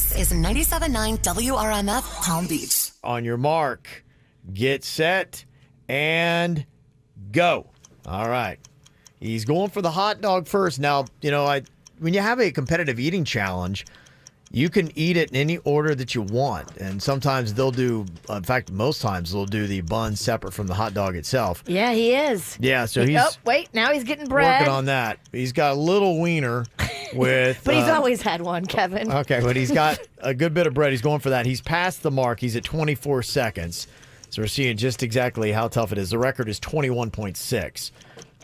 This is 97.9 WRMF Palm Beach. On your mark, get set, and go. All right. He's going for the hot dog first. Now, when you have a competitive eating challenge, you can eat it in any order that you want. And sometimes they'll do, in fact, most times they'll do the bun separate from the hot dog itself. Yeah, he is. Yeah, so he's... Oh, wait, now he's getting bread. Working on that. He's got a little wiener with... But he's always had one, Kevin. Okay, but he's got a good bit of bread. He's going for that. He's past the mark. He's at 24 seconds. So we're seeing just exactly how tough it is. The record is 21.6.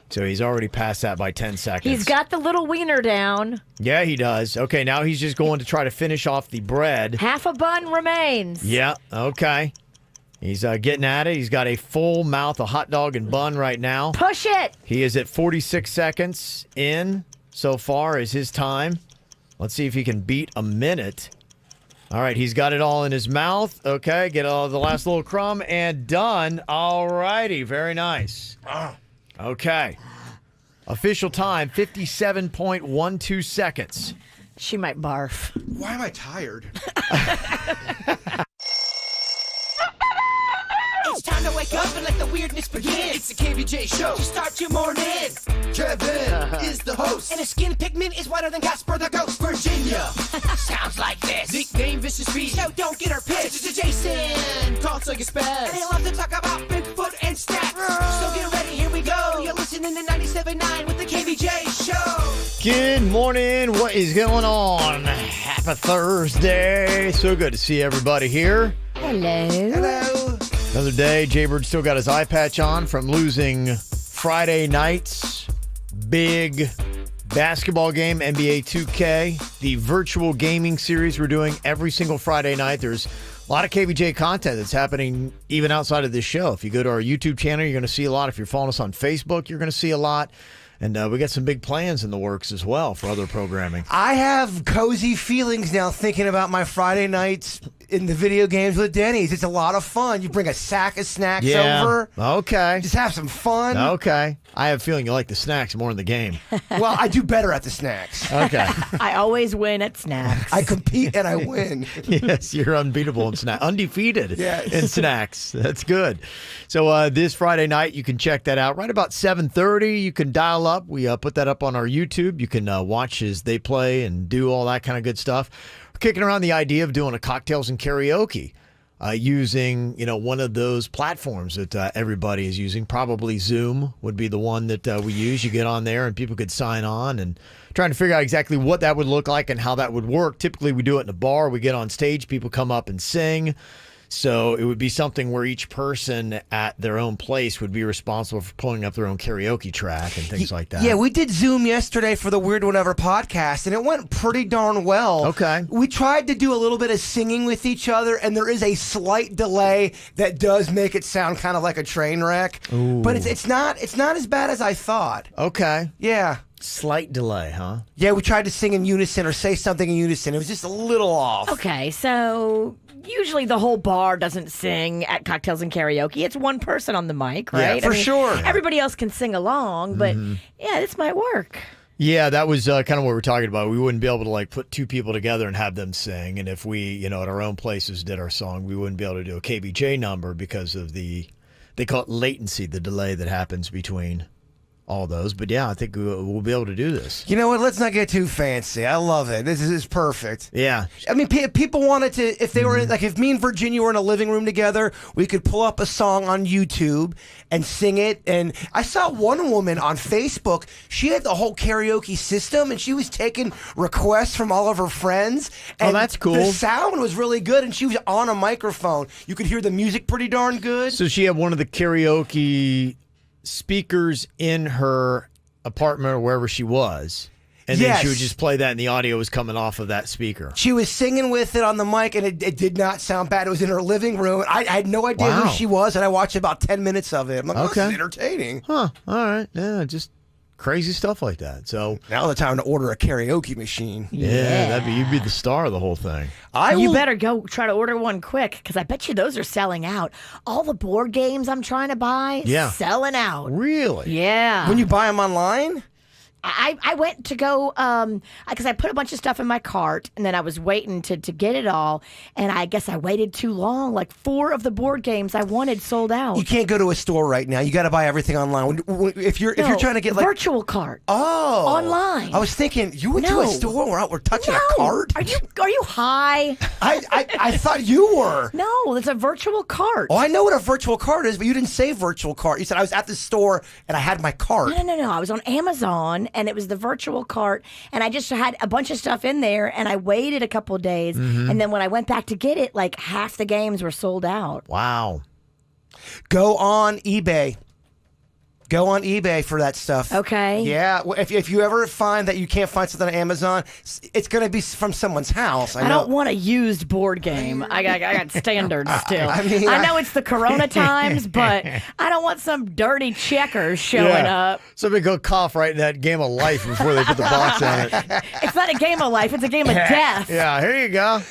So he's already passed that by 10 seconds. He's got the little wiener down. Yeah, he does. Okay, now he's just going to try to finish off the bread. Half a bun remains. Yeah, okay. He's getting at it. He's got a full mouth of hot dog and bun right now. Push it. He is at 46 seconds in so far is his time. Let's see if he can beat a minute. All right, he's got it all in his mouth. Okay, get all the last little crumb and done. All righty, very nice. Okay. Official time, 57.12 seconds. She might barf. Why am I tired? It's time to wake up and let the weirdness begin. It's the KVJ show. Start your morning. Kevin is the host. And his skin pigment is whiter than Casper the Ghost. Virginia sounds like this. Nickname Vicious Beast. So don't get her pissed. Jason talks like a spaz. And he loves to talk about Bigfoot and stats. So get ready, here we go. You're listening to 97.9 with the KVJ show. Good morning. What is going on? Happy Thursday. So good to see everybody here. Hello. Hello. Another day. Jaybird still got his eye patch on from losing Friday night's big basketball game, NBA 2K, the virtual gaming series we're doing every single Friday night. There's a lot of KVJ content that's happening even outside of this show. If you go to our YouTube channel, you're going to see a lot. If you're following us on Facebook, you're going to see a lot. And we got some big plans in the works as well for other programming. I have cozy feelings now thinking about my Friday nights in the video games with Dennys. It's a lot of fun. You bring a sack of snacks over. Okay. Just have some fun. Okay. I have a feeling you like the snacks more than the game. Well, I do better at the snacks. Okay. I always win at snacks. I compete and I win. Yes, you're unbeatable in snacks. Undefeated Yes. in snacks. That's good. So this Friday night, you can check that out. Right about 7:30, you can dial up. We put that up on our YouTube. You can watch as they play and do all that kind of good stuff. We're kicking around the idea of doing a cocktails and karaoke using, one of those platforms that everybody is using. Probably Zoom would be the one that we use. You get on there and people could sign on and trying to figure out exactly what that would look like and how that would work. Typically, we do it in a bar. We get on stage. People come up and sing. So it would be something where each person at their own place would be responsible for pulling up their own karaoke track and things like that. Yeah, we did Zoom yesterday for the Weird Whatever podcast, and it went pretty darn well. Okay. We tried to do a little bit of singing with each other, and there is a slight delay that does make it sound kind of like a train wreck. Ooh. But it's not as bad as I thought. Okay. Yeah. Slight delay, huh? Yeah, we tried to sing in unison or say something in unison. It was just a little off. Okay, so usually the whole bar doesn't sing at cocktails and karaoke. It's one person on the mic, right? Yeah, for sure. Everybody else can sing along, but yeah, this might work. Yeah, that was kind of what we're talking about. We wouldn't be able to put two people together and have them sing. And if we, at our own places did our song, we wouldn't be able to do a KBJ number because of they call it latency, the delay that happens between all those. But yeah, I think we'll be able to do this. You know what? Let's not get too fancy. I love it. This is perfect. Yeah. I mean, people wanted to, if they were, if me and Virginia were in a living room together, we could pull up a song on YouTube and sing it. And I saw one woman on Facebook, she had the whole karaoke system, and she was taking requests from all of her friends. And that's cool. The sound was really good, and she was on a microphone. You could hear the music pretty darn good. So she had one of the karaoke speakers in her apartment or wherever she was, and then she would just play that and the audio was coming off of that speaker. She was singing with it on the mic, and it did not sound bad. It was in her living room. I had no idea who she was, and I watched about 10 minutes of it. I'm like, this is entertaining. Huh. All right. Yeah, just crazy stuff like that. So now the time to order a karaoke machine. Yeah, you'd be the star of the whole thing. You better go try to order one quick, because I bet you those are selling out. All the board games I'm trying to buy, selling out. Really? Yeah. When you buy them online? I went to go because I put a bunch of stuff in my cart, and then I was waiting to get it all, and I guess I waited too long. Like 4 of the board games I wanted sold out. You can't go to a store right now. You got to buy everything online. If you're trying to get like virtual cart. Oh, online. I was thinking you went to a store. We're touching a cart. Are you high? I thought you were. No, it's a virtual cart. Oh, I know what a virtual cart is, but you didn't say virtual cart. You said I was at the store and I had my cart. No. I was on Amazon, and it was the virtual cart, and I just had a bunch of stuff in there, and I waited a couple of days, and then when I went back to get it, like half the games were sold out. Wow. Go on eBay. Go on eBay for that stuff. Okay. Yeah. If you ever find that you can't find something on Amazon, it's going to be from someone's house. I don't want a used board game. I got standards still. I know it's the Corona times, but I don't want some dirty checkers showing up. Somebody go cough right in that game of life before they put the box on it. It's not a game of life. It's a game of death. Yeah, here you go.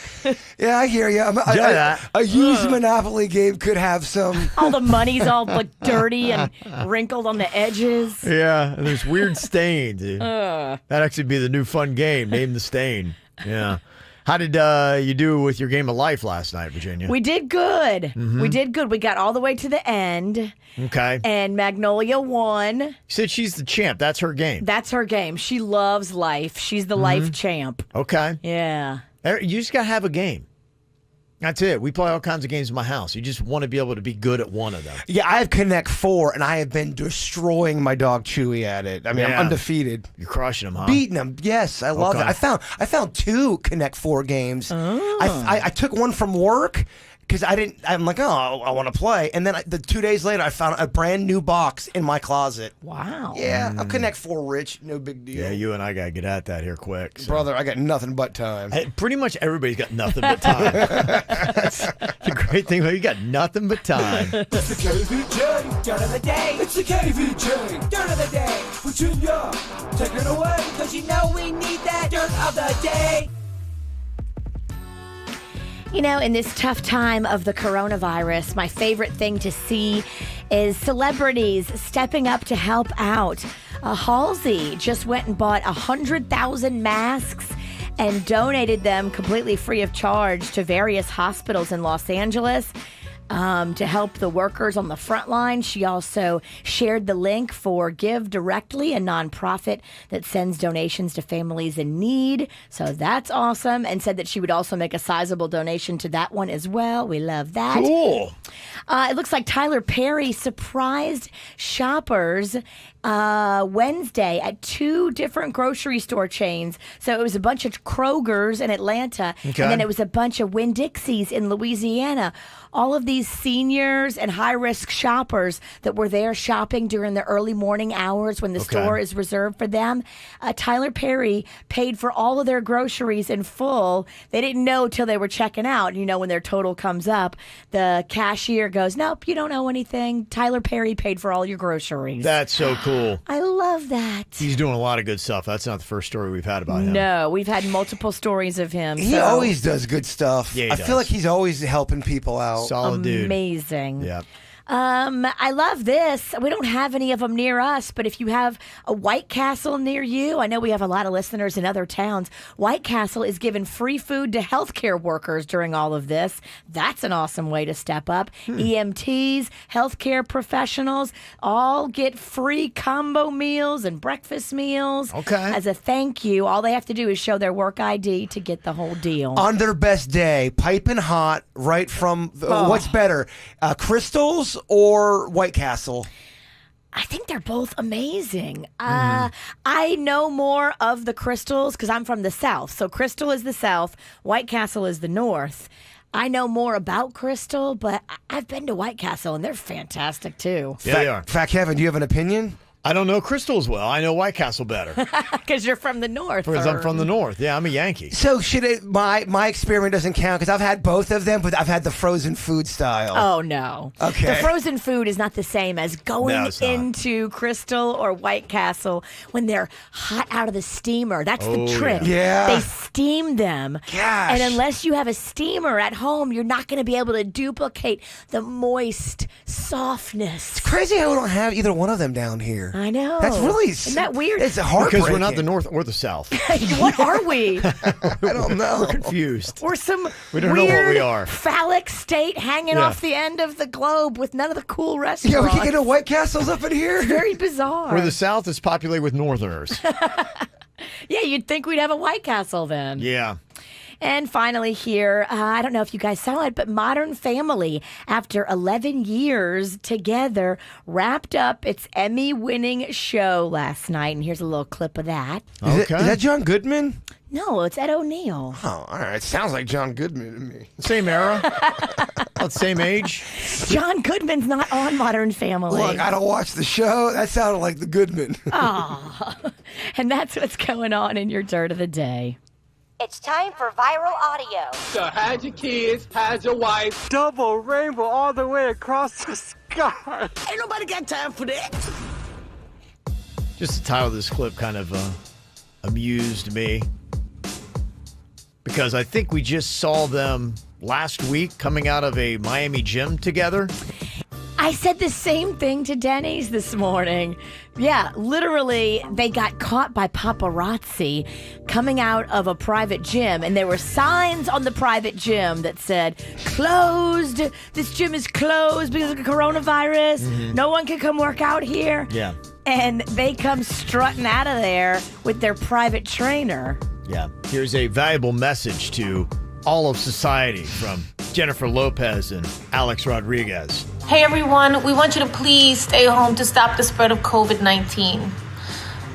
Yeah, I hear you. A used Monopoly game could have some. All the money's all like dirty and wrinkled on the edges. Yeah, and there's weird stains. That'd actually be the new fun game. Name the stain. Yeah. How did you do with your game of life last night, Virginia? We did good. We did good. We got all the way to the end. Okay. And Magnolia won. You said she's the champ. That's her game. That's her game. She loves life. She's the life champ. Okay. Yeah. You just got to have a game. That's it. We play all kinds of games in my house. You just want to be able to be good at one of them. Yeah, I have Connect 4, and I have been destroying my dog Chewy at it. I mean, I'm undefeated. You're crushing them, huh? Beating them. Yes, I love it. I found 2 Connect 4 games. I took one from work because I'm like, oh, I want to play. And then 2 days later, I found a brand new box in my closet. Wow. Yeah, I'll Connect 4 rich. No big deal. Yeah, you and I got to get at that here quick. So. Brother, I got nothing but time. Hey, pretty much everybody's got nothing but time. That's the great thing. You got nothing but time. It's the KVJ dirt of the day. It's the KVJ dirt of the day. Virginia, take it away, because you know we need that dirt of the day. You know, in this tough time of the coronavirus, my favorite thing to see is celebrities stepping up to help out. Halsey just went and bought 100,000 masks and donated them completely free of charge to various hospitals in Los Angeles. To help the workers on the front line. She also shared the link for Give Directly, a nonprofit that sends donations to families in need. So that's awesome. And said that she would also make a sizable donation to that one as well. We love that. Cool. It looks like Tyler Perry surprised shoppers Wednesday at 2 different grocery store chains. So it was a bunch of Kroger's in Atlanta, and then it was a bunch of Winn-Dixies in Louisiana. All of these seniors and high-risk shoppers that were there shopping during the early morning hours when the store is reserved for them. Tyler Perry paid for all of their groceries in full. They didn't know till they were checking out. You know, when their total comes up, the cashier goes, nope, you don't owe anything. Tyler Perry paid for all your groceries. That's so cool. I love that. He's doing a lot of good stuff. That's not the first story we've had about him. No, we've had multiple stories of him. He always does good stuff. Yeah, I feel like he's always helping people out. Solid dude. Amazing. Yeah. I love this. We don't have any of them near us, but if you have a White Castle near you, I know we have a lot of listeners in other towns. White Castle is giving free food to healthcare workers during all of this. That's an awesome way to step up. EMTs, healthcare professionals, all get free combo meals and breakfast meals. Okay. As a thank you, all they have to do is show their work ID to get the whole deal. On their best day, piping hot, right from what's better, Crystals or White Castle? I think they're both amazing. I know more of the Crystals because I'm from the South. So Crystal is the South, White Castle is the North. I know more about Crystal, but I've been to White Castle, and they're fantastic, too. Yeah, they are. Fat Kevin, do you have an opinion? I don't know Crystal as well. I know White Castle better. Because you're from the North. Because I'm from the North. Yeah, I'm a Yankee. So my experiment doesn't count because I've had both of them, but I've had the frozen food style. Oh, no. Okay. The frozen food is not the same as going No, it's not. into Crystal or White Castle when they're hot out of the steamer. That's the trick. Yeah. They steam them. Gosh. And unless you have a steamer at home, you're not going to be able to duplicate the moist softness. Crazy how we don't have either one of them down here. I know. That's really Isn't that weird? It's heartbreaking. Because we're not the North or the South. What are we? I don't know. We're confused. We're some We don't know weird what we are. phallic state hanging Yeah. off the end of the globe with none of the cool Yeah, restaurants. we can get a White Castles up in here. Very bizarre. Where the South is populated with Northerners. Yeah, you'd think we'd have a White Castle then. Yeah. And finally here, I don't know if you guys saw it, but Modern Family, after 11 years together, wrapped up its Emmy-winning show last night. And here's a little clip of that. Is that John Goodman? No, it's Ed O'Neill. Oh, all right. Sounds like John Goodman to me. Same era. About the same age. John Goodman's not on Modern Family. Look, I don't watch the show. That sounded like the Goodman. And that's what's going on in your Dirt of the Day. It's time for viral audio. So hide your kids, hide your wife. Double rainbow all the way across the sky. Ain't nobody got time for that. Just the title of this clip kind of amused me. Because I think we just saw them last week coming out of a Miami gym together. I said the same thing to Dennys this morning. Yeah, literally, they got caught by paparazzi coming out of a private gym, and there were signs on the private gym that said, closed, this gym is closed because of the coronavirus, no one can come work out here. Yeah. And they come strutting out of there with their private trainer. Yeah. Here's a valuable message to all of society from Jennifer Lopez and Alex Rodriguez. Hey everyone, we want you to please stay home to stop the spread of COVID-19.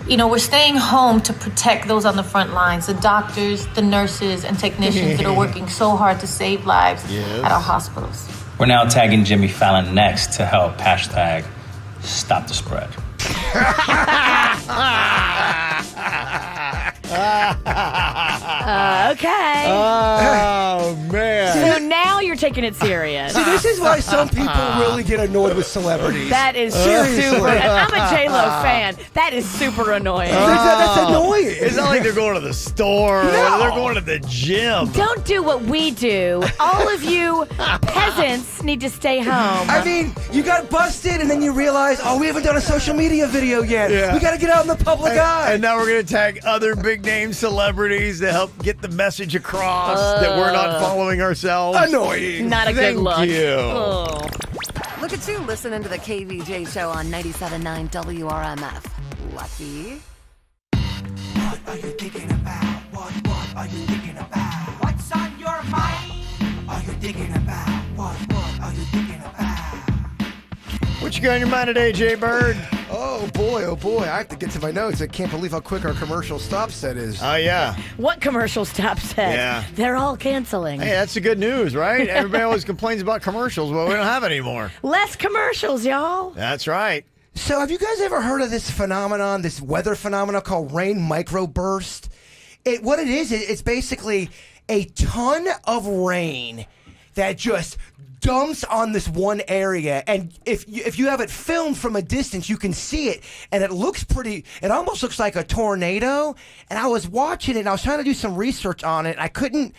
You know, we're staying home to protect those on the front lines, the doctors, the nurses, and technicians that are working so hard to save lives at our hospitals. We're now tagging Jimmy Fallon next to help hashtag stop the spread. Okay. Oh, man. So now you're taking it serious. See, this is why some people really get annoyed with celebrities. That is Seriously. super. I'm a J-Lo fan. That is super annoying. That's annoying. It's not like they're going to the store. No. They're going to the gym. Don't do what we do. All of you peasants need to stay home. I mean, you got busted, and then you realize, oh, we haven't done a social media video yet. Yeah. We got to get out in the public eye. And now we're going to tag other big name celebrities to help get the message across that we're not following ourselves. Annoying. Not a good Thank look. you. Oh. Look at you listening to the KVJ show on 97.9 WRMF. Lucky. What are you thinking about? What are you thinking about? What's on your mind? Are you thinking about? What are you thinking about? What you got on your mind today, Jay Bird? Oh, boy. I have to get to my notes. I can't believe how quick our commercial stop set is. Oh, yeah. What commercial stop set? Yeah. They're all canceling. Hey, that's the good news, right? Everybody always complains about commercials. Well, we don't have any anymore. Less commercials, y'all. That's right. So have you guys ever heard of this phenomenon, this weather phenomenon called rain microburst? What it is, it's basically a ton of rain that just dumps on this one area, and if you have it filmed from a distance, you can see it, and it almost looks like a tornado. And I was watching it, and I was trying to do some research on it, and I couldn't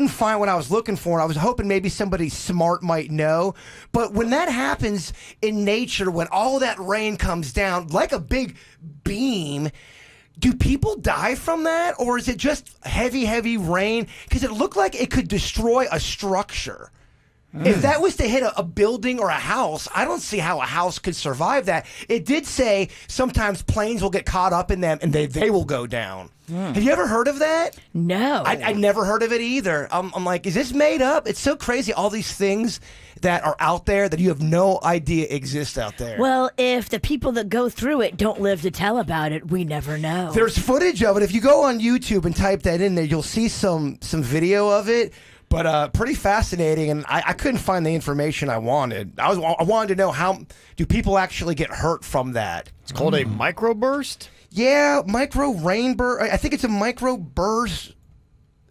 find what I was looking for, and I was hoping maybe somebody smart might know. But when that happens in nature, when all that rain comes down like a big beam, do people die from that, or is it just heavy rain? Because it looked like it could destroy a structure. If that was to hit a building or a house, I don't see how a house could survive that. It did say sometimes planes will get caught up in them and they will go down. Have you ever heard of that? No. I never heard of it either. I'm like, is this made up? It's so crazy, all these things that are out there that you have no idea exist out there. Well, if the people that go through it don't live to tell about it, we never know. There's footage of it. If you go on YouTube and type that in there, you'll see some video of it. But pretty fascinating, and I couldn't find the information I wanted. I wanted to know, how do people actually get hurt from that? It's called a microburst? Yeah, micro rainburst. I think it's a microburst,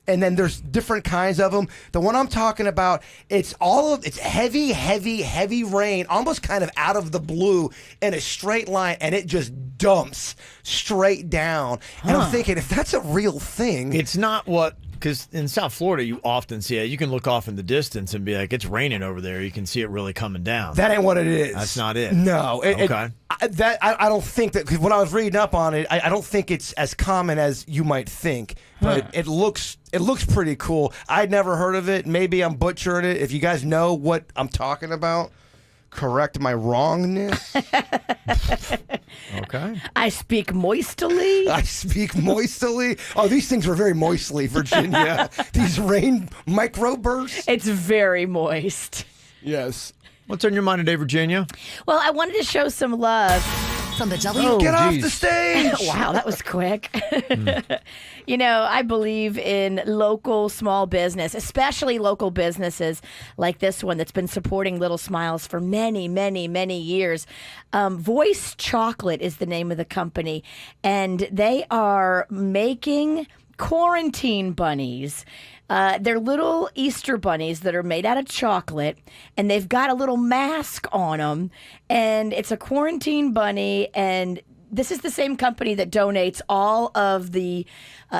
and then there's different kinds of them. The one I'm talking about, it's heavy rain, almost kind of out of the blue in a straight line, and it just dumps straight down. And I'm thinking, if that's a real thing, It's not what... Because in South Florida, you often see it. You can look off in the distance and be like, it's raining over there. You can see it really coming down. that ain't what it is. That's not it. No. Okay. I don't think that, because when I was reading up on it, I don't think it's as common as you might think, but it looks pretty cool. I'd never heard of it. Maybe I'm butchering it. If you guys know what I'm talking about, correct my wrongness. Okay. I speak moistily. I speak moistily. Oh, these things were very moistly, Virginia. These rain microbursts. It's very moist. Yes. What's on your mind today, Virginia? Well, I wanted to show some love. From the W. Oh, Get off geez. the stage. Wow, that was quick. You know, I believe in local small business, especially local businesses like this one that's been supporting Little Smiles for many, many, many years. Voice Chocolate is the name of the company, and they are making quarantine bunnies. They're little Easter bunnies that are made out of chocolate, and they've got a little mask on them, and it's a quarantine bunny, and this is the same company that donates all of the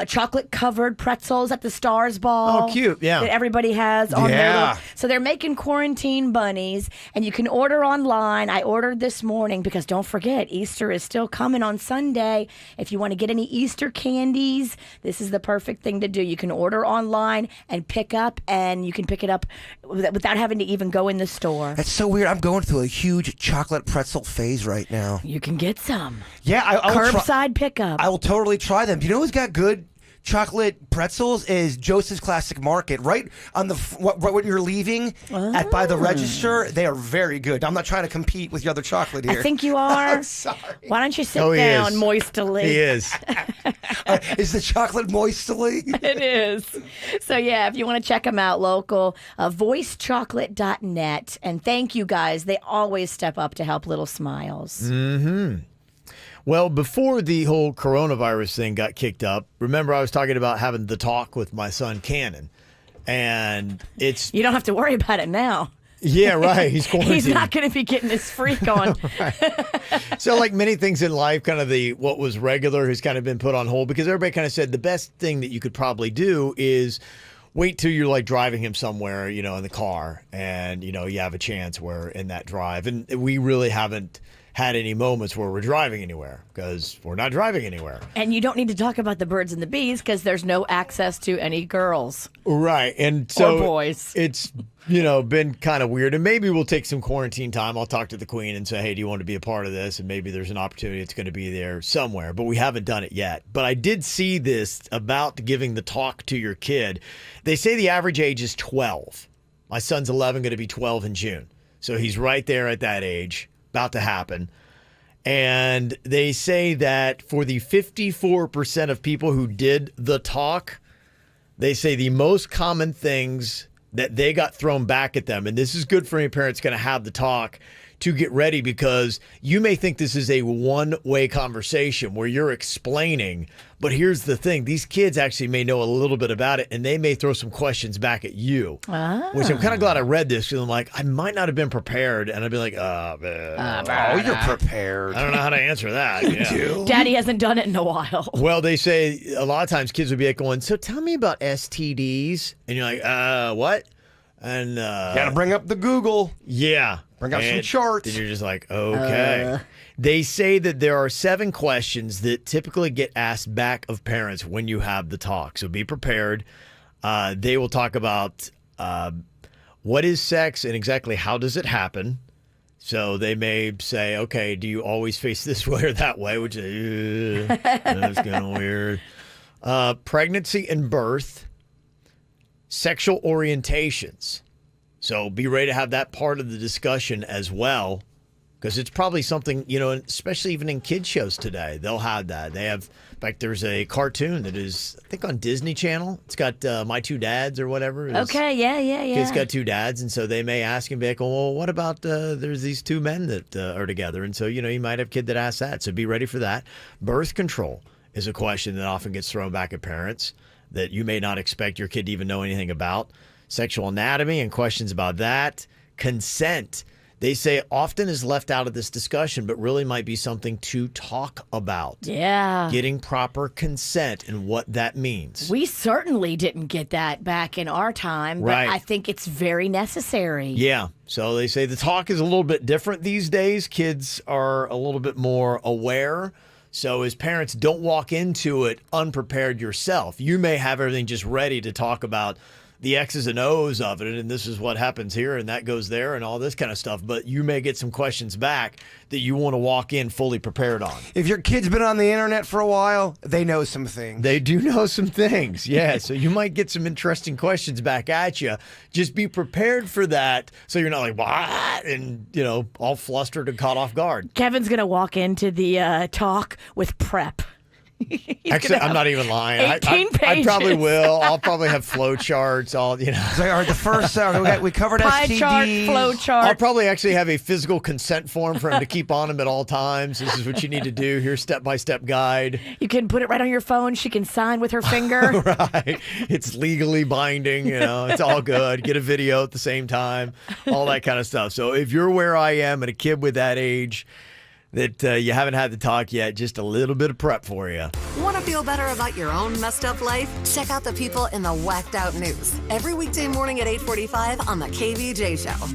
chocolate-covered pretzels at the Stars Ball. Oh, cute, yeah. That everybody has on their Yeah. little... So they're making quarantine bunnies, and you can order online. I ordered this morning because don't forget, Easter is still coming on Sunday. If you want to get any Easter candies, this is the perfect thing to do. You can order online and pick up, and you can pick it up without having to even go in the store. That's so weird. I'm going through a huge chocolate pretzel phase right now. You can get some. Yeah, I will Curbside pickup. I will totally try them. Do you know who's got good chocolate pretzels? Is Joseph's Classic Market. Right on the right when you're leaving by the register. They are very good. I'm not trying to compete with your other chocolate here. I think you are. I'm sorry. Why don't you sit Oh, he down is. moistily? He is. Is the chocolate moistly? It is. So, yeah, if you want to check them out, local, voicechocolate.net. And thank you guys. They always step up to help Little Smiles. Well, before the whole coronavirus thing got kicked up, remember I was talking about having the talk with my son, Cannon. And it's... You don't have to worry about it now. Yeah, right. He's quarantined. He's not going to be getting his freak on. So like many things in life, kind of what was regular has kind of been put on hold because everybody kind of said the best thing that you could probably do is wait till you're like driving him somewhere, you know, in the car and, you know, you have a chance where in that drive. And we really haven't had any moments where we're driving anywhere because we're not driving anywhere. And you don't need to talk about the birds and the bees because there's no access to any girls. Right. And so or boys. It's, you know, been kind of weird. And maybe we'll take some quarantine time. I'll talk to the Queen and say, hey, do you want to be a part of this? And maybe there's an opportunity it's going to be there somewhere. But we haven't done it yet. But I did see this about giving the talk to your kid. They say the average age is 12. My son's 11, going to be 12 in June. So he's right there at that age, about to happen. And they say that for the 54% of people who did the talk, they say the most common things that they got thrown back at them, and this is good for any parents going to have the talk to get ready because you may think this is a one-way conversation where you're explaining, but here's the thing. These kids actually may know a little bit about it, and they may throw some questions back at you, which I'm kind of glad I read this because I'm like, I might not have been prepared, and I'd be like, oh, you're prepared. I don't know how to answer that. Yeah. Daddy hasn't done it in a while. Well, they say a lot of times kids would be like going, so tell me about STDs. And you're like, what? And Gotta bring up the Google. Yeah. Bring out some And charts. then you're just like, okay. They say that there are 7 questions that typically get asked back of parents when you have the talk. So be prepared. They will talk about what is sex and exactly how does it happen. So they may say, okay, do you always face this way or that way? Which is, that's kind of weird. Pregnancy and birth. Sexual orientations. So be ready to have that part of the discussion as well, because it's probably something, you know, especially even in kids shows today, they'll have that. They have, in fact, there's a cartoon that is, I think, on Disney Channel. It's got My Two Dads or whatever. Okay, yeah. It's got 2 dads, and so they may ask him back, well, what about there's these 2 men that are together? And so, you know, you might have a kid that asks that. So be ready for that. Birth control is a question that often gets thrown back at parents that you may not expect your kid to even know anything about. Sexual anatomy and questions about that. Consent. they say often is left out of this discussion, but really might be something to talk about. Yeah. Getting proper consent and what that means. We certainly didn't get that back in our time, but Right. I think it's very necessary. Yeah. So they say the talk is a little bit different these days. Kids are a little bit more aware. So as parents, don't walk into it unprepared yourself. You may have everything just ready to talk about the X's and O's of it, and this is what happens here, and that goes there, and all this kind of stuff. But you may get some questions back that you want to walk in fully prepared on. If your kid's been on the internet for a while, they know some things. They do know some things, yeah. So you might get some interesting questions back at you. Just be prepared for that, so you're not like, what? And, all flustered and caught off guard. Kevin's going to walk into the talk with prep. Actually, I'm not even lying. 18 I probably pages. will. I'll probably have flow charts. All It's like, all right, the first we covered Pie STDs. chart, flow chart. I'll probably actually have a physical consent form for him to keep on him at all times. This is what you need to do. Here's step-by-step guide. You can put it right on your phone. She can sign with her finger. Right. It's legally binding. It's all good. Get a video at the same time. All that kind of stuff. So if you're where I am and a kid with that age that you haven't had the talk yet, just a little bit of prep for you. Want to feel better about your own messed up life? Check out the people in the Whacked Out News every weekday morning at 8:45 on the KVJ Show.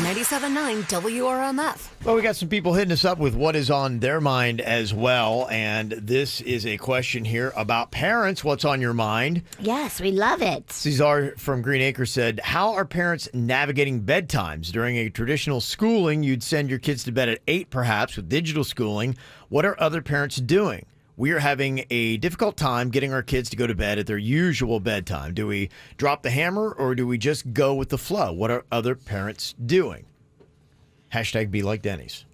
97.9 WRMF. Well, we got some people hitting us up with what is on their mind as well. And this is a question here about parents. What's on your mind? Yes, we love it. Cesar from Green Acres said, how are parents navigating bedtimes? During a traditional schooling, you'd send your kids to bed at 8 perhaps. With digital schooling, what are other parents doing? We are having a difficult time getting our kids to go to bed at their usual bedtime. Do we drop the hammer or do we just go with the flow? What are other parents doing? Hashtag be like Dennys.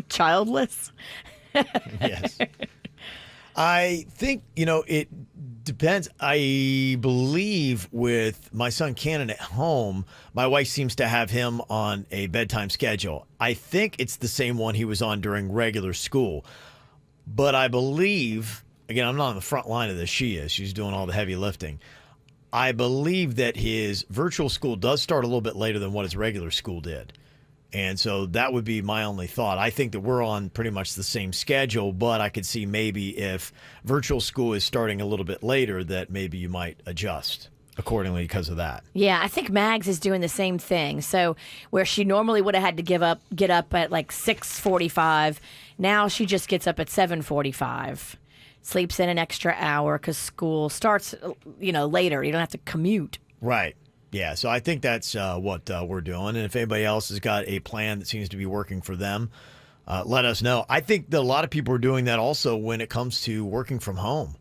Childless. Yes. I think, it depends. I believe with my son Cannon at home, my wife seems to have him on a bedtime schedule. I think it's the same one he was on during regular school. But I believe, again, I'm not on the front line of this. She is. She's doing all the heavy lifting. I believe that his virtual school does start a little bit later than what his regular school did. And so that would be my only thought. I think that we're on pretty much the same schedule, but I could see maybe if virtual school is starting a little bit later, that maybe you might adjust accordingly because of that. Yeah, I think Mags is doing the same thing. So where she normally would have had to get up at like 6:45, now she just gets up at 7:45. Sleeps in an extra hour because school starts, later. You don't have to commute. Right. Yeah, so I think that's what we're doing. And if anybody else has got a plan that seems to be working for them, let us know. I think that a lot of people are doing that also when it comes to working from home.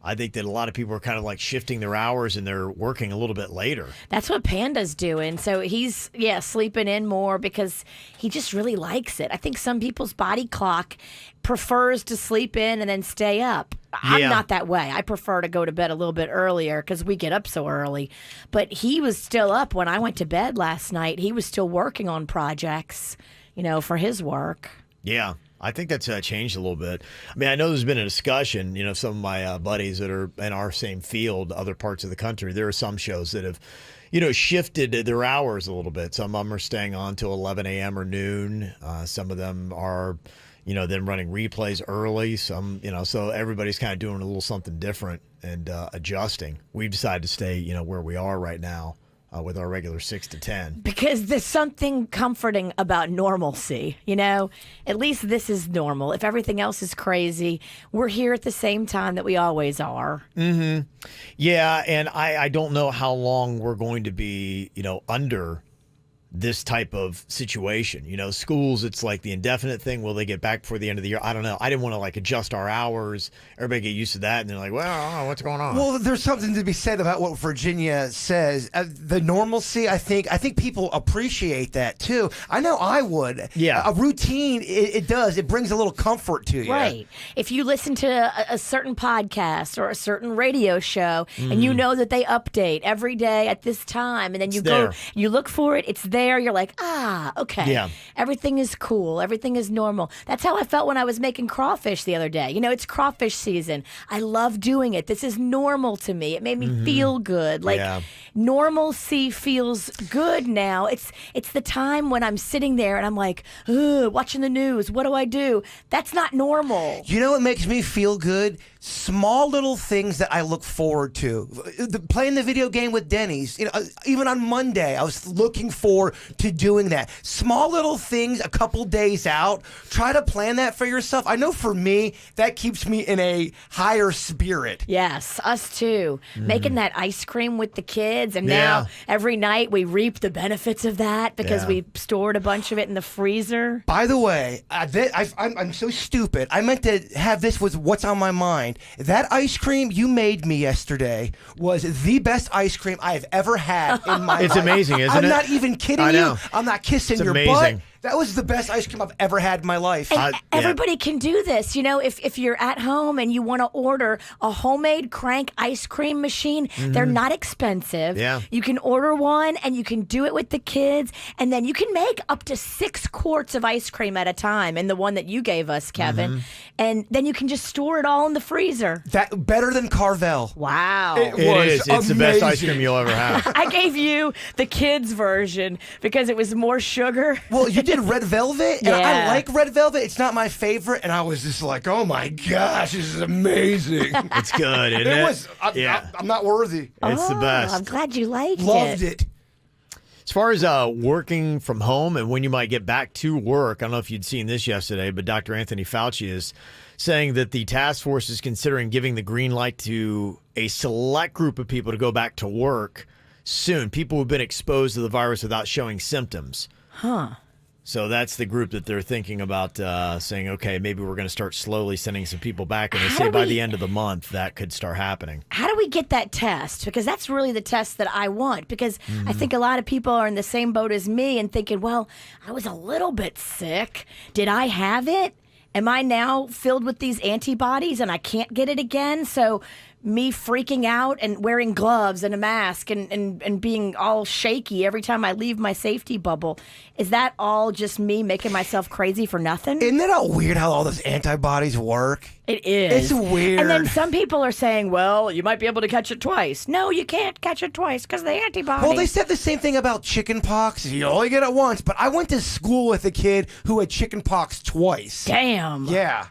I think that a lot of people are kind of like shifting their hours and they're working a little bit later. That's what Panda's doing. So he's, sleeping in more because he just really likes it. I think some people's body clock prefers to sleep in and then stay up. I'm not that way. I prefer to go to bed a little bit earlier because we get up so early. But he was still up when I went to bed last night. He was still working on projects, for his work. Yeah. I think that's changed a little bit. I mean, I know there's been a discussion, some of my buddies that are in our same field, other parts of the country, there are some shows that have, shifted their hours a little bit. Some of them are staying on till 11 a.m. or noon. Some of them are, then running replays early. Some, so everybody's kind of doing a little something different and adjusting. We've decided to stay, where we are right now. With our regular 6 to 10. Because there's something comforting about normalcy, At least this is normal. If everything else is crazy, we're here at the same time that we always are. Mm-hmm. Yeah, and I don't know how long we're going to be, under this type of situation. Schools, it's like the indefinite thing. Will they get back before the end of the year? I don't know. I didn't want to adjust our hours. Everybody get used to that. And they're like, well, I don't know what's going on. Well, there's something to be said about what Virginia says. The normalcy, I think people appreciate that too. I know I would. Yeah. A routine, it does. It brings a little comfort to you. Right. If you listen to a certain podcast or a certain radio show and you know that they update every day at this time and then you you look for it, it's there. there, you're like, okay. Yeah. Everything is cool. Everything is normal. That's how I felt when I was making crawfish the other day. It's crawfish season. I love doing it. This is normal to me. It made me feel good. Like normalcy feels good now. It's the time when I'm sitting there and I'm like, watching the news. What do I do? That's not normal. You know what makes me feel good? Small little things that I look forward to. Playing the video game with Dennys. Even on Monday, I was looking forward to doing that. Small little things a couple days out. Try to plan that for yourself. I know for me, that keeps me in a higher spirit. Yes, us too. Making that ice cream with the kids. And now every night we reap the benefits of that because we stored a bunch of it in the freezer. By the way, I'm so stupid. I meant to have this was what's on my mind. That ice cream you made me yesterday was the best ice cream I have ever had in my life. It's amazing, isn't it? I'm not even kidding you. I'm not kissing your butt. That was the best ice cream I've ever had in my life. And everybody can do this. If you're at home and you want to order a homemade crank ice cream machine, they're not expensive. Yeah. You can order one and you can do it with the kids. And then you can make up to 6 quarts of ice cream at a time in the one that you gave us, Kevin. And then you can just store it all in the freezer. That better than Carvel. Wow. It is. It's the best ice cream you'll ever have. I gave you the kids version because it was more sugar. Well, you did red velvet, and I like red velvet. It's not my favorite, and I was just like, oh my gosh, this is amazing. It's good, isn't it? I'm not worthy. It's the best. I'm glad you liked it. Loved it. As far as working from home and when you might get back to work, I don't know if you'd seen this yesterday, but Dr. Anthony Fauci is saying that the task force is considering giving the green light to a select group of people to go back to work soon. People who've been exposed to the virus without showing symptoms. So that's the group that they're thinking about saying, okay, maybe we're going to start slowly sending some people back. And they say by the end of the month, that could start happening. How do we get that test? Because that's really the test that I want. Because I think a lot of people are in the same boat as me and thinking, well, I was a little bit sick. Did I have it? Am I now filled with these antibodies and I can't get it again? So me freaking out and wearing gloves and a mask and being all shaky every time I leave my safety bubble, is that all just me making myself crazy for nothing? Isn't that all weird how all those antibodies work? It is. It's weird. And then some people are saying, well, you might be able to catch it twice. No, you can't catch it twice because of the antibodies. Well, they said the same thing about chicken pox. You only get it once. But I went to school with a kid who had chicken pox twice. Damn. Yeah.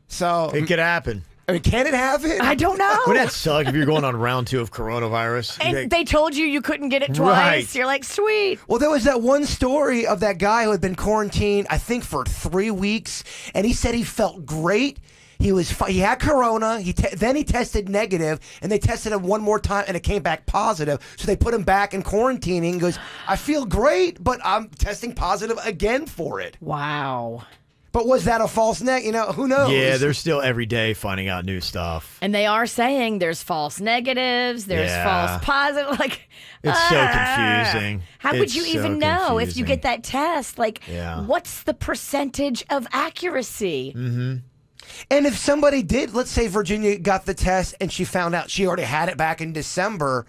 So it could happen. I mean, can it happen? I don't know. Wouldn't that suck if you're going on round 2 of coronavirus? And they told you couldn't get it twice. Right. You're like, sweet. Well, there was that one story of that guy who had been quarantined, I think, for 3 weeks, and he said he felt great. He had corona. Then he tested negative, and they tested him one more time, and it came back positive. So they put him back in quarantining. He goes, I feel great, but I'm testing positive again for it. Wow. But was that a false negative? Who knows? Yeah, they're still every day finding out new stuff. And they are saying there's false negatives, there's false positives. Like, it's so confusing. How could you even know if you get that test? Like, what's the percentage of accuracy? And if somebody did, let's say Virginia got the test and she found out she already had it back in December,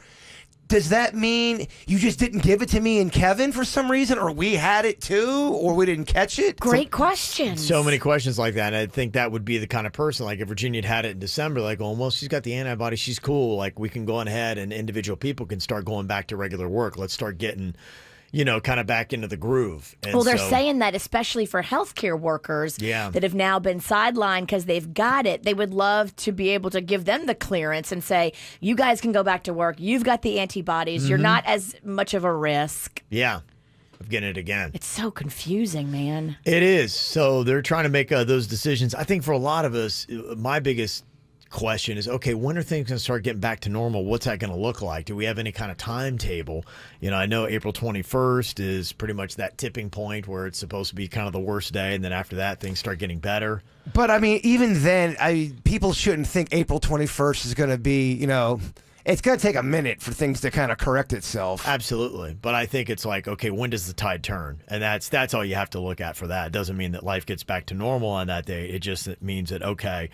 does that mean you just didn't give it to me and Kevin for some reason, or we had it too, or we didn't catch it? Great questions. So many questions like that. And I think that would be the kind of person, like if Virginia had it in December, like, oh, well, she's got the antibody, she's cool. Like we can go on ahead and individual people can start going back to regular work. Let's start getting, kind of back into the groove. And well, they're saying that especially for healthcare workers that have now been sidelined because they've got it. They would love to be able to give them the clearance and say, you guys can go back to work. You've got the antibodies. You're not as much of a risk. Yeah. Of getting it again. It's so confusing, man. It is. So they're trying to make those decisions. I think for a lot of us, my biggest question is, okay, when are things going to start getting back to normal? What's that going to look like? Do we have any kind of timetable? I know April 21st is pretty much that tipping point where it's supposed to be kind of the worst day, and then after that, things start getting better. But, I mean, even then, people shouldn't think April 21st is going to be, it's going to take a minute for things to kind of correct itself. Absolutely. But I think it's like, okay, when does the tide turn? And that's all you have to look at for that. It doesn't mean that life gets back to normal on that day. It just means that, okay,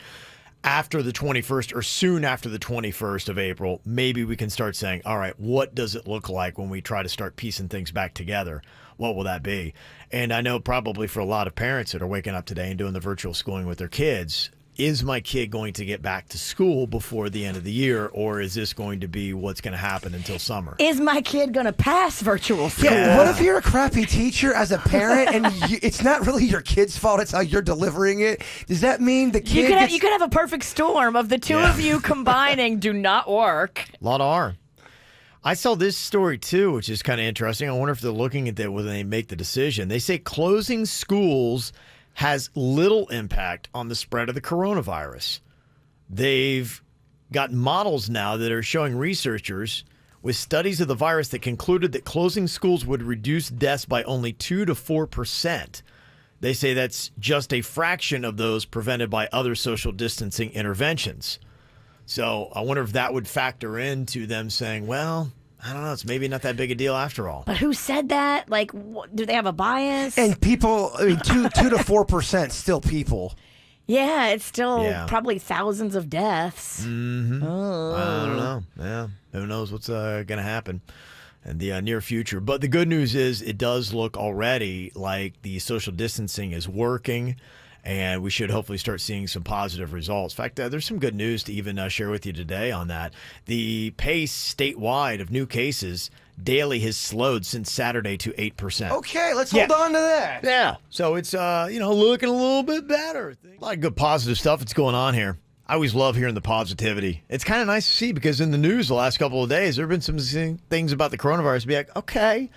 after the 21st or soon after the 21st of April, maybe we can start saying, all right, what does it look like when we try to start piecing things back together? What will that be? And I know probably for a lot of parents that are waking up today and doing the virtual schooling with their kids, is my kid going to get back to school before the end of the year, or is this going to be what's going to happen until summer? Is my kid going to pass virtual school? Yeah. What if you're a crappy teacher as a parent and it's not really your kid's fault, it's how you're delivering it? Does that mean the kid You could have a perfect storm of the two of you combining do not work. A lot of R. I saw this story too, which is kind of interesting. I wonder if they're looking at that when they make the decision. They say closing schools has little impact on the spread of the coronavirus. They've got models now that are showing researchers with studies of the virus that concluded that closing schools would reduce deaths by only 2 to 4%. They say that's just a fraction of those prevented by other social distancing interventions. So I wonder if that would factor into them saying, well, I don't know, it's maybe not that big a deal after all. But who said that? Like, do they have a bias? And people, I mean, 2 to 4% still people. Yeah, it's still probably thousands of deaths. Mm-hmm. Oh. I don't know. Yeah, who knows what's going to happen in the near future. But the good news is it does look already like the social distancing is working, and we should hopefully start seeing some positive results. In fact, there's some good news to even share with you today on that. The pace statewide of new cases daily has slowed since Saturday to 8%. Okay, let's hold on to that. Yeah, so it's looking a little bit better. A lot of good positive stuff that's going on here. I always love hearing the positivity. It's kind of nice to see because in the news the last couple of days there have been some things about the coronavirus. Be like, okay,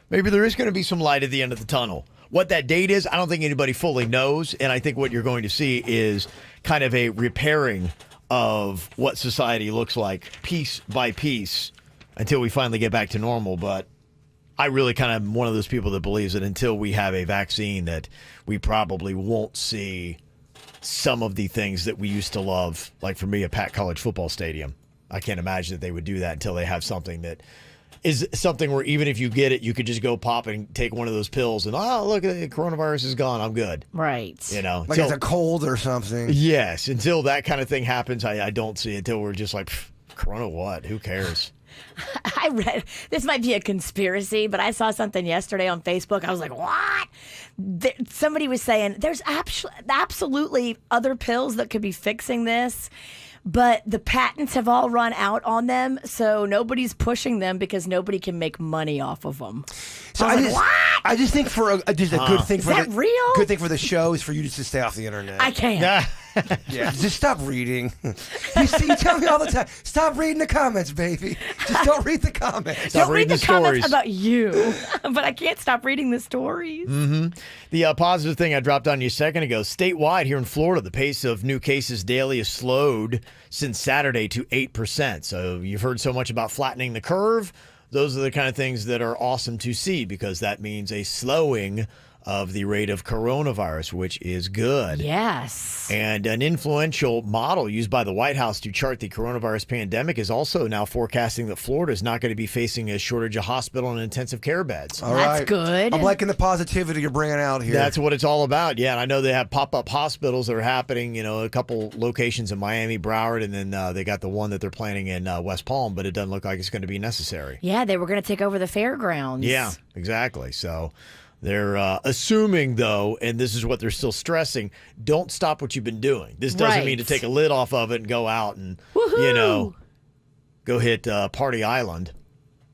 maybe there is going to be some light at the end of the tunnel. What that date is, I don't think anybody fully knows. And I think what you're going to see is kind of a repairing of what society looks like piece by piece until we finally get back to normal. But I really kind of am one of those people that believes that until we have a vaccine that we probably won't see some of the things that we used to love. Like for me, a packed college football stadium. I can't imagine that they would do that until they have something that is something where even if you get it, you could just go pop and take one of those pills and, look, the coronavirus is gone. I'm good. Right. Like it's a cold or something. Yes. Until that kind of thing happens, I don't see it until we're just like, corona what? Who cares? I read, this might be a conspiracy, but I saw something yesterday on Facebook. I was like, what? Somebody was saying there's absolutely other pills that could be fixing this. But the patents have all run out on them, so nobody's pushing them because nobody can make money off of them. So I just think for a good thing for real? Good thing for the show is for you just to stay off the internet. I can't. Yeah, just stop reading. You tell me all the time, stop reading the comments, baby. Just don't read the comments. Stop don't read the stories. Comments about you, but I can't stop reading the stories. Mm-hmm. The positive thing I dropped on you a second ago, statewide here in Florida, the pace of new cases daily has slowed since Saturday to 8%. So you've heard so much about flattening the curve. Those are the kind of things that are awesome to see because that means a slowing of the rate of coronavirus, which is good. Yes. And an influential model used by the White House to chart the coronavirus pandemic is also now forecasting that Florida is not going to be facing a shortage of hospital and intensive care beds. All That's right. good. I'm liking the positivity you're bringing out here. That's what it's all about. Yeah, and I know they have pop-up hospitals that are happening, a couple locations in Miami, Broward, and then they got the one that they're planning in West Palm, but it doesn't look like it's going to be necessary. Yeah, they were going to take over the fairgrounds. Yeah, exactly. So they're assuming, though, and this is what they're still stressing, don't stop what you've been doing. This doesn't mean to take a lid off of it and go out and, go hit Party Island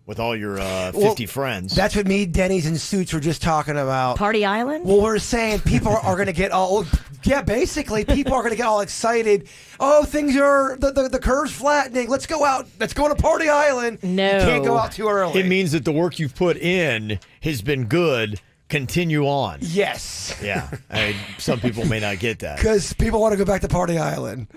with all your 50 friends. That's what me, Dennys, and Suits were just talking about. Party Island? Well, we're saying people are going to get all... Yeah, basically, people are going to get all excited. Oh, things are... The curve's flattening. Let's go out. Let's go to Party Island. No. You can't go out too early. It means that the work you've put in has been good. Continue on. Yes. Yeah. Some people may not get that. Because people want to go back to Party Island.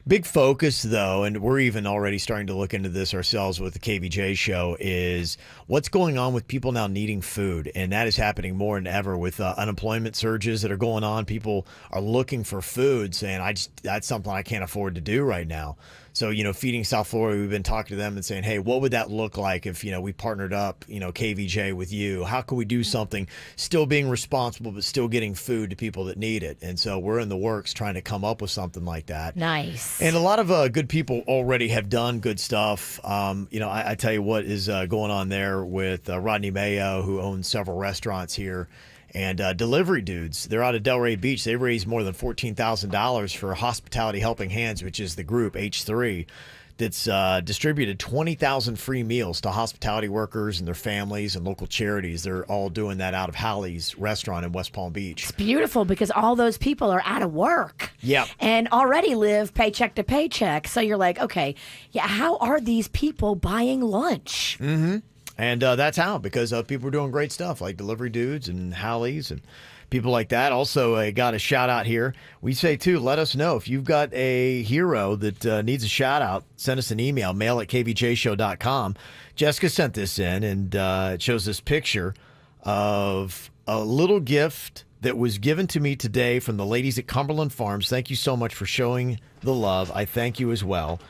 Big focus, though, and we're even already starting to look into this ourselves with the KVJ show, is what's going on with people now needing food. And that is happening more than ever with unemployment surges that are going on. People are looking for food, saying, that's something I can't afford to do right now. So, Feeding South Florida, we've been talking to them and saying, hey, what would that look like if, we partnered up, KVJ with you? How can we do something still being responsible, but still getting food to people that need it? And so we're in the works trying to come up with something like that. Nice. And a lot of good people already have done good stuff. I tell you what is going on there with Rodney Mayo, who owns several restaurants here. And Delivery Dudes, they're out of Delray Beach. They raised more than $14,000 for Hospitality Helping Hands, which is the group, H3, that's distributed 20,000 free meals to hospitality workers and their families and local charities. They're all doing that out of Hallie's restaurant in West Palm Beach. It's beautiful because all those people are out of work. Yep. And already live paycheck to paycheck. So you're like, okay, yeah, how are these people buying lunch? Mm-hmm. And that's how, because people are doing great stuff like Delivery Dudes and Hallie's and people like that. Also, got a shout out here. We say, too, let us know if you've got a hero that needs a shout out. Send us an email, mail@kvjshow.com. Jessica sent this in, and it shows this picture of a little gift that was given to me today from the ladies at Cumberland Farms. Thank you so much for showing the love. I thank you as well.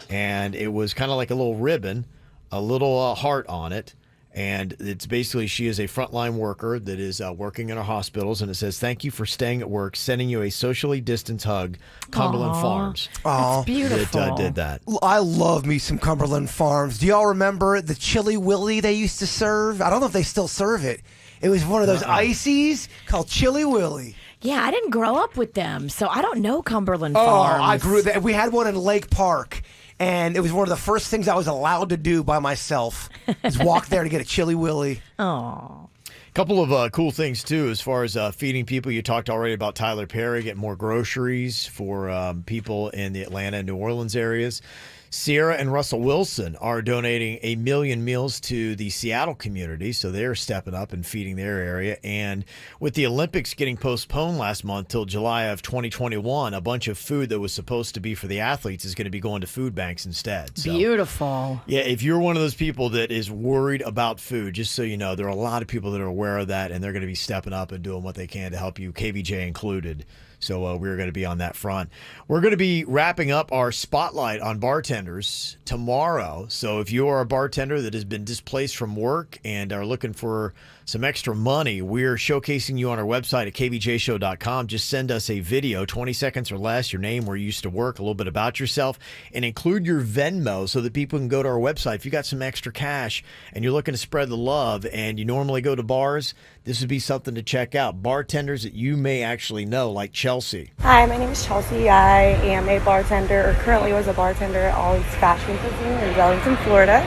And it was kind of like a little ribbon, a little heart on it, and it's basically she is a frontline worker that is working in our hospitals, and it says, thank you for staying at work, sending you a socially distanced hug, Cumberland Farms. That's beautiful. That did that. I love me some Cumberland Farms. Do y'all remember the Chili Willy they used to serve? I don't know if they still serve it. It was one of those ices called Chili Willy. Yeah, I didn't grow up with them, so I don't know Cumberland Oh, Farms. I grew that. We had one in Lake Park. And it was one of the first things I was allowed to do by myself is walk there to get a Chili Willy. Oh. A couple of cool things, too, as far as feeding people. You talked already about Tyler Perry getting more groceries for people in the Atlanta and New Orleans areas. Sierra and Russell Wilson are donating 1 million meals to the Seattle community, so they're stepping up and feeding their area. And with the Olympics getting postponed last month till July of 2021, a bunch of food that was supposed to be for the athletes is going to be going to food banks instead. So, beautiful. yeah, if you're one of those people that is worried about food, just so you know, there are a lot of people that are aware of that, and they're going to be stepping up and doing what they can to help you, KVJ included. So we're going to be on that front. We're going to be wrapping up our spotlight on bartenders tomorrow. So if you are a bartender that has been displaced from work and are looking for some extra money, we're showcasing you on our website at kvjshow.com. Just send us a video, 20 seconds or less, your name, where you used to work, a little bit about yourself, and include your Venmo so that people can go to our website. If you got some extra cash and you're looking to spread the love and you normally go to bars, this would be something to check out. Bartenders that you may actually know, like Chelsea. Hi, my name is Chelsea. I am a bartender, or currently was a bartender at Ollie's Fashion Cuisine in Wellington, Florida.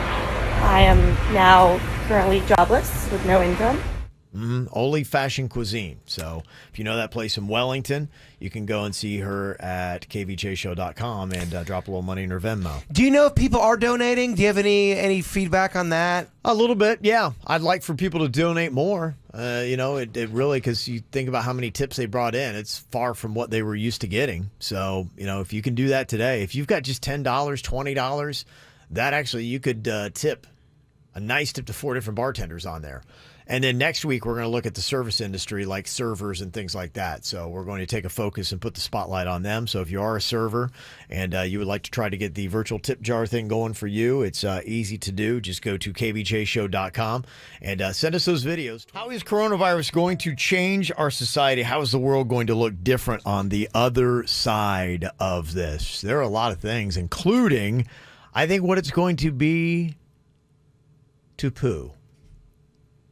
I am now currently jobless with no income. Oli Fashion Cuisine. So if you know that place in Wellington, you can go and see her at kvjshow.com and drop a little money in her Venmo. Do you know if people are donating? Do you have any feedback on that? A little bit, yeah. I'd like for people to donate more. It really, because you think about how many tips they brought in, it's far from what they were used to getting. So, if you can do that today, if you've got just $10, $20, that actually you could tip a nice tip to 4 different bartenders on there. And then next week, we're going to look at the service industry, like servers and things like that. So we're going to take a focus and put the spotlight on them. So if you are a server and you would like to try to get the virtual tip jar thing going for you, it's easy to do. Just go to kvjshow.com and send us those videos. How is coronavirus going to change our society? How is the world going to look different on the other side of this? There are a lot of things, including, I think, what it's going to be to poo.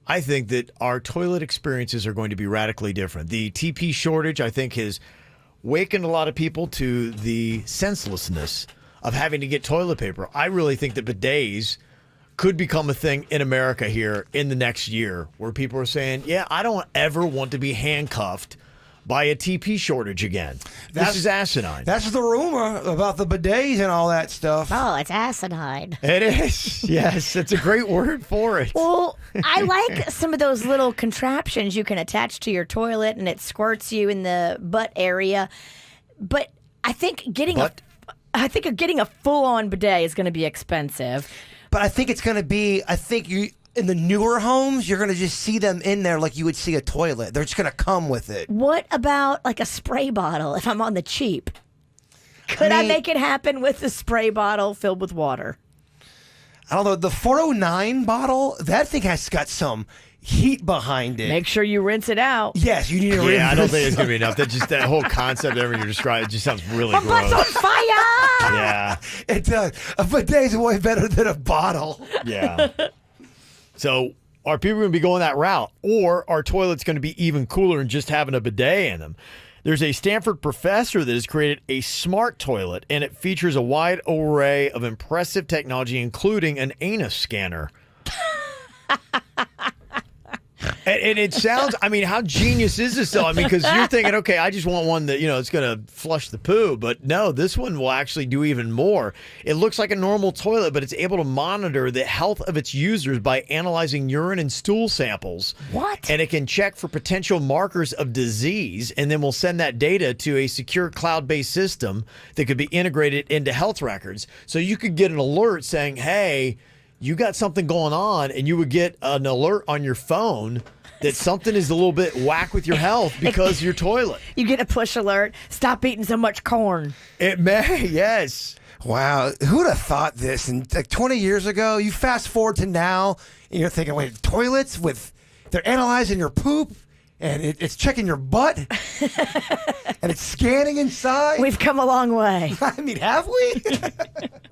I think that our toilet experiences are going to be radically different. The TP shortage, I think, has wakened a lot of people to the senselessness of having to get toilet paper. I really think that bidets could become a thing in America here in the next year, where people are saying, yeah, I don't ever want to be handcuffed by a TP shortage again. This is asinine. That's the rumor about the bidets and all that stuff. Oh, it's asinine. It is. Yes, it's a great word for it. Well, I like some of those little contraptions you can attach to your toilet and it squirts you in the butt area. But I think getting a full-on bidet is going to be expensive. But I think it's going to be, in the newer homes, you're going to just see them in there like you would see a toilet. They're just going to come with it. What about like a spray bottle if I'm on the cheap? Could I make it happen with the spray bottle filled with water? I don't know. The 409 bottle, that thing has got some heat behind it. Make sure you rinse it out. Yes, you need to rinse it. Yeah, I don't think it's going to be enough. That whole concept of everything you're describing, it just sounds really My gross. butt's on fire! Yeah. It does. A bidet's way better than a bottle. Yeah. So are people going to be going that route? Or are toilets going to be even cooler and just having a bidet in them? There's a Stanford professor that has created a smart toilet, and it features a wide array of impressive technology, including an anus scanner. And it sounds, I mean, how genius is this though? I mean, because you're thinking, okay, I just want one that, it's going to flush the poo. But no, this one will actually do even more. It looks like a normal toilet, but it's able to monitor the health of its users by analyzing urine and stool samples. What? And it can check for potential markers of disease, and then we'll send that data to a secure cloud-based system that could be integrated into health records. So you could get an alert saying, hey, you got something going on, and you would get an alert on your phone that something is a little bit whack with your health because of your toilet. You get a push alert. Stop eating so much corn. It may, yes. Wow, who'd have thought this? And like 20 years ago, you fast forward to now, and you're thinking, wait, toilets they're analyzing your poop, and it's checking your butt, and it's scanning inside. We've come a long way. I mean, have we?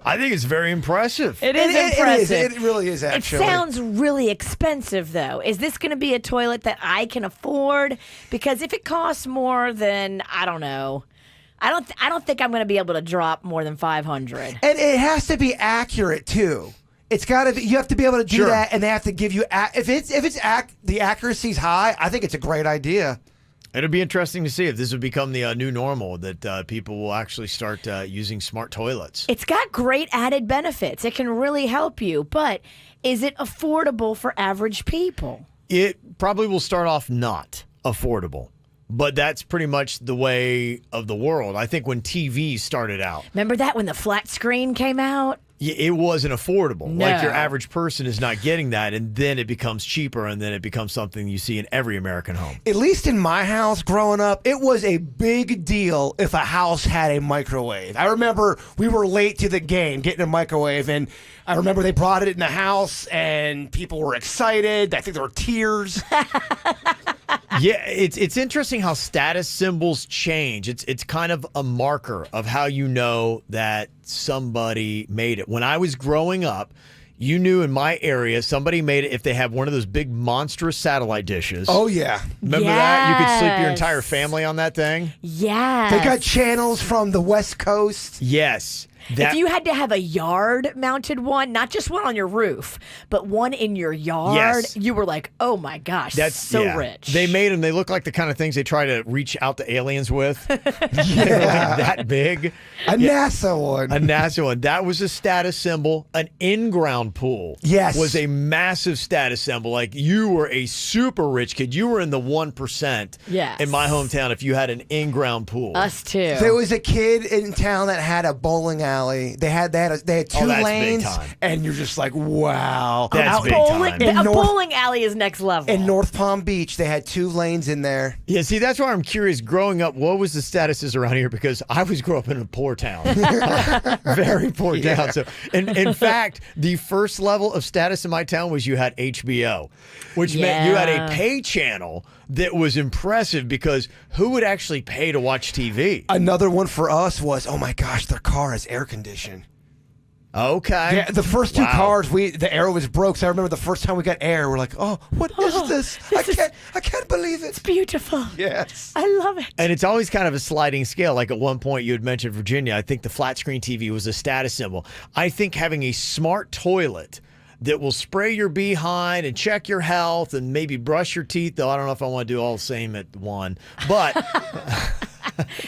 I think it's very impressive. It is impressive. It really is, actually. It sounds really expensive, though. Is this going to be a toilet that I can afford? Because if it costs more than, I don't know, I don't think I'm going to be able to drop more than $500. And it has to be accurate, too. It's got to be. You have to be able to do that, and they have to give you. If the accuracy's high, I think it's a great idea. It'll be interesting to see if this would become the new normal, that people will actually start using smart toilets. It's got great added benefits. It can really help you, but is it affordable for average people? It probably will start off not affordable. But that's pretty much the way of the world. I think when TV started out. Remember that when the flat screen came out? It wasn't affordable. No. Like your average person is not getting that, and then it becomes cheaper, and then it becomes something you see in every American home. At least in my house growing up, it was a big deal if a house had a microwave. I remember we were late to the game getting a microwave, and I remember they brought it in the house, and people were excited. I think there were tears. Yeah, it's interesting how status symbols change. It's kind of a marker of how you know that somebody made it. When I was growing up, you knew in my area somebody made it if they have one of those big monstrous satellite dishes. Oh, yeah. Remember that? You could sleep your entire family on that thing? Yes. They got channels from the West Coast. Yes. If you had to have a yard-mounted one, not just one on your roof, but one in your yard, Yes. you were like, oh my gosh, that's so rich. They made them. They look like the kind of things they try to reach out to aliens with. Yeah. Like that big. A NASA one. A NASA one. That was a status symbol. An in-ground pool was a massive status symbol. Like you were a super rich kid. You were in the 1% in my hometown if you had an in-ground pool. Us too. There was a kid in town that had a bowling alley. They had two lanes, and you're just like, wow. That's big time. A bowling alley is next level. In North Palm Beach, they had 2 lanes in there. Yeah, see, that's why I'm curious. Growing up, what was the statuses around here? Because I was grew up in a poor town, very poor town. So, in fact, the first level of status in my town was you had HBO, which meant you had a pay channel that was impressive because who would actually pay to watch TV? Another one for us was, oh my gosh, their car has air conditioning. Okay. Yeah, the first 2 cars, the air was broke. So I remember the first time we got air, we're like, oh, what is this? I can't believe it. It's beautiful. Yes. I love it. And it's always kind of a sliding scale. Like at one point you had mentioned Virginia. I think the flat screen TV was a status symbol. I think having a smart toilet that will spray your behind and check your health and maybe brush your teeth, though I don't know if I want to do all the same at one. But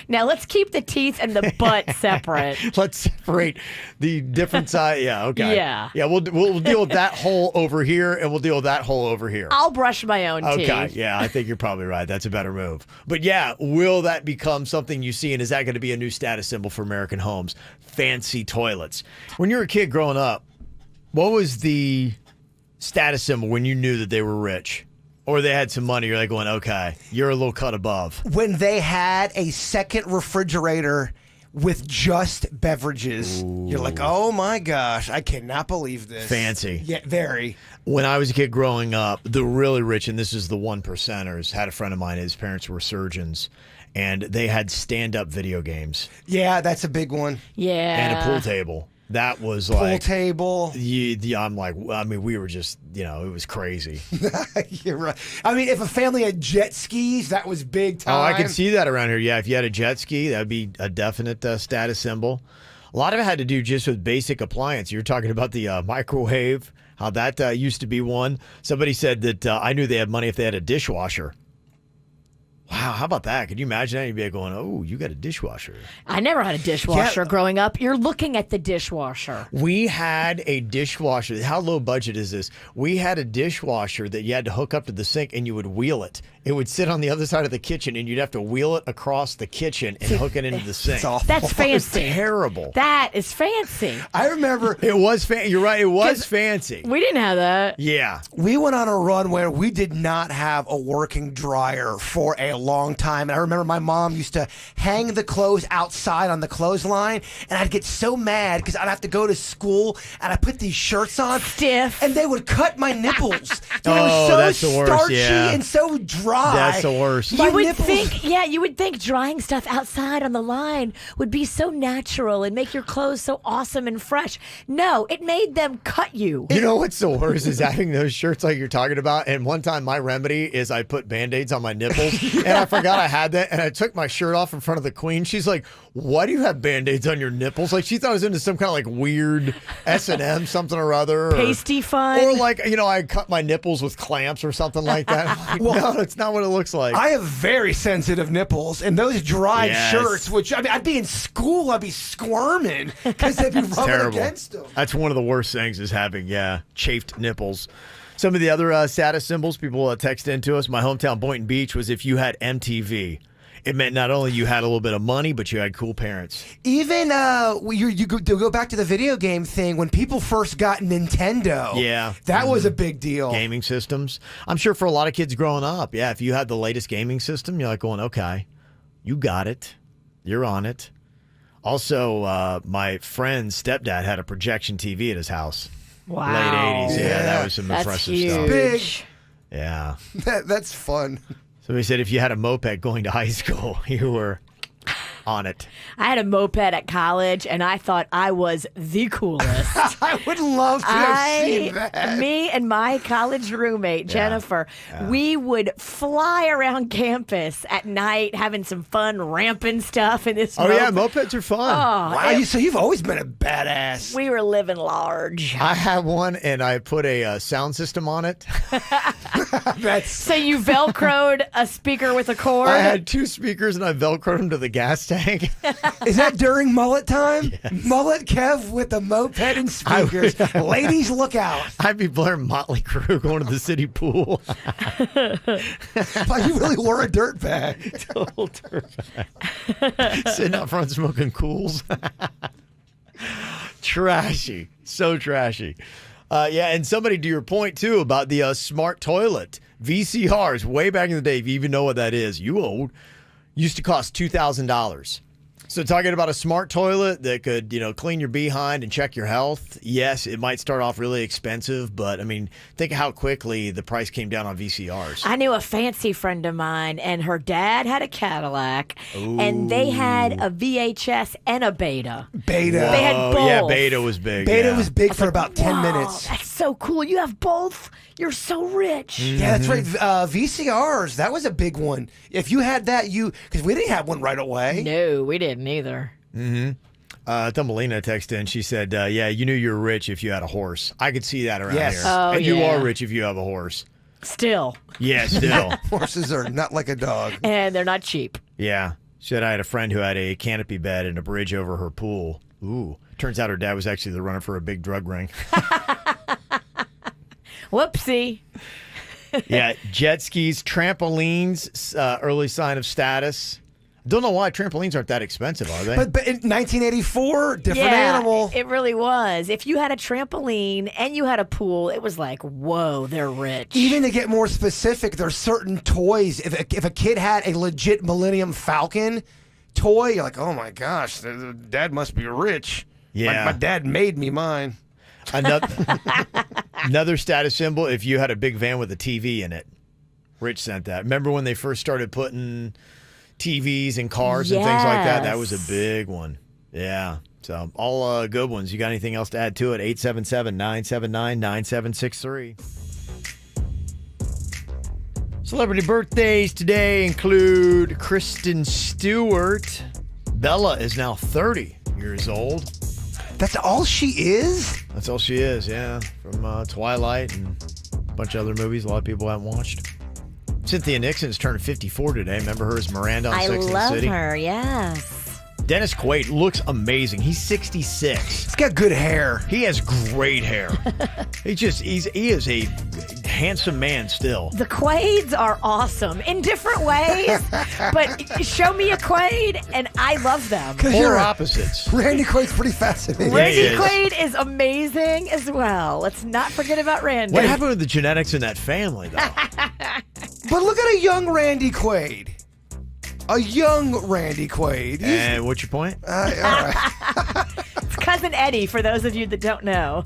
now let's keep the teeth and the butt separate. Let's separate the different side. Yeah, okay. Yeah. Yeah, we'll deal with that hole over here, and we'll deal with that hole over here. I'll brush my own teeth. Okay, yeah, I think you're probably right. That's a better move. But yeah, will that become something you see, and is that going to be a new status symbol for American homes? Fancy toilets. When you were a kid growing up, what was the status symbol when you knew that they were rich? Or they had some money, you're like going, okay, you're a little cut above. When they had a second refrigerator with just beverages. You're like, oh my gosh, I cannot believe this. Fancy. Yeah, very. When I was a kid growing up, the really rich, and this is the one percenters, had a friend of mine, his parents were surgeons, and they had stand-up video games. Yeah, that's a big one. Yeah. And a pool table. That was Pool like... table. I'm like, I mean, we were just, it was crazy. You're right. I mean, if a family had jet skis, that was big time. Oh, I could see that around here. Yeah, if you had a jet ski, that would be a definite status symbol. A lot of it had to do just with basic appliance. You're talking about the microwave, how that used to be one. Somebody said that I knew they had money if they had a dishwasher. Wow, how about that? Could you imagine that? You'd be going, oh, you got a dishwasher. I never had a dishwasher growing up. You're looking at the dishwasher. We had a dishwasher. How low budget is this? We had a dishwasher that you had to hook up to the sink and you would wheel it. It would sit on the other side of the kitchen and you'd have to wheel it across the kitchen and hook it into the sink. That's fancy. It's terrible. That is fancy. I remember. It was fancy. You're right. It was fancy. We didn't have that. Yeah. We went on a run where we did not have a working dryer for a long time. And I remember my mom used to hang the clothes outside on the clothesline, and I'd get so mad because I'd have to go to school and I put these shirts on. Stiff. And they would cut my nipples. Dude, Oh, it was so that's the worst, starchy yeah. and so dry. That's the worst. My You would nipples- think, you would think drying stuff outside on the line would be so natural and make your clothes so awesome and fresh. No, it made them cut you. You know what's the worst is having those shirts like you're talking about. And one time my remedy is I put Band-Aids on my nipples and I forgot I had that. And I took my shirt off in front of the queen. She's like, why do you have Band-Aids on your nipples? Like she thought I was into some kind of like weird S&M something or other. Pasty fun. Or like, I cut my nipples with clamps or something like that. I'm like, no, that's not what it looks like. I have very sensitive nipples, and those dried Yes. shirts, which I mean, I'd be in school, I'd be squirming because they'd be rubbing Terrible. against them. That's one of the worst things is having, chafed nipples. Some of the other status symbols people text into us. My hometown, Boynton Beach, was if you had MTV. It meant not only you had a little bit of money, but you had cool parents. Even you go back to the video game thing when people first got Nintendo. Yeah. that was a big deal. Gaming systems. I'm sure for a lot of kids growing up, if you had the latest gaming system, you're like going, okay, you got it. You're on it. Also, my friend's stepdad had a projection TV at his house. Wow. Late 80s. Yeah, that was some That's impressive huge. stuff. Big. Yeah. That's fun. Somebody said if you had a moped going to high school, you were on it. I had a moped at college, and I thought I was the coolest. I would love to have seen that. Me and my college roommate, Jennifer, we would fly around campus at night having some fun ramping stuff in this Oh, yeah, mopeds are fun. Wow, so you've always been a badass. We were living large. I have one, and I put a sound system on it. So you Velcroed a speaker with a cord? I had 2 speakers, and I Velcroed them to the gas tank. Is that during mullet time? Yes. Mullet Kev with the moped and speakers. Ladies, look out. I'd be blaring Motley Crue going to the city pool. Wow, you really were a dirtbag. Total dirtbag. Sitting out front smoking cools. Trashy. So trashy. And somebody, to your point, too, about the smart toilet. VCRs, way back in the day, if you even know what that is, you old, used to cost $2,000. So talking about a smart toilet that could, clean your behind and check your health. Yes, it might start off really expensive, but I mean, think of how quickly the price came down on VCRs. I knew a fancy friend of mine, and her dad had a Cadillac, and they had a VHS and a Beta. Beta. They had both. Yeah, Beta was big. Beta was big for about 10 minutes. That's so cool. You have both. You're so rich. Yeah, that's right. VCRs, that was a big one. If you had that, because we didn't have one right away. No, we didn't either. Thumbelina texted in. She said, you knew you were rich if you had a horse. I could see that around Yes. here. Oh, and you yeah. are rich if you have a horse. Still. Yeah, still. Horses are not like a dog. And they're not cheap. Yeah. She said, I had a friend who had a canopy bed and a bridge over her pool. Ooh. Turns out her dad was actually the runner for a big drug ring. Whoopsie. Yeah, jet skis, trampolines, early sign of status. Don't know why trampolines aren't that expensive, are they? But in 1984, different Yeah, animal. It really was. If you had a trampoline and you had a pool, it was like, whoa, they're rich. Even to get more specific, there's certain toys. If a kid had a legit Millennium Falcon, toy, you're like, oh my gosh, the dad must be rich. Yeah. My dad made me mine. Another status symbol, if you had a big van with a TV in it. Rich sent that. Remember when they first started putting TVs in cars and things like that? That was a big one. Yeah. So all good ones. You got anything else to add to it? 877-979-9763. Celebrity birthdays today include Kristen Stewart. Bella is now 30 years old. That's all she is? That's all she is, yeah. From Twilight and a bunch of other movies a lot of people haven't watched. Cynthia Nixon's turning 54 today. Remember her as Miranda on Sex and the City? I love her, yes. Dennis Quaid looks amazing. He's 66. He's got good hair. He has great hair. he is a handsome man still. The Quaids are awesome in different ways, but show me a Quaid and I love them. Polar opposites. Randy Quaid's pretty fascinating. Randy Quaid is amazing as well. Let's not forget about Randy. What happened with the genetics in that family, though? But look at a young Randy Quaid. A young Randy Quaid. And what's your point? All right. It's Cousin Eddie, for those of you that don't know.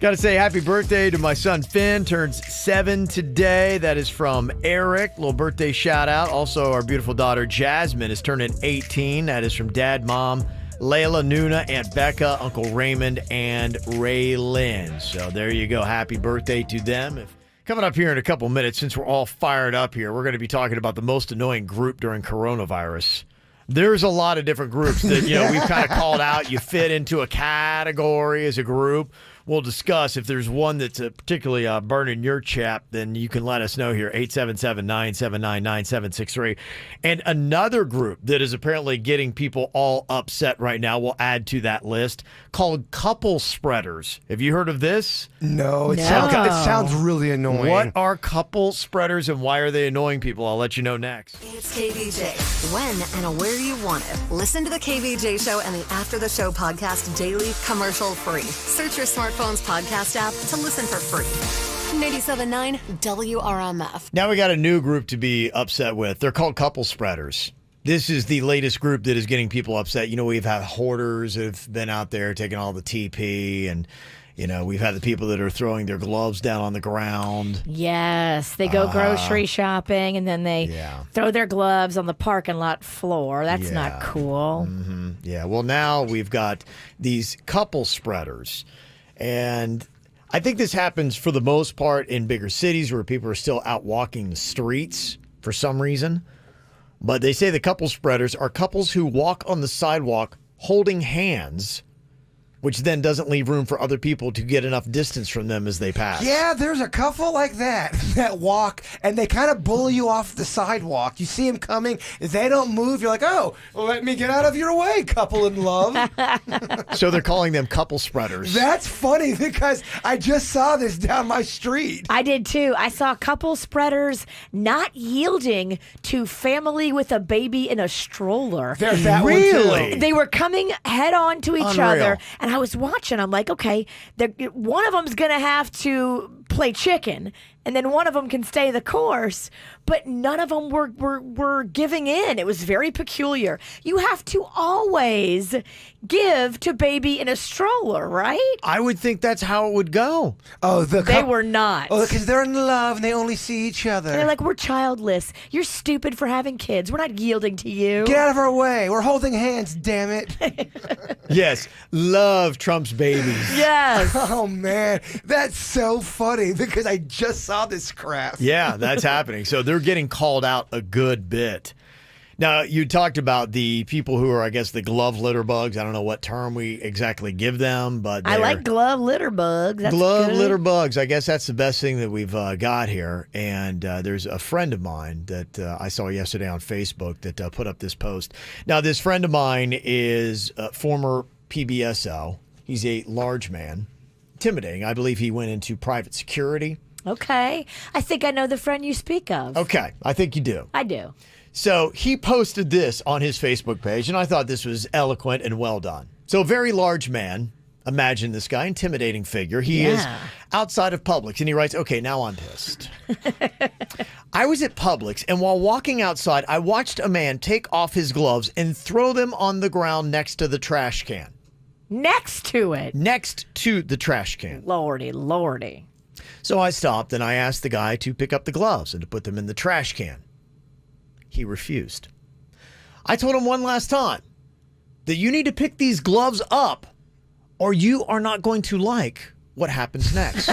Got to say happy birthday to my son Finn. Turns 7 today. That is from Eric. Little birthday shout out. Also, our beautiful daughter Jasmine is turning 18. That is from Dad, Mom, Layla, Nuna, Aunt Becca, Uncle Raymond, and Ray Lynn. So there you go. Happy birthday to them. Coming up here in a couple minutes, since we're all fired up here, we're going to be talking about the most annoying group during coronavirus. There's a lot of different groups that, we've kind of called out. You fit into a category as a group. We'll discuss if there's one that's particularly burning your chap, then you can let us know here, 877-979-9763. And another group that is apparently getting people all upset right now, we'll add to that list, called couple spreaders. Have you heard of this? No, it sounds really annoying. What are couple spreaders and why are they annoying people? I'll let you know next. It's KVJ. When and where you want it. Listen to the KVJ Show and the After the Show podcast daily, commercial free. Search your smartphone's podcast app to listen for free. 97.9 WRMF. Now we got a new group to be upset with. They're called couple spreaders. This is the latest group that is getting people upset. We've had hoarders that have been out there taking all the TP, and we've had the people that are throwing their gloves down on the ground. Yes, they go grocery shopping and then they throw their gloves on the parking lot floor. That's not cool. Mm-hmm. Yeah, well, now we've got these couple spreaders. And I think this happens for the most part in bigger cities where people are still out walking the streets for some reason. But they say the couple spreaders are couples who walk on the sidewalk holding hands, which then doesn't leave room for other people to get enough distance from them as they pass. Yeah, there's a couple like that walk, and they kind of bully you off the sidewalk. You see them coming, if they don't move, you're like, oh, well, let me get out of your way, couple in love. So they're calling them couple spreaders. That's funny because I just saw this down my street. I did too. I saw couple spreaders not yielding to family with a baby in a stroller. There's that one too. They were coming head on to each other, and I was watching. I'm like, okay, one of them's going to have to play chicken, and then one of them can stay the course. But none of them were giving in. It was very peculiar. You have to always give to baby in a stroller, right? I would think that's how it would go. Oh, they were not. Oh, because they're in love and they only see each other. And they're like, we're childless. You're stupid for having kids. We're not yielding to you. Get out of our way. We're holding hands, damn it. Yes, love trumps babies. Yes. Oh, man. That's so funny because I just saw this crap. Yeah, that's happening. So they're getting called out a good bit. Now, you talked about the people who are, I guess, the glove litter bugs. I don't know what term we exactly give them, but I like glove litter bugs. That's glove good. litter bugs. I guess that's the best thing that we've got here. And there's a friend of mine that I saw yesterday on Facebook that put up this post. Now, this friend of mine is a former PBSO. He's a large man. Intimidating. I believe he went into private security. Okay. I think I know the friend you speak of. Okay. I think you do. I do. So he posted this on his Facebook page, and I thought this was eloquent and well done. So a very large man. Imagine this guy, intimidating figure. He is outside of Publix, and he writes, okay, now I'm pissed. I was at Publix, and while walking outside, I watched a man take off his gloves and throw them on the ground next to the trash can. Next to it? Next to the trash can. Lordy, lordy. So I stopped and I asked the guy to pick up the gloves and to put them in the trash can. He refused. I told him one last time that you need to pick these gloves up or you are not going to like what happens next.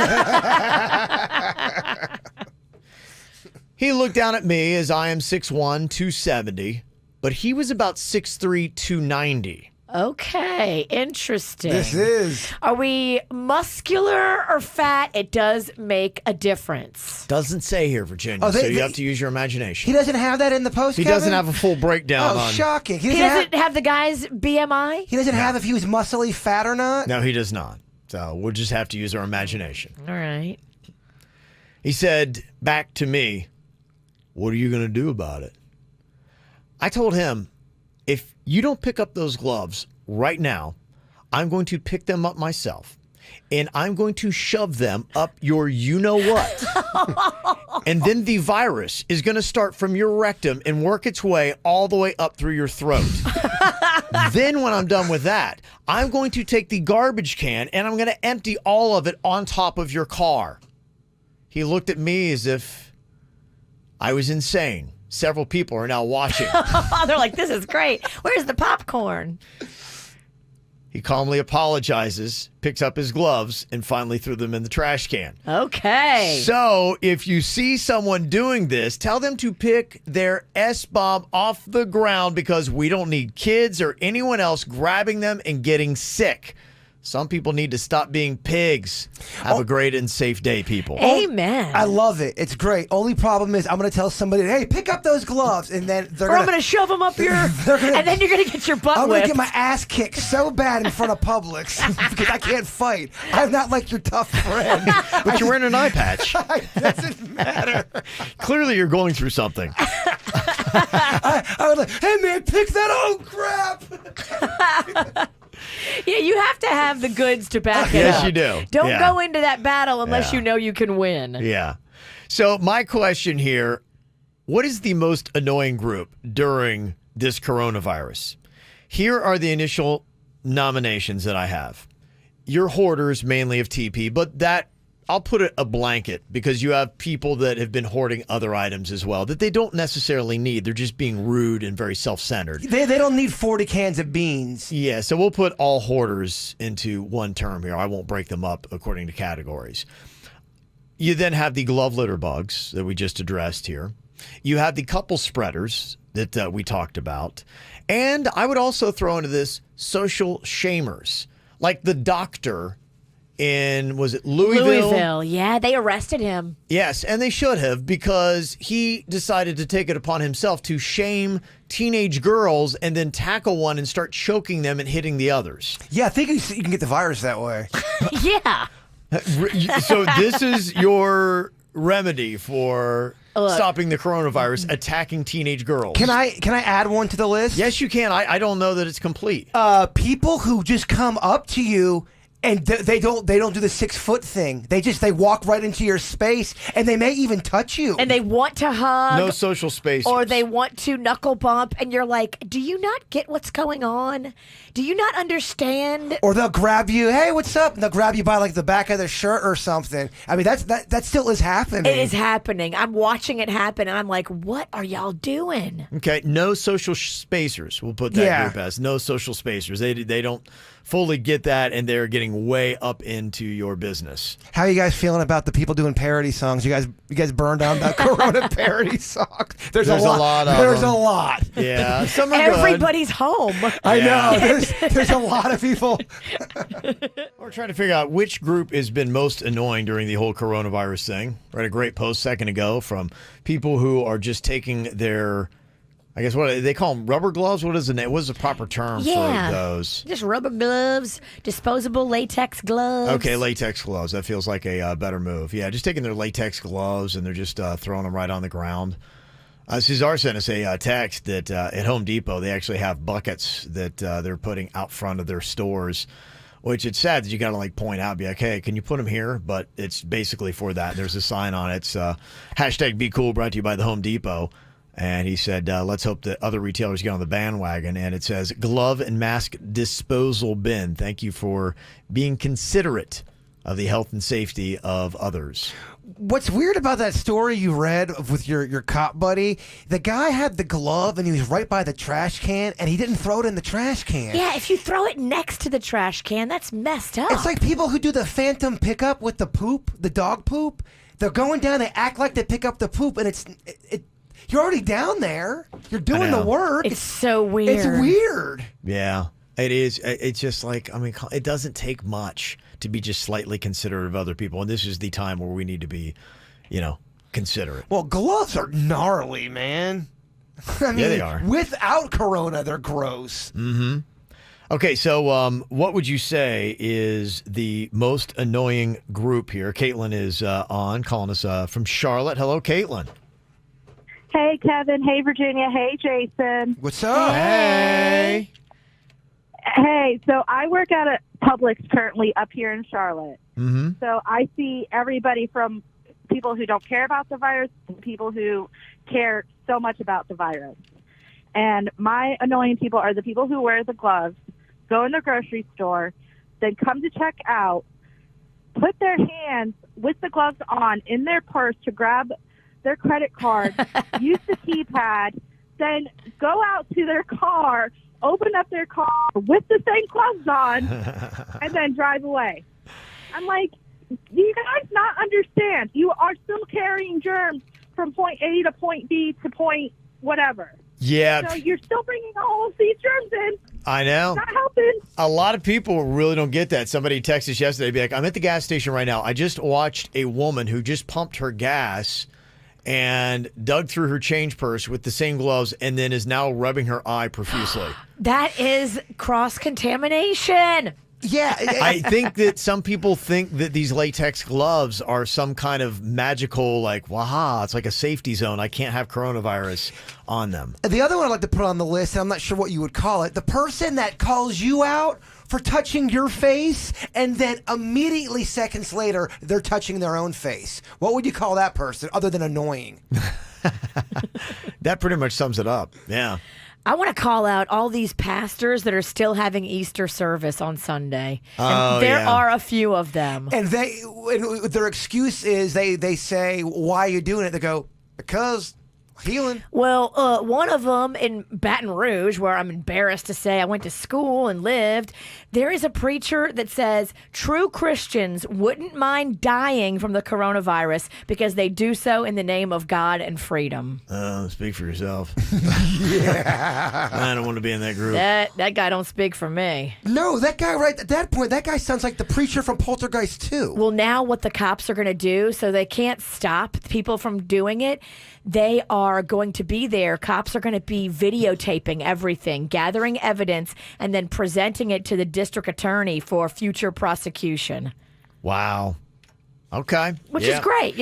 He looked down at me as I am 6'1", 270, but he was about 6'3", 290. Okay, interesting. This is. Are we muscular or fat? It does make a difference. Doesn't say here, Virginia, so you have to use your imagination. He doesn't have that in the post, He Kevin? doesn't have a full breakdown on... shocking. He doesn't have the guy's BMI? He doesn't have if he was muscly fat or not? No, he does not. So we'll just have to use our imagination. All right. He said back to me, what are you going to do about it? I told him, if you don't pick up those gloves right now, I'm going to pick them up myself. And I'm going to shove them up your you-know-what. And then the virus is going to start from your rectum and work its way all the way up through your throat. Then when I'm done with that, I'm going to take the garbage can and I'm going to empty all of it on top of your car. He looked at me as if I was insane. Several people are now watching. They're like, this is great. Where's the popcorn? He calmly apologizes, picks up his gloves, and finally threw them in the trash can. Okay. So if you see someone doing this, tell them to pick their S-bomb off the ground because we don't need kids or anyone else grabbing them and getting sick. Some people need to stop being pigs. Have a great and safe day, people. Amen. I love it. It's great. Only problem is I'm going to tell somebody, hey, pick up those gloves. And then they're I'm going to shove them up your... and then you're going to get your butt I'm going to whipped. get my ass kicked so bad in front of Publix because I can't fight. I'm not like your tough friend. But you're wearing an eye patch. It doesn't matter. Clearly you're going through something. I was like, hey, man, pick that. Oh, crap. Yeah, you have to have the goods to back it Yes, up. you do. Don't Yeah. go into that battle unless Yeah. you know you can win. Yeah. So my question here, what is the most annoying group during this coronavirus? Here are the initial nominations that I have. You're hoarders mainly of TP, but that I'll put it a blanket because you have people that have been hoarding other items as well that they don't necessarily need. They're just being rude and very self-centered. They don't need 40 cans of beans. Yeah, so we'll put all hoarders into one term here. I won't break them up according to categories. You then have the glove litter bugs that we just addressed here. You have the couple spreaders that we talked about. And I would also throw into this social shamers, like the doctor in, was it Louisville? Louisville, yeah, they arrested him. Yes, and they should have because he decided to take it upon himself to shame teenage girls and then tackle one and start choking them and hitting the others. Yeah, I think you can get the virus that way. Yeah. So this is your remedy for stopping the coronavirus, attacking teenage girls. Can I add one to the list? Yes, you can. I don't know that it's complete. People who just come up to you and they don't do the 6 foot thing. They walk right into your space and they may even touch you. And they want to hug. No social space. Or they want to knuckle bump, and you're like, do you not get what's going on? Do you not understand? Or they'll grab you, hey, what's up? And they'll grab you by like the back of their shirt or something. I mean, that still is happening. It is happening. I'm watching it happen, and I'm like, what are y'all doing? Okay, no social spacers. We'll put that group as no social spacers. They don't fully get that, and they're getting way up into your business. How are you guys feeling about the people doing parody songs? You guys burned down that Corona parody songs. There's a lot. There's a lot. Yeah, some are Everybody's home. I know. There's a lot of people. We're trying to figure out which group has been most annoying during the whole coronavirus thing. Read a great post a second ago from people who are just taking their, I guess what they call them, rubber gloves. What is the name? What is the proper term for those? Just rubber gloves, disposable latex gloves. Okay, latex gloves. That feels like a better move. Yeah, just taking their latex gloves and they're just throwing them right on the ground. Cesar sent us a text that at Home Depot they actually have buckets that they're putting out front of their stores which it's sad that you got to like point out, be like, hey, can you put them here? But it's basically for that. There's a sign on it. It's hashtag Be Cool, brought to you by the Home Depot. And he said, let's hope that other retailers get on the bandwagon. And it says, glove and mask disposal bin. Thank you for being considerate of the health and safety of others. What's weird about that story you read with your cop buddy, the guy had the glove and he was right by the trash can and he didn't throw it in the trash can. Yeah, if you throw it next to the trash can, that's messed up. It's like people who do the phantom pickup with the poop, the dog poop. They're going down, they act like they pick up the poop, and you're already down there. You're doing the work. It's so weird. It's weird. Yeah, it is. It's just like, I mean, it doesn't take much to be just slightly considerate of other people. And this is the time where we need to be, considerate. Well, gloves are gnarly, man. I mean, yeah, they are. Without Corona, they're gross. Mm-hmm. Okay, so what would you say is the most annoying group here? Caitlin is calling us from Charlotte. Hello, Caitlin. Hey, Kevin. Hey, Virginia. Hey, Jason. What's up? Hey. Hey, so I work at a Publix currently up here in Charlotte. Mm-hmm. So I see everybody from people who don't care about the virus to people who care so much about the virus. And my annoying people are the people who wear the gloves, go in the grocery store, then come to check out, put their hands with the gloves on in their purse to grab their credit card, use the keypad, then go out to their car, open up their car with the same gloves on, and then drive away. I'm like, do you guys not understand? You are still carrying germs from point A to point B to point whatever. Yeah. So you're still bringing all of these germs in. I know. Not helping. A lot of people really don't get that. Somebody texted us yesterday, be like, I'm at the gas station right now. I just watched a woman who just pumped her gas and dug through her change purse with the same gloves and then is now rubbing her eye profusely. That is cross-contamination. Yeah. I think that some people think that these latex gloves are some kind of magical, like, waha, it's like a safety zone. I can't have coronavirus on them. The other one I'd like to put on the list, and I'm not sure what you would call it, the person that calls you out for touching your face and then immediately seconds later they're touching their own face. What would you call that person other than annoying? That pretty much sums it up. Yeah. I want to call out all these pastors that are still having Easter service on Sunday. And there are a few of them. And their excuse is they say, why are you doing it? They go, because healing. Well, one of them in Baton Rouge, where I'm embarrassed to say I went to school and lived, there is a preacher that says true Christians wouldn't mind dying from the coronavirus because they do so in the name of God and freedom. Speak for yourself. Yeah. I don't want to be in that group. That guy don't speak for me. No, that guy right at that point, that guy sounds like the preacher from Poltergeist 2. Well, now what the cops are going to do, so they can't stop people from doing it, they are going to be there. Cops are going to be videotaping everything, gathering evidence, and then presenting it to the district attorney for future prosecution. Wow. Okay. Which is great,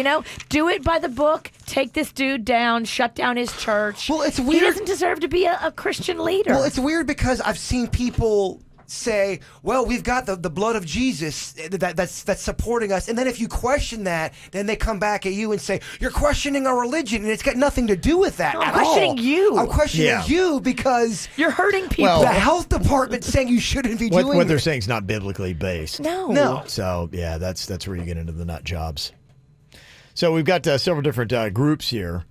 Do it by the book. Take this dude down. Shut down his church. Well, it's weird. He doesn't deserve to be a Christian leader. Well, it's weird because I've seen people say, well, we've got the blood of Jesus that's supporting us. And then if you question that, then they come back at you and say, you're questioning our religion. And it's got nothing to do with that I'm at questioning all. you. I'm questioning you because you're hurting people. Well, the health department saying you shouldn't be doing what they're it. saying is not biblically based. No. So, yeah, that's where you get into the nut jobs. So we've got several different groups here.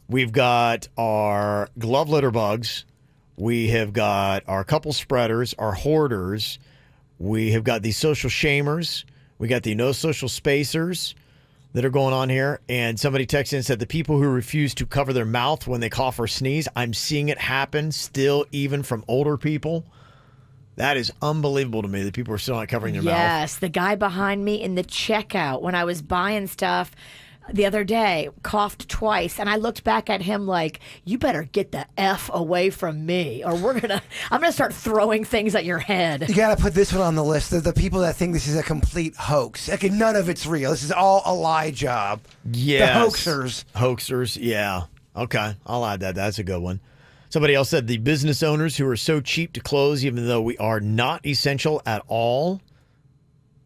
We've got our glove litter bugs. We have got our couple spreaders, our hoarders. We have got the social shamers. We got the no social spacers that are going on here. And somebody texted in and said the people who refuse to cover their mouth when they cough or sneeze, I'm seeing it happen still, even from older people. That is unbelievable to me that people are still not covering their mouth. Yes, the guy behind me in the checkout when I was buying stuff the other day coughed twice, and I looked back at him like, you better get the F away from me, or I'm gonna start throwing things at your head. You gotta put this one on the list. The people that think this is a complete hoax. Like, none of it's real. This is all a lie job. Yes. The hoaxers. Hoaxers, yeah. Okay, I'll add that. That's a good one. Somebody else said the business owners who are so cheap to close even though we are not essential at all.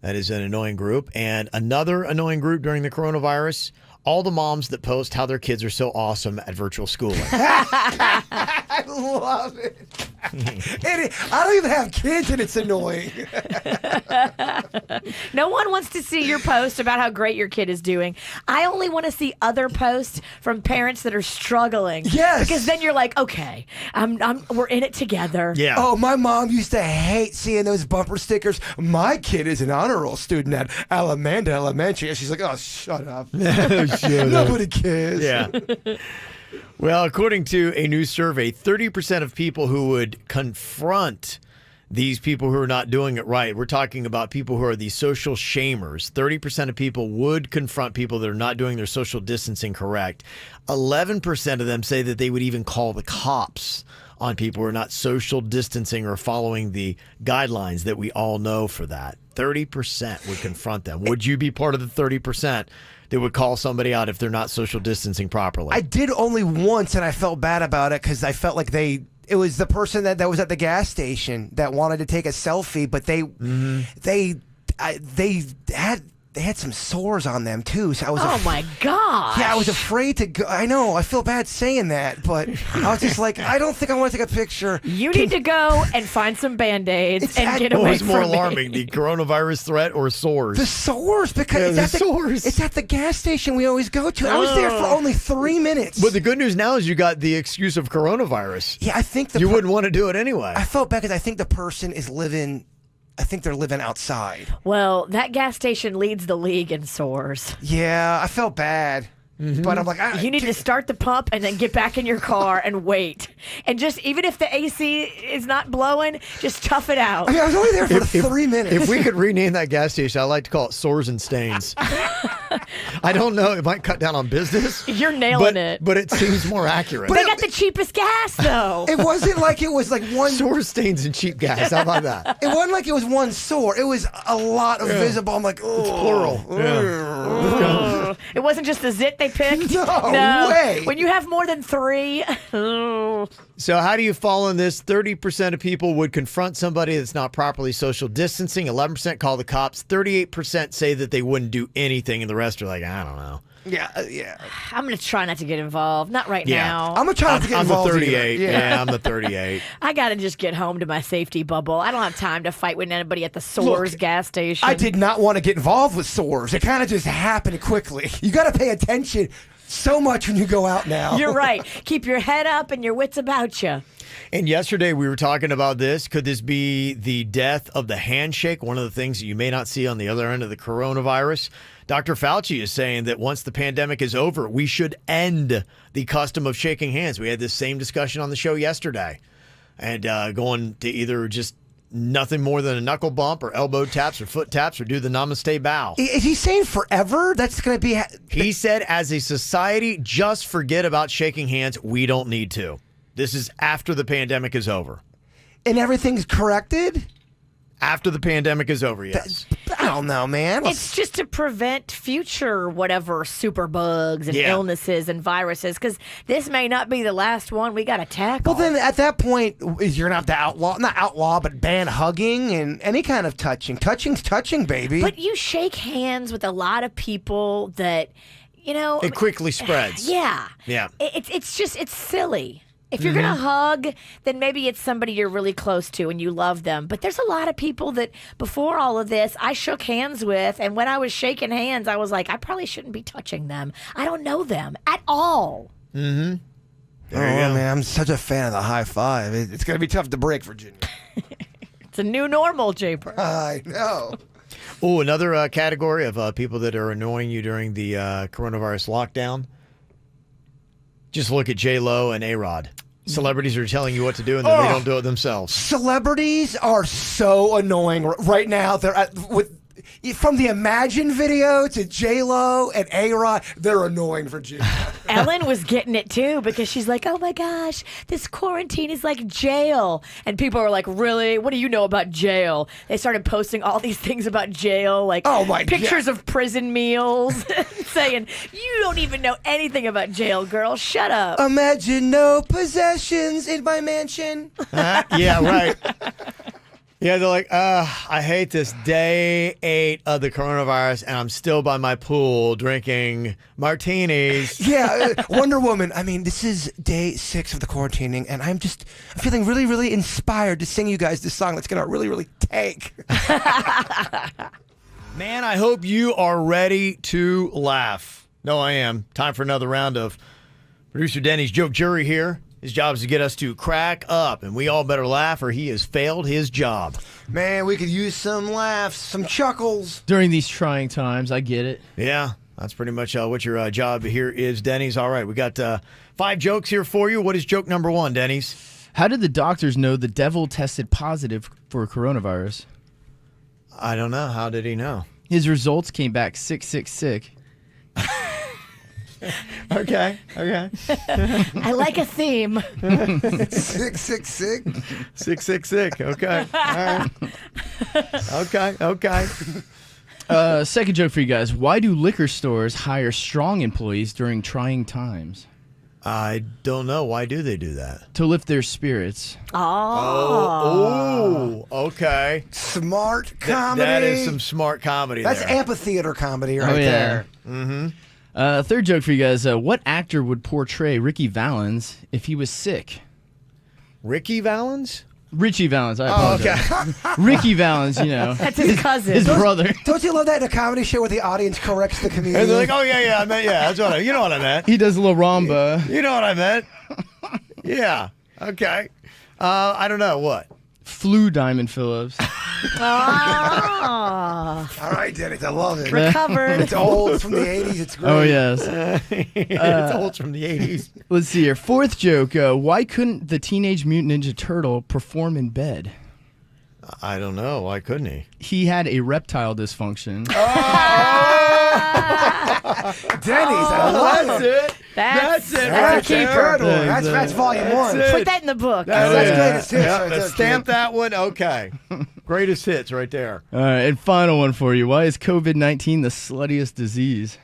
That is an annoying group. And another annoying group during the coronavirus, all the moms that post how their kids are so awesome at virtual schooling. I love it. I don't even have kids, and it's annoying. No one wants to see your post about how great your kid is doing. I only want to see other posts from parents that are struggling. Yes. Because then you're like, okay, we're in it together. Yeah. Oh, my mom used to hate seeing those bumper stickers. My kid is an honor roll student at Alamanda Elementary. And she's like, oh, shut up. Nobody cares. Yeah. Well, according to a new survey, 30% of people who would confront these people who are not doing it right, we're talking about people who are the social shamers. 30% of people would confront people that are not doing their social distancing correct. 11% of them say that they would even call the cops on people who are not social distancing or following the guidelines that we all know for that. 30% would confront them. Would you be part of the 30% that would call somebody out if they're not social distancing properly? I did only once, and I felt bad about it because I felt like it was the person that was at the gas station that wanted to take a selfie, but they had some sores on them too. So I was my gosh. Yeah, I was afraid to go. I know, I feel bad saying that, but I was just like, I don't think I want to take a picture. You need to go and find some Band-Aids and get What away was more from alarming, the coronavirus threat or sores? The sores, because it's at the gas station we always go to. I was there for only 3 minutes. But the good news now is you got the excuse of coronavirus. Yeah, I think you wouldn't want to do it anyway. I felt bad because I think the person is living. I think they're living outside. Well, that gas station leads the league in sores. Yeah, I felt bad. But I'm like, you need to start the pump and then get back in your car and wait. And just, even if the AC is not blowing, just tough it out. I mean, I was only there for 3 minutes. If we could rename that gas station, I like to call it Sores and Stains. I don't know. It might cut down on business. You're nailing it. But it seems more accurate. They got the cheapest gas, though. It wasn't like it was like one... Sores, stains, and cheap gas. How about that? It wasn't like it was one sore. It was a lot of visible. I'm like, oh. It's plural. Yeah. It wasn't just the zit they picked? No way. When you have more than 3. So how do you fall in this? 30% of people would confront somebody that's not properly social distancing. 11% call the cops. 38% say that they wouldn't do anything, and the rest are like, I don't know. Yeah. I'm going to try not to get involved. Not right now. I'm going to try not to get involved. I'm the 38. Yeah, I'm the 38. I got to just get home to my safety bubble. I don't have time to fight with anybody at the Soars gas station. I did not want to get involved with Soars. It kind of just happened quickly. You got to pay attention so much when you go out now. You're right. Keep your head up and your wits about you. And yesterday we were talking about this. Could this be the death of the handshake? One of the things that you may not see on the other end of the coronavirus. Dr. Fauci is saying that once the pandemic is over, we should end the custom of shaking hands. We had this same discussion on the show yesterday. And going to either just nothing more than a knuckle bump or elbow taps or foot taps or do the namaste bow. Is he saying forever? That's going to be... He said, as a society, just forget about shaking hands. We don't need to. This is after the pandemic is over. And everything's corrected? After the pandemic is over, yes. I don't know, man. It's just to prevent future whatever super bugs and illnesses and viruses, because this may not be the last one we got to tackle. Well, then at that point, you're going to have to not outlaw, but ban hugging and any kind of touching. Touching's touching, baby. But you shake hands with a lot of people that, it quickly spreads. Yeah. Yeah. It's silly. If you're going to hug, then maybe it's somebody you're really close to and you love them. But there's a lot of people that before all of this, I shook hands with. And when I was shaking hands, I was like, I probably shouldn't be touching them. I don't know them at all. Mm-hmm. Man, I'm such a fan of the high five. It's going to be tough to break, Virginia. It's a new normal, Japer. I know. Oh, another category of people that are annoying you during the coronavirus lockdown. Just look at J-Lo and A-Rod. Celebrities are telling you what to do, and then they don't do it themselves. Celebrities are so annoying right now. They're from the Imagine video to J-Lo and A-Rod, they're annoying, Virginia. Ellen was getting it too because she's like, oh my gosh, this quarantine is like jail. And people were like, really? What do you know about jail? They started posting all these things about jail, like pictures of prison meals, saying, you don't even know anything about jail, girl. Shut up. Imagine no possessions in my mansion. Yeah, right. Yeah, they're like, I hate this day 8 of the coronavirus, and I'm still by my pool drinking martinis. Yeah, Wonder Woman. I mean, this is day 6 of the quarantining, and I'm feeling really, really inspired to sing you guys this song that's going to really, really tank. Man, I hope you are ready to laugh. No, I am. Time for another round of Producer Denny's Joke Jury here. His job is to get us to crack up, and we all better laugh or he has failed his job. Man, we could use some laughs, some chuckles. During these trying times, I get it. Yeah, that's pretty much what your job here is, Denny's. All right, we got 5 jokes here for you. What is joke number 1, Denny's? How did the doctors know the devil tested positive for coronavirus? I don't know. How did he know? His results came back 666. Okay. I like a theme. 666. 666. Okay. All right. Okay. Second joke for you guys. Why do liquor stores hire strong employees during trying times? I don't know. Why do they do that? To lift their spirits. Oh, okay. Smart comedy. That is some smart comedy. That's there. amphitheater comedy right there. Mm-hmm. Third joke for you guys. What actor would portray Ricky Valens if he was sick? Ricky Valens? Richie Valens, I apologize. Okay. Ricky Valens, you know. That's his cousin. His brother. Don't you love that in a comedy show where the audience corrects the comedian? And they're like, oh, yeah, I meant, yeah, that's what you know what I meant. He does a little rhomba. You know what I meant. Yeah, okay. I don't know, what? Flew Diamond Phillips. Oh. All right, Dennis, I love it. Recovered. It's old. It's from the 80s. It's great. Oh, yes. It's old from the 80s. Let's see here. Fourth joke. Why couldn't the Teenage Mutant Ninja Turtle perform in bed? I don't know. Why couldn't he? He had a reptile dysfunction. Denny's, I love it. That's it. That's a keeper. Thanks, That's volume 1. it. Put that in the book. That's greatest hits. Yeah, right there, let's stamp kid. that one. Okay. Greatest hits right there. All right, and final one for you. Why is COVID-19 the sluttiest disease?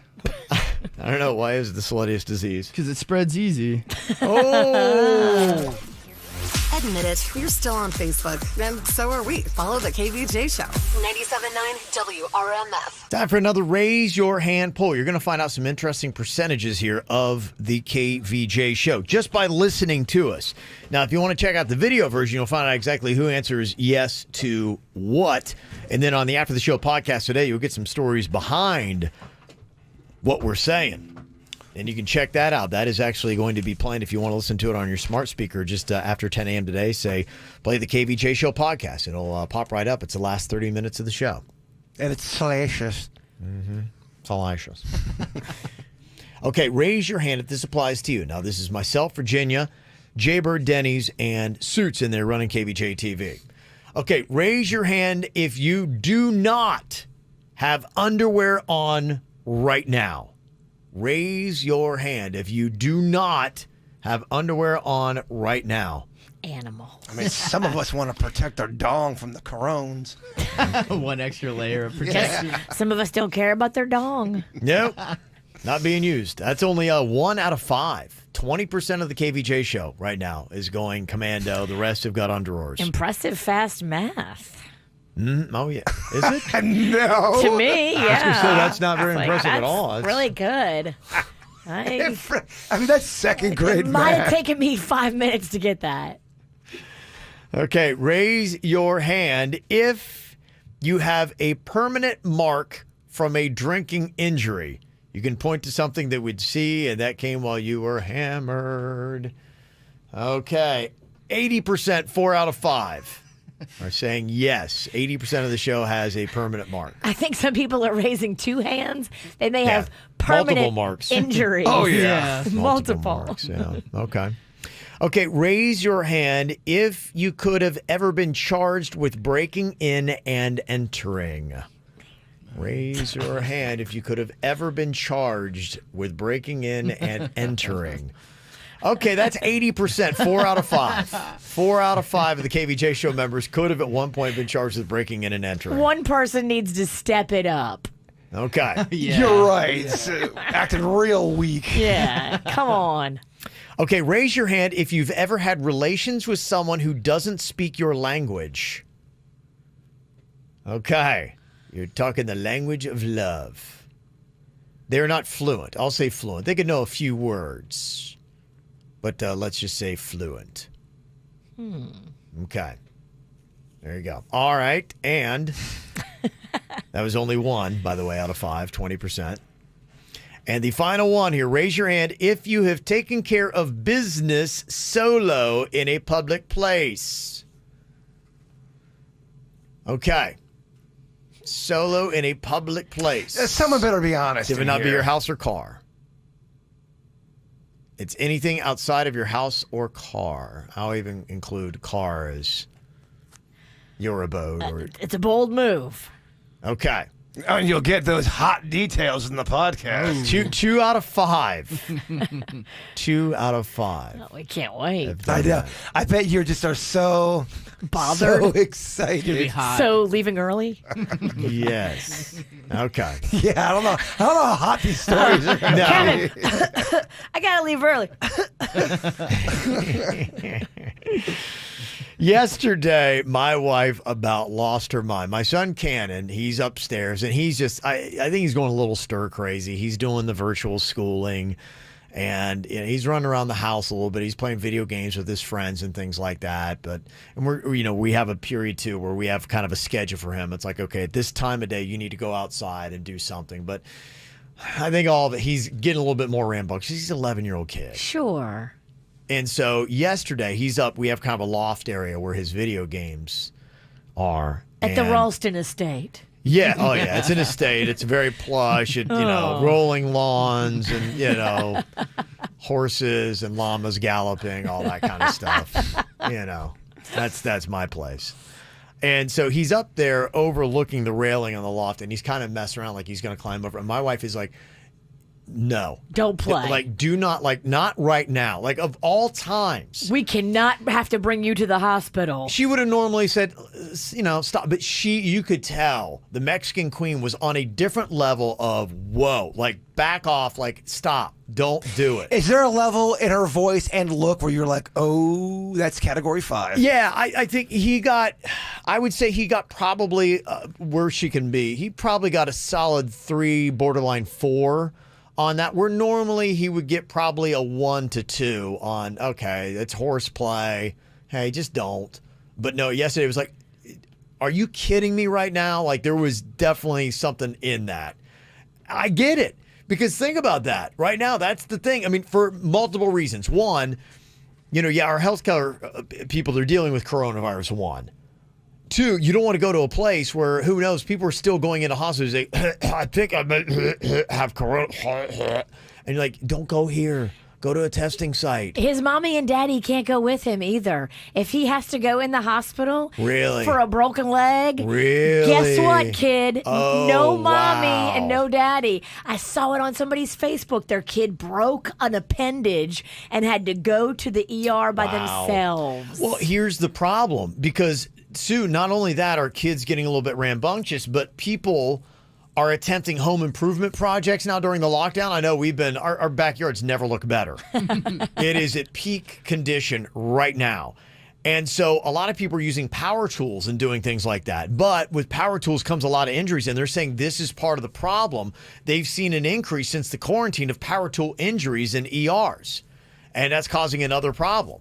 I don't know. Why is it the sluttiest disease? Because it spreads easy. Oh. Admit it, you're still on Facebook, and so are we. Follow the KVJ Show. 97.9 WRMF. Time for another Raise Your Hand poll. You're going to find out some interesting percentages here of the KVJ Show just by listening to us. Now, if you want to check out the video version, you'll find out exactly who answers yes to what. And then on the After the Show podcast today, you'll get some stories behind what we're saying. And you can check that out. That is actually going to be playing if you want to listen to it on your smart speaker just after 10 a.m. today. Say, play the KVJ Show podcast. It'll pop right up. It's the last 30 minutes of the show. And it's salacious. Mm-hmm. Salacious. Okay, raise your hand if this applies to you. Now, this is myself, Virginia, Jaybird, Dennys, and Suits in there running KVJ TV. Okay, raise your hand if you do not have underwear on right now. Raise your hand if you do not have underwear on right now. Animal. I mean, some of us want to protect our dong from the corones. One extra layer of protection. Some of us don't care about their dong. Nope. Not being used. That's only 1 out of 5. 20% of the KVJ show right now is going commando. The rest have got underoars. Impressive fast math. Oh, yeah. Is it? No. To me, yeah. I was going to say, that's not very Like, impressive at that's all. It's really good. I mean, that's second grade It might have math. taken me 5 minutes to get that. Okay, raise your hand if you have a permanent mark from a drinking injury. You can point to something that we'd see, and that came while you were hammered. Okay, 80%, 4 out of 5 are saying yes. 80% of the show has a permanent mark. I think some people are raising 2 hands. They may have multiple permanent marks. injuries. Oh, yeah. Multiple. Marks, yeah. Okay. Okay, raise your hand if you could have ever been charged with breaking in and entering. Raise your hand if you could have ever been charged with breaking in and entering. Okay, that's 80%, 4 out of 5. 4 out of 5 of the KVJ show members could have at one point been charged with breaking in and entering. One person needs to step it up. Okay. You're right. It's, acting real weak. Yeah, come on. Okay, raise your hand if you've ever had relations with someone who doesn't speak your language. Okay. You're talking the language of love. They're not fluent. I'll say fluent. They can know a few words. But let's just say fluent. Okay. There you go. All right. And that was only one, by the way, out of 5, 20%. And the final one here, raise your hand if you have taken care of business solo in a public place. Okay. Solo in a public place. Someone better be honest. It would not be your house or car. It's anything outside of your house or car. I'll even include car as your abode. It's a bold move. Okay. And you'll get those hot details in the podcast. Two out of 5. 2 out of 5. Oh, we can't wait. I know. I bet you just are so bothered, so excited. So leaving early. Yes. Okay. Yeah, I don't know how hot these stories are. No. Kevin, I gotta leave early. Yesterday, my wife about lost her mind. My son Cannon, he's upstairs, and he's just, I think he's going a little stir crazy. He's doing the virtual schooling, and he's running around the house a little bit. He's playing video games with his friends and things like that. And we have a period too where we have kind of a schedule for him. It's like, okay, at this time of day, you need to go outside and do something. But I think all of it, he's getting a little bit more rambunctious. He's an 11-year-old kid. Sure. And so yesterday, he's up. We have kind of a loft area where his video games are. At the Ralston estate. Yeah. Oh, yeah. It's an estate. It's very plush. Rolling lawns and, horses and llamas galloping, all that kind of stuff. That's my place. And so he's up there overlooking the railing on the loft, and he's kind of messing around like he's going to climb over. And my wife is like, no. Don't play. Like, do not, not right now. Like, of all times. We cannot have to bring you to the hospital. She would have normally said, stop. But you could tell the Mexican queen was on a different level of, whoa, like, back off, like, stop. Don't do it. Is there a level in her voice and look where you're like, oh, that's category 5? Yeah, I think I would say he got probably where she can be. He probably got a solid 3, borderline 4. On that, where normally he would get probably a 1 to 2 on, okay, it's horseplay. Hey, just don't. But no, yesterday it was like, are you kidding me right now? Like, there was definitely something in that. I get it. Because think about that. Right now, that's the thing. I mean, for multiple reasons. One, our healthcare people are dealing with coronavirus, 1. 2, you don't want to go to a place where, who knows, people are still going into hospitals. They, I think I might have corona. And you're like, don't go here. Go to a testing site. His mommy and daddy can't go with him either. If he has to go in the hospital for a broken leg, guess what, kid? No mommy and no daddy. I saw it on somebody's Facebook. Their kid broke an appendage and had to go to the ER by themselves. Well, here's the problem. Because, Sue, not only that, are kids getting a little bit rambunctious, but people are attempting home improvement projects now during the lockdown. I know our backyards never look better. It is at peak condition right now. And so a lot of people are using power tools and doing things like that. But with power tools comes a lot of injuries, and they're saying this is part of the problem. They've seen an increase since the quarantine of power tool injuries in ERs, and that's causing another problem.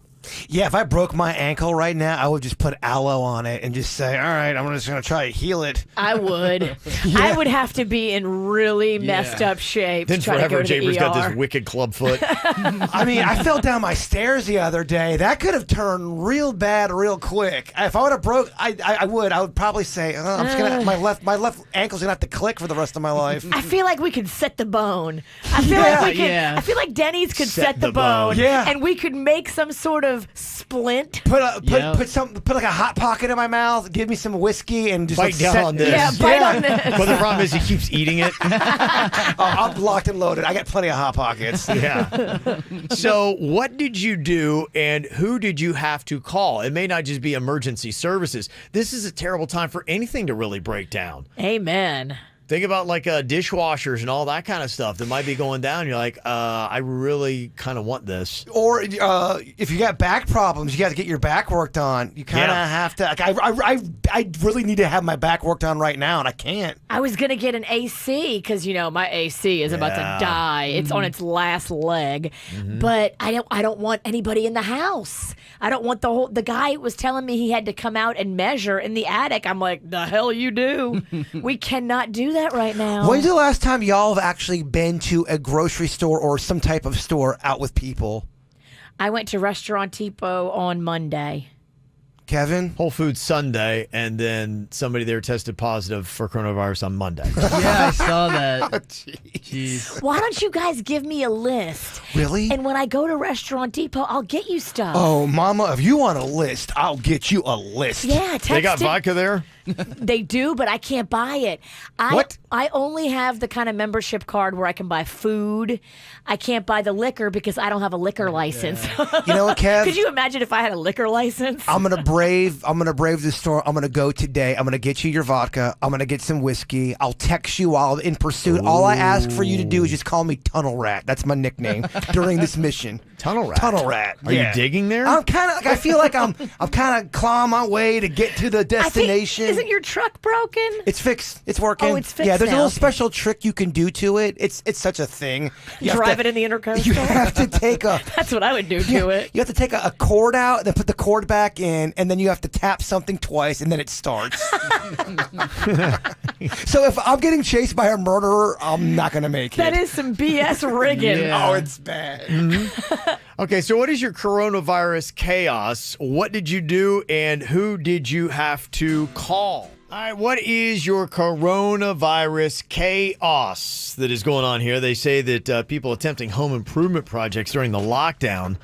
Yeah, if I broke my ankle right now, I would just put aloe on it and just say, all right, I'm just going to try to heal it. I would. I would have to be in really messed up shape then to try to go to the Chambers ER. got this wicked club foot. I mean, I fell down my stairs the other day. That could have turned real bad real quick. If I would have broke, I would probably say, I'm just gonna my left ankle's gonna have to click for the rest of my life. I feel like we could set the bone. I feel like we could. I feel like Dennys could set the bone. Yeah, and we could make some sort of splint. Put like a hot pocket in my mouth. Give me some whiskey and just bite down on this. Yeah, bite on this. But the problem is he keeps eating it. I'm locked and loaded. I got plenty of hot pockets. Yeah. So what did you do and who did you have to call? It may not just be emergency services. This is a terrible time for anything to really break down. Amen. Think about like dishwashers and all that kind of stuff that might be going down. You're like, I really kind of want this. Or if you got back problems, you got to get your back worked on. You kind of have to. Like, I really need to have my back worked on right now, and I can't. I was gonna get an AC because my AC is about to die. It's on its last leg, but I don't want anybody in the house. I don't want the guy was telling me he had to come out and measure in the attic. I'm like, the hell you do? We cannot do that right now. When's the last time y'all have actually been to a grocery store or some type of store out with people? I went to Restaurant Depot on Monday. Kevin? Whole Foods Sunday, and then somebody there tested positive for coronavirus on Monday. Yeah, I saw that. Oh, jeez. Why don't you guys give me a list? Really? And when I go to Restaurant Depot, I'll get you stuff. Oh, Mama, if you want a list, I'll get you a list. Yeah, text They got it. vodka there? They do, but I can't buy it. What? I only have the kind of membership card where I can buy food. I can't buy the liquor because I don't have a liquor license. You know what, Kev? Could you imagine if I had a liquor license? I'm gonna brave the store. I'm gonna go today. I'm gonna get you your vodka. I'm gonna get some whiskey. I'll text you while in pursuit. All I ask for you to do is just call me Tunnel Rat. That's my nickname during this mission. Tunnel Rat. Tunnel Rat. Are you digging there? I'm kind of like I feel like I'm kind of clawing my way to get to the destination. Isn't your truck broken? It's fixed. It's working. Oh, it's fixed Yeah, there's a now. little special trick you can do to it. It's such a thing. You have Drive to- it in the intercoastal? You have to take a. That's what I would do to it. You have to take a cord out, then put the cord back in, and then you have to tap something twice, and then it starts. So if I'm getting chased by a murderer, I'm not gonna make it. That is some BS rigging. Yeah. Oh, it's bad. Okay, so what is your coronavirus chaos? What did you do, and who did you have to call? All right, what is your coronavirus chaos that is going on here? They say that people attempting home improvement projects during the lockdown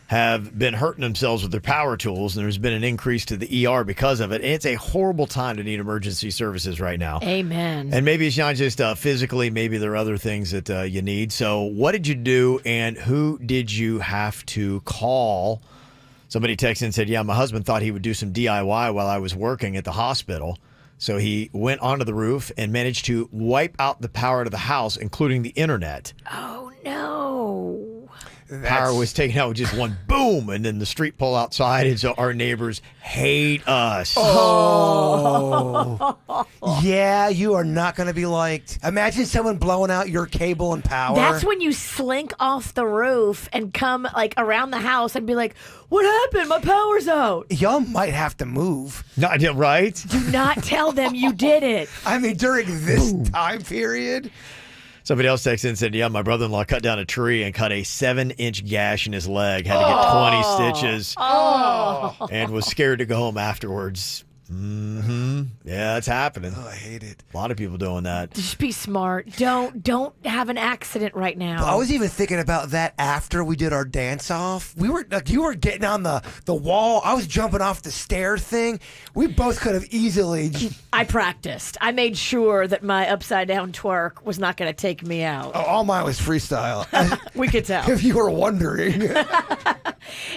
have been hurting themselves with their power tools, and there's been an increase to the ER because of it. And it's a horrible time to need emergency services right now. Amen. And maybe it's not just physically, maybe there are other things that you need. So what did you do, and who did you have to call? Somebody texted and said, yeah, my husband thought he would do some DIY while I was working at the hospital. So he went onto the roof and managed to wipe out the power to the house, including the internet. Oh, no. Power was taken out with just one boom, and then the street pole outside, and so our neighbors hate us. Oh. Yeah, you are not going to be liked. Imagine someone blowing out your cable and power. That's when you slink off the roof and come like around the house and be like, what happened? My power's out. Y'all might have to move. No, I did right. Do not tell them you did it. I mean, during this time period. Somebody else texted and said, yeah, my brother-in-law cut down a tree and cut a 7-inch gash in his leg. Had to get 20 stitches and was scared to go home afterwards. Yeah, it's happening. Oh, I hate it. A lot of people doing that. Just be smart. Don't have an accident right now. I was even thinking about that after we did our dance off. We were like, you were getting on the wall. I was jumping off the stair thing. We both could have easily. I practiced. I made sure that my upside down twerk was not going to take me out. Oh, all mine was freestyle. We could tell. If you were wondering.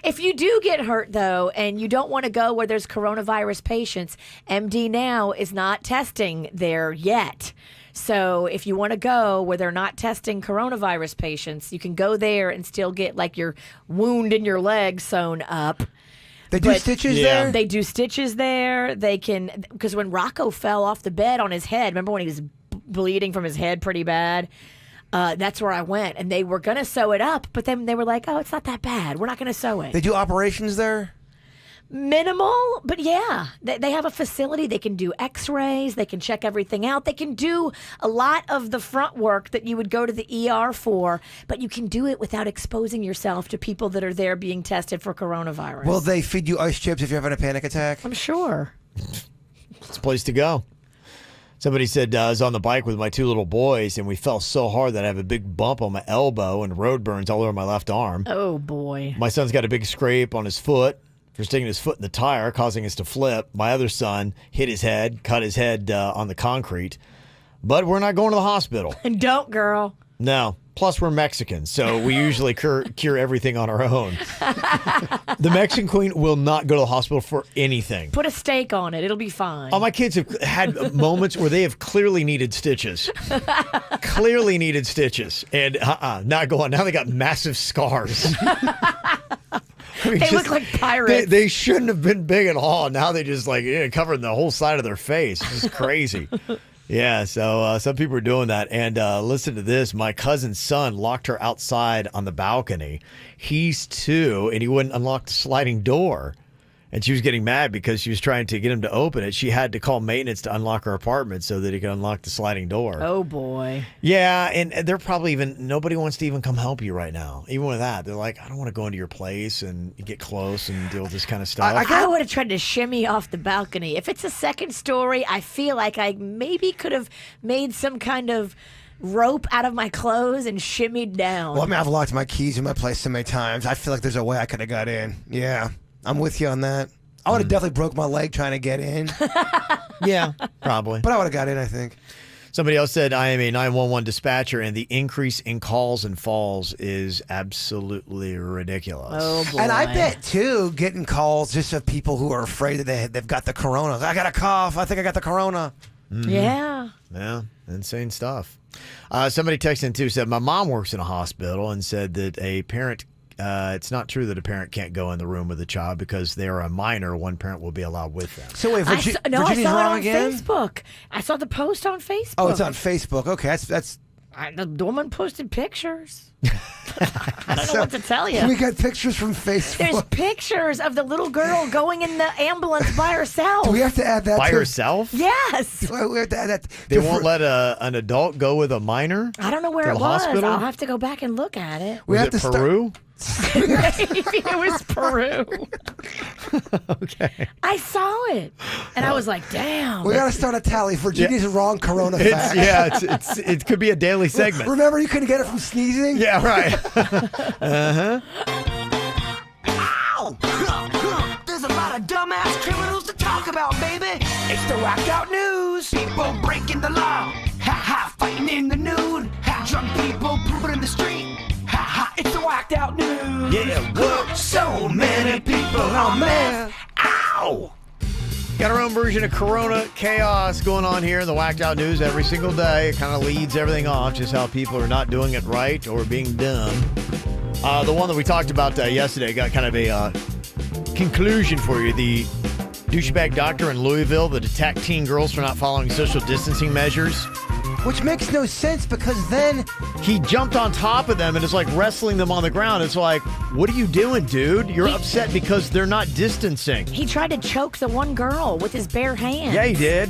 If you do get hurt, though, and you don't want to go where there's coronavirus patients, MD Now is not testing there yet. So if you want to go where they're not testing coronavirus patients, you can go there and still get like your wound in your leg sewn up. They do stitches there? They do stitches there. They can, because when Rocco fell off the bed on his head, remember when he was bleeding from his head pretty bad? That's where I went, and they were going to sew it up, but then they were like, oh, it's not that bad. We're not going to sew it. They do operations there? Minimal, but yeah. They have a facility. They can do x-rays. They can check everything out. They can do a lot of the front work that you would go to the ER for, but you can do it without exposing yourself to people that are there being tested for coronavirus. Will they feed you ice chips if you're having a panic attack? I'm sure. It's a place to go. Somebody said, I was on the bike with my 2 little boys, and we fell so hard that I have a big bump on my elbow and road burns all over my left arm. Oh, boy. My son's got a big scrape on his foot for sticking his foot in the tire, causing us to flip. My other son hit his head, cut his head on the concrete. But we're not going to the hospital. And don't, girl. No. Plus, we're Mexicans, so we usually cure everything on our own. The Mexican queen will not go to the hospital for anything. Put a steak on it. It'll be fine. All my kids have had moments where they have clearly needed stitches. And not going. Now they got massive scars. They look like pirates. They shouldn't have been big at all. Now they just covering the whole side of their face. It's crazy. Yeah, so some people are doing that. And listen to this. My cousin's son locked her outside on the balcony. He's 2, and he wouldn't unlock the sliding door. And she was getting mad because she was trying to get him to open it. She had to call maintenance to unlock her apartment so that he could unlock the sliding door. Oh, boy. Yeah, and they're probably nobody wants to even come help you right now. Even with that, they're like, I don't want to go into your place and get close and deal with this kind of stuff. I would have tried to shimmy off the balcony. If it's a second story, I feel like I maybe could have made some kind of rope out of my clothes and shimmied down. Well, I mean, I've locked my keys in my place so many times. I feel like there's a way I could have got in. Yeah. I'm with you on that. I would have definitely broke my leg trying to get in. Yeah, probably. But I would have got in, I think. Somebody else said, I am a 911 dispatcher, and the increase in calls and falls is absolutely ridiculous. Oh, boy. And I bet, too, getting calls just of people who are afraid that they've got the corona. I got a cough. I think I got the corona. Mm-hmm. Yeah. Yeah, insane stuff. Somebody texted in, too, said, my mom works in a hospital and said that a parent it's not true that a parent can't go in the room with a child because they are a minor. One parent will be allowed with them. So wait, Virginia's I saw wrong it on again? Facebook. I saw the post on Facebook. Oh, it's on Facebook. Okay, that's the woman posted pictures. I don't know what to tell you. We got pictures from Facebook. There's pictures of the little girl going in the ambulance by herself. Do we have to add that? By herself? Yes. We have to add that. They won't let an adult go with a minor? I don't know where to it the was. hospital? I'll have to go back and look at it. Was it Peru? Maybe it was Peru. Okay. I saw it, and I was like, "Damn!" We got to start a tally. Virginia's wrong corona fact. It could be a daily segment. Remember, you couldn't get it from sneezing. Yeah, right. Ow! There's a lot of dumbass criminals to talk about, baby. It's the whacked out news. People breaking the law. Ha ha, fighting in the nude. Ha, drunk people pooping in the street. Ha ha, it's the whacked out news. Yeah, what? So many people on meth. Ow! Got our own version of Corona chaos going on here in the Whacked Out News every single day. It kind of leads everything off, just how people are not doing it right or being dumb. The one that we talked about yesterday got kind of a conclusion for you. The douchebag doctor in Louisville that attacked teen girls for not following social distancing measures. Which makes no sense because then he jumped on top of them and is like wrestling them on the ground. It's like, what are you doing, dude? You're upset because they're not distancing. He tried to choke the one girl with his bare hands. Yeah, he did.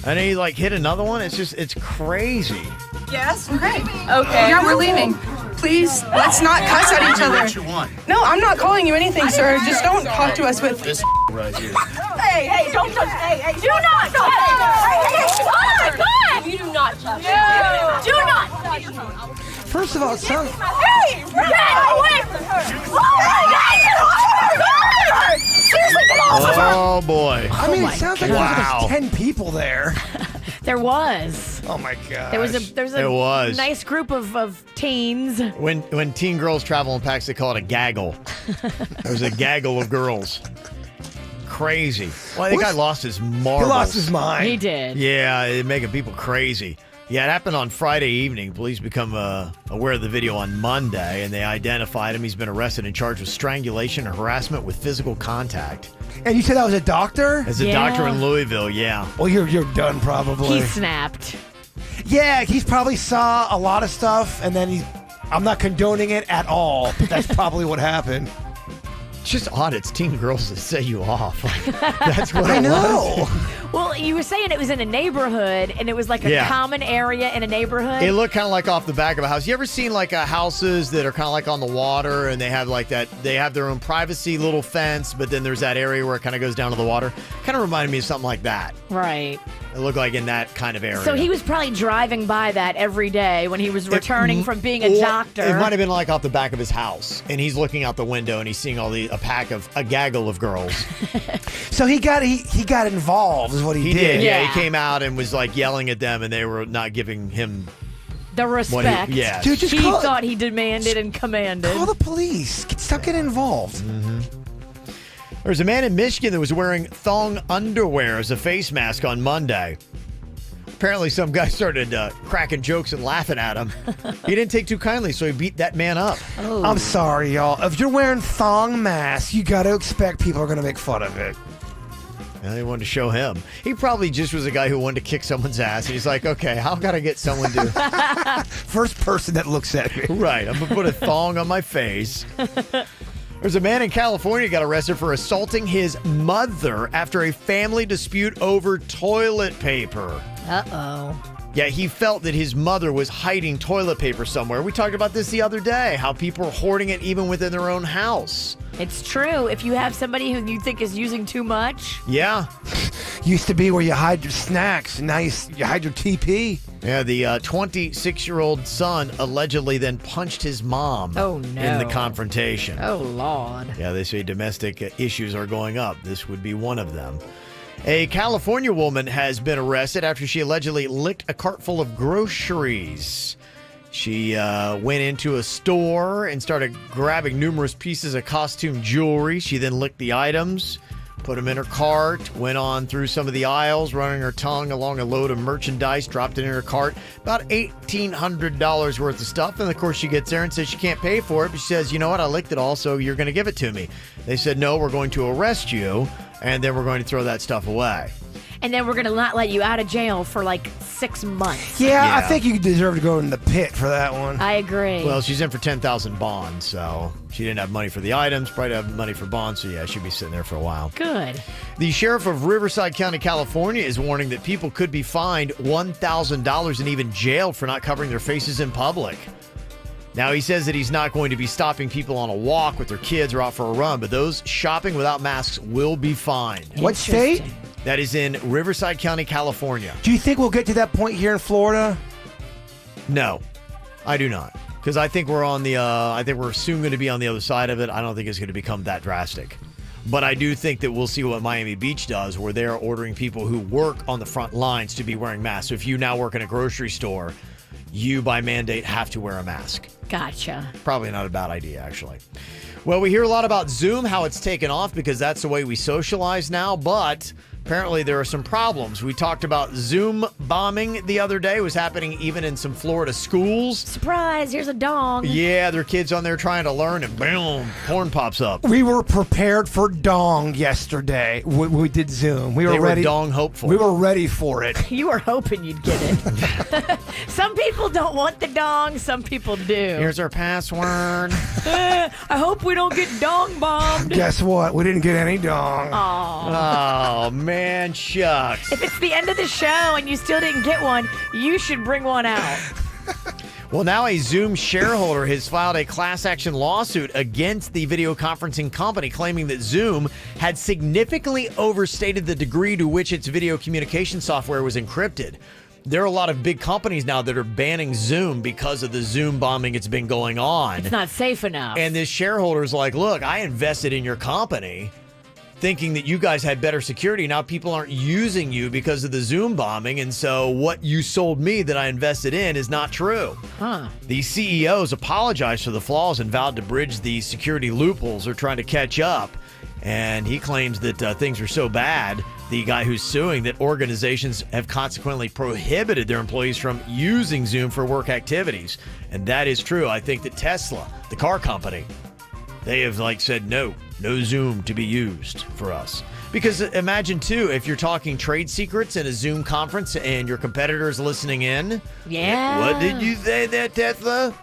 And he hit another one. It's crazy. Yes? Okay. Yeah, we're leaving. Please, let's not cuss at each other. What you want? No, I'm not calling you anything, sir. Just don't talk to us with This right here. Hey, don't touch. Hey, do not touch. Hey, God! You do not touch. No. Do not touch. First of all, it sounds. Hey, get away from her. Seriously, get off of her. Oh, boy. I mean, it sounds like wow. there's 10 people there. There was. Oh my god. There was a nice group of teens. When teen girls travel in packs, they call it a gaggle. There's a gaggle of girls. Crazy. Well, the guy lost his marbles. He lost his mind. He did. Yeah, it's making people crazy. Yeah, it happened on Friday evening. Police become aware of the video on Monday, and they identified him. He's been arrested and charged with strangulation and harassment with physical contact. And you said that was a doctor? As a doctor in Louisville, yeah. Well, you're done probably. He snapped. Yeah, he's probably saw a lot of stuff, and then I'm not condoning it at all, but that's probably what happened. It's just odd. It's teen girls that set you off. That's what I know. Well, you were saying it was in a neighborhood, and it was like a common area in a neighborhood. It looked kind of like off the back of a house. You ever seen houses that are kind of like on the water, and they have they have their own privacy little fence, but then there's that area where it kind of goes down to the water? Kind of reminded me of something like that. Right. It looked like in that kind of area. So he was probably driving by that every day when he was returning from being a doctor. It might have been off the back of his house, and he's looking out the window and he's seeing a gaggle of girls. So he got involved is what he did. Yeah, he came out and was yelling at them, and they were not giving him The respect. Yes. Dude, just he call thought he demanded and commanded. Call the police. Stop getting involved. Mm-hmm. There's a man in Michigan that was wearing thong underwear as a face mask on Monday. Apparently, some guy started cracking jokes and laughing at him. He didn't take too kindly, so he beat that man up. Oh. I'm sorry, y'all. If you're wearing thong masks, you got to expect people are going to make fun of it. And they wanted to show him. He probably just was a guy who wanted to kick someone's ass. And he's like, okay, how can I get someone to... First person that looks at me. Right, I'm going to put a thong on my face. There's a man in California got arrested for assaulting his mother after a family dispute over toilet paper. Uh-oh. Yeah, he felt that his mother was hiding toilet paper somewhere. We talked about this the other day, how people are hoarding it even within their own house. It's true. If you have somebody who you think is using too much. Yeah. Used to be where you hide your snacks, and now you hide your TP. Yeah, the 26-year-old son allegedly then punched his mom in the confrontation. Oh, Lord. Yeah, they say domestic issues are going up. This would be one of them. A California woman has been arrested after she allegedly licked a cart full of groceries. She went into a store and started grabbing numerous pieces of costume jewelry. She then licked the items, put them in her cart, went on through some of the aisles, running her tongue along a load of merchandise, dropped it in her cart. About $1,800 worth of stuff. And, of course, she gets there and says she can't pay for it. But she says, you know what, I licked it all, so you're going to give it to me. They said, no, we're going to arrest you, and then we're going to throw that stuff away. And then we're going to not let you out of jail for like 6 months. Yeah, I think you deserve to go in the pit for that one. I agree. Well, she's in for $10,000 bonds, so she didn't have money for the items, probably didn't have money for bonds, so yeah, she'll be sitting there for a while. Good. The sheriff of Riverside County, California is warning that people could be fined $1,000 and even jailed for not covering their faces in public. Now, he says that he's not going to be stopping people on a walk with their kids or out for a run, but those shopping without masks will be fined. What state? That is in Riverside County, California. Do you think we'll get to that point here in Florida? No, I do not. Because I think we're on the, I think we're soon going to be on the other side of it. I don't think it's going to become that drastic. But I do think that we'll see what Miami Beach does, where they're ordering people who work on the front lines to be wearing masks. So if you now work in a grocery store, you by mandate have to wear a mask. Gotcha. Probably not a bad idea, actually. Well, we hear a lot about Zoom, how it's taken off because that's the way we socialize now, but apparently there are some problems. We talked about Zoom bombing the other day. It was happening even in some Florida schools. Surprise, here's a dong. Yeah, there are kids on there trying to learn and boom, porn pops up. We were prepared for dong yesterday. We did Zoom. We were ready. Dong hopeful. We were ready for it. You were hoping you'd get it. Some people don't want the dong, some people do. Here's our password. I hope we don't get dong bombed. Guess what? We didn't get any dong. Oh, man, shucks. If it's the end of the show and you still didn't get one, you should bring one out. Well, now a Zoom shareholder has filed a class action lawsuit against the video conferencing company, claiming that Zoom had significantly overstated the degree to which its video communication software was encrypted. There are a lot of big companies now that are banning Zoom because of the Zoom bombing that's been going on. It's not safe enough. And this shareholder's like, look, I invested in your company thinking that you guys had better security. Now people aren't using you because of the Zoom bombing. And so what you sold me that I invested in is not true. Huh. The CEOs apologized for the flaws and vowed to bridge the security loopholes they're trying to catch up. And he claims that things are so bad, the guy who's suing, that organizations have consequently prohibited their employees from using Zoom for work activities. And that is true. I think that Tesla, the car company, they have said no Zoom to be used for us. Because imagine too, if you're talking trade secrets in a Zoom conference and your competitor's listening in. Yeah. What did you say there, Tesla?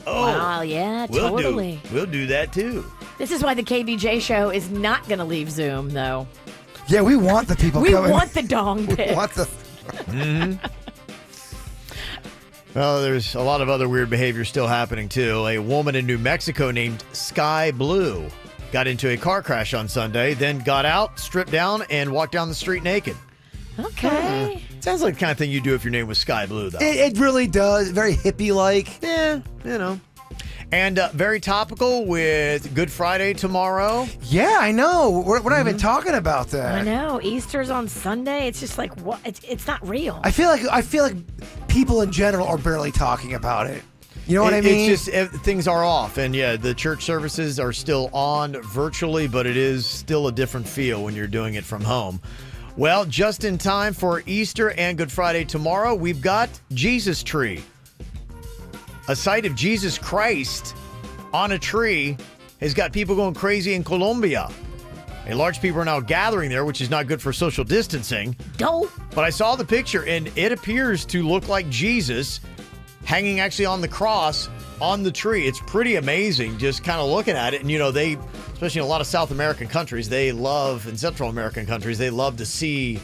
Oh, wow, yeah, totally. We'll do that too. This is why the KVJ show is not going to leave Zoom, though. Yeah, we want the people we coming. We want the dong pics. We want the... Mm-hmm. Well, there's a lot of other weird behavior still happening, too. A woman in New Mexico named Sky Blue got into a car crash on Sunday, then got out, stripped down, and walked down the street naked. Okay. Sounds like the kind of thing you do if your name was Sky Blue, though. It really does. Very hippie-like. Yeah, you know. And very topical with Good Friday tomorrow. Yeah, I know. We're not even talking about that. I know. Easter's on Sunday. It's just like, what? It's not real. I feel like people in general are barely talking about it. You know what I mean? It's just things are off, and yeah, the church services are still on virtually, but it is still a different feel when you're doing it from home. Well, just in time for Easter and Good Friday tomorrow, we've got Jesus Tree. A sight of Jesus Christ on a tree has got people going crazy in Colombia. And large people are now gathering there, which is not good for social distancing. Don't. But I saw the picture, and it appears to look like Jesus hanging actually on the cross on the tree. It's pretty amazing just kind of looking at it. And, they, especially in a lot of South American countries, and Central American countries, they love to see,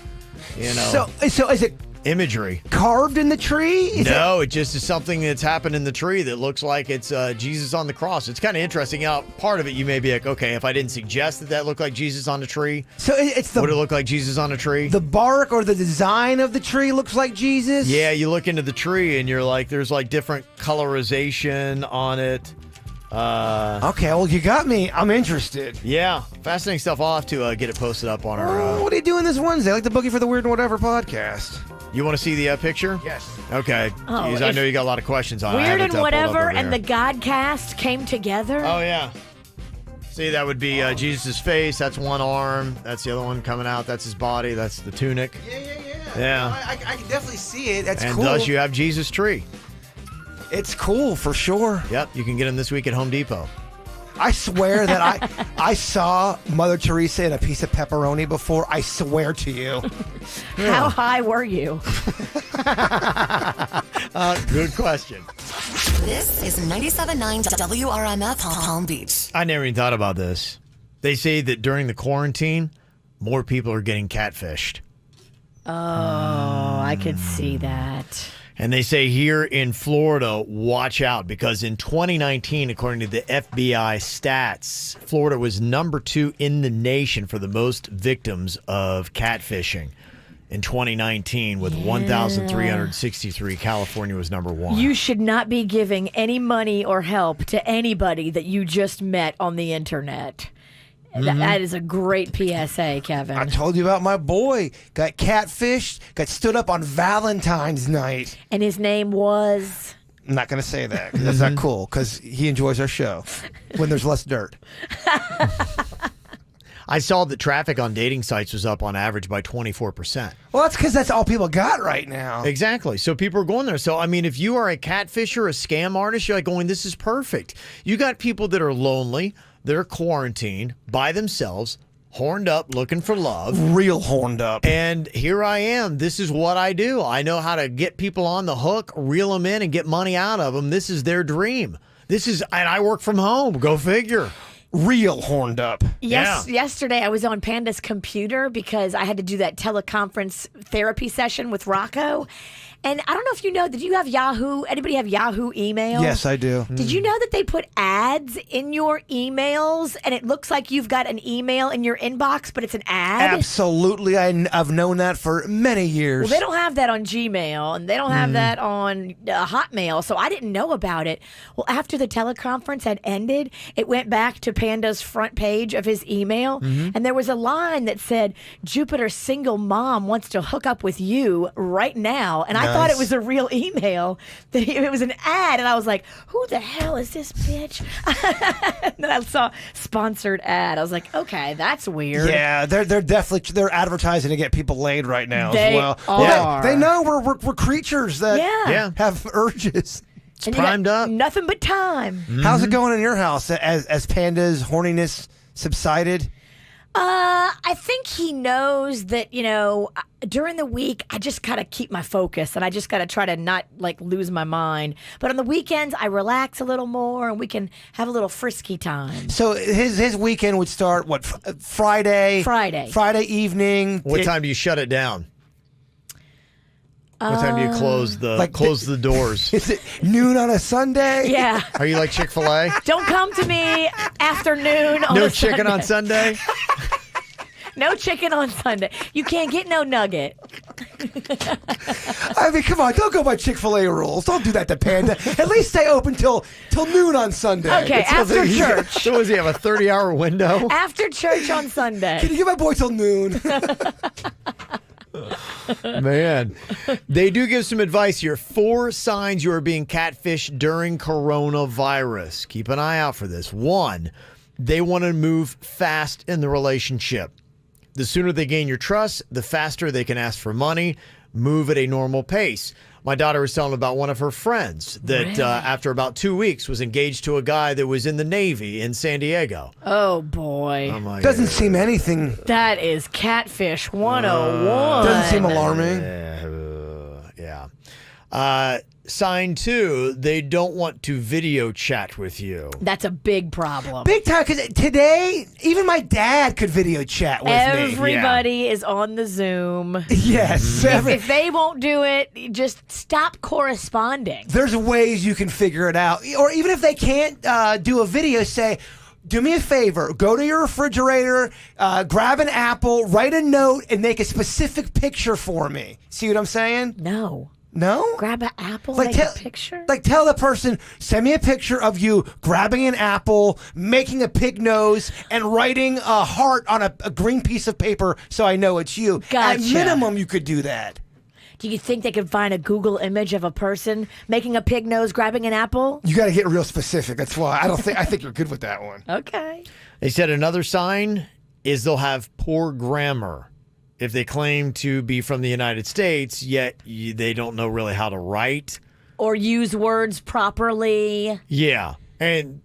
So is it imagery carved in the tree? It just is something that's happened in the tree that looks like it's Jesus on the cross. It's kind of interesting. Now, part of it you may be like, okay, if I didn't suggest that looked like Jesus on the tree, so would it look like Jesus on a tree? The bark or the design of the tree looks like Jesus? Yeah, you look into the tree and you're like, there's like different colorization on it. Okay, well, you got me. I'm interested. Yeah, fascinating stuff. I'll have to get it posted up on our... what are you doing this Wednesday? Like the Boogie for the Weird and Whatever podcast. You want to see the picture? Yes. Okay. Jeez, I know you got a lot of questions on it. Weird and Whatever and the Godcast came together. Oh, yeah. See, that would be Jesus' face. That's one arm. That's the other one coming out. That's his body. That's the tunic. Yeah. I can definitely see it. That's and cool. thus you have Jesus' tree. It's cool for sure. Yep. You can get them this week at Home Depot. I swear that I saw Mother Teresa in a piece of pepperoni before. I swear to you. How high were you? Good question. This is 97.9 WRMF Palm Beach. I never even thought about this. They say that during the quarantine, more people are getting catfished. Oh, I could see that. And they say here in Florida, watch out, because in 2019, according to the FBI stats, Florida was number 2 in the nation for the most victims of catfishing. In 2019, with 1,363, California was number 1. You should not be giving any money or help to anybody that you just met on the internet. That is a great PSA, Kevin. I told you about my boy. Got catfished, got stood up on Valentine's night. And his name was? I'm not going to say that. 'Cause that's not cool, because he enjoys our show when there's less dirt. I saw that traffic on dating sites was up on average by 24%. Well, that's because that's all people got right now. Exactly. So people are going there. So, I mean, if you are a catfisher, a scam artist, you're like going, this is perfect. You got people that are lonely. They're quarantined by themselves, horned up, looking for love. Real horned up. And here I am. This is what I do. I know how to get people on the hook, reel them in, and get money out of them. This is their dream. And I work from home. Go figure. Real horned up. Yes, yesterday I was on Panda's computer because I had to do that teleconference therapy session with Rocco. And I don't know if you know, did you have Yahoo? Anybody have Yahoo email? Yes, I do. Did you know that they put ads in your emails and it looks like you've got an email in your inbox, but it's an ad? Absolutely. I've known that for many years. Well, they don't have that on Gmail and they don't have that on Hotmail, so I didn't know about it. Well, after the teleconference had ended, it went back to Panda's front page of his email, and there was a line that said, Jupiter's single mom wants to hook up with you right now. And I thought it was a real email. That it was an ad, and I was like, who the hell is this bitch? And then I saw sponsored ad. I was like, okay, that's weird. Yeah, they're definitely advertising to get people laid right now They as well. are. They know we're creatures that have urges. It's primed up. Nothing but time. How's it going in your house as Panda's horniness subsided? I think he knows that, during the week, I just gotta keep my focus and I just gotta try to not lose my mind. But on the weekends, I relax a little more and we can have a little frisky time. So his weekend would start, Friday? Friday evening. What time do you shut it down? What time do you close the doors? Is it noon on a Sunday? Yeah. Are you like Chick-fil-A? Don't come to me afternoon on No a chicken Sunday. on Sunday? No chicken on Sunday. You can't get no nugget. I mean, come on, don't go by Chick-fil-A rules. Don't do that to Panda. At least stay open till noon on Sunday. Okay, after church. So does he have a 30-hour window? After church on Sunday. Can you give my boy till noon? Man, they do give some advice here. 4 signs you are being catfished during coronavirus. Keep an eye out for this. 1, they want to move fast in the relationship. The sooner they gain your trust, the faster they can ask for money. Move at a normal pace. My daughter was telling about one of her friends that Really? after about 2 weeks was engaged to a guy that was in the Navy in San Diego. Oh, boy. I'm like, Doesn't seem anything. That is catfish 101. Doesn't seem alarming. Yeah. Sign 2, they don't want to video chat with you. That's a big problem. Big time, because today, even my dad could video chat with me. Everybody is on the Zoom. Yes. If they won't do it, just stop corresponding. There's ways you can figure it out. Or even if they can't do a video, say, do me a favor, go to your refrigerator, grab an apple, write a note, and make a specific picture for me. See what I'm saying? No. No? Grab an apple, Like make a picture? Like tell the person, send me a picture of you grabbing an apple, making a pig nose, and writing a heart on a green piece of paper so I know it's you. Gotcha. At minimum, you could do that. Do you think they could find a Google image of a person making a pig nose, grabbing an apple? You got to get real specific. That's why I think you're good with that one. Okay. They said another sign is they'll have poor grammar. If they claim to be from the United States, yet they don't know really how to write. Or use words properly. Yeah. And,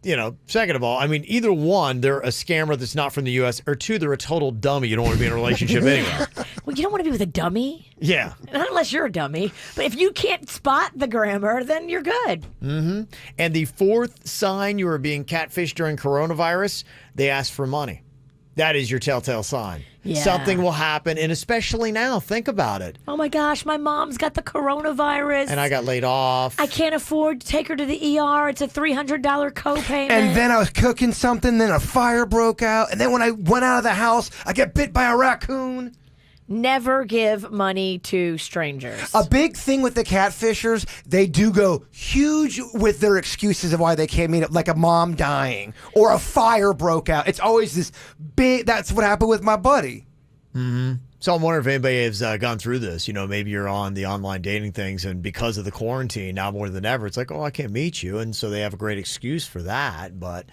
second of all, I mean, either one, they're a scammer that's not from the U.S., or 2, they're a total dummy. You don't want to be in a relationship anyway. Well, you don't want to be with a dummy. Yeah. Not unless you're a dummy. But if you can't spot the grammar, then you're good. Mm-hmm. And the 4th sign you are being catfished during coronavirus, they ask for money. That is your telltale sign. Yeah. Something will happen, and especially now, think about it. Oh my gosh, my mom's got the coronavirus. And I got laid off. I can't afford to take her to the ER. It's a $300 copayment. And then I was cooking something, then a fire broke out, and then when I went out of the house, I got bit by a raccoon. Never give money to strangers. A big thing with the catfishers, they do go huge with their excuses of why they can't meet up, like a mom dying or a fire broke out. It's always this big, that's what happened with my buddy. Mm-hmm. So I'm wondering if anybody has gone through this. Maybe you're on the online dating things, and because of the quarantine, now more than ever, it's like, oh, I can't meet you. And so they have a great excuse for that. But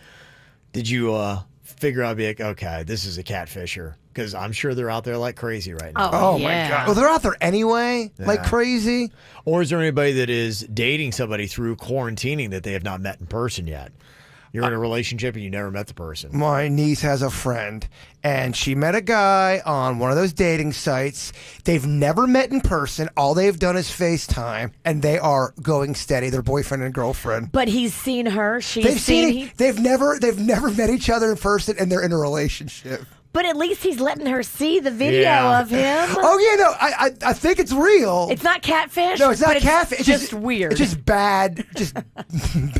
did you figure out, be like, okay, this is a catfisher? Because I'm sure they're out there like crazy right now. Oh my God. Well, they're out there anyway, like crazy. Or is there anybody that is dating somebody through quarantining that they have not met in person yet? You're in a relationship and you never met the person. My niece has a friend, and she met a guy on one of those dating sites. They've never met in person. All they've done is FaceTime, and they are going steady. They're boyfriend and girlfriend. But he's seen her. They've never met each other in person, and they're in a relationship. But at least he's letting her see the video of him. Oh, yeah, no, I think it's real. It's not catfish. No, it's not but catfish. It's just weird. It's just bad. Just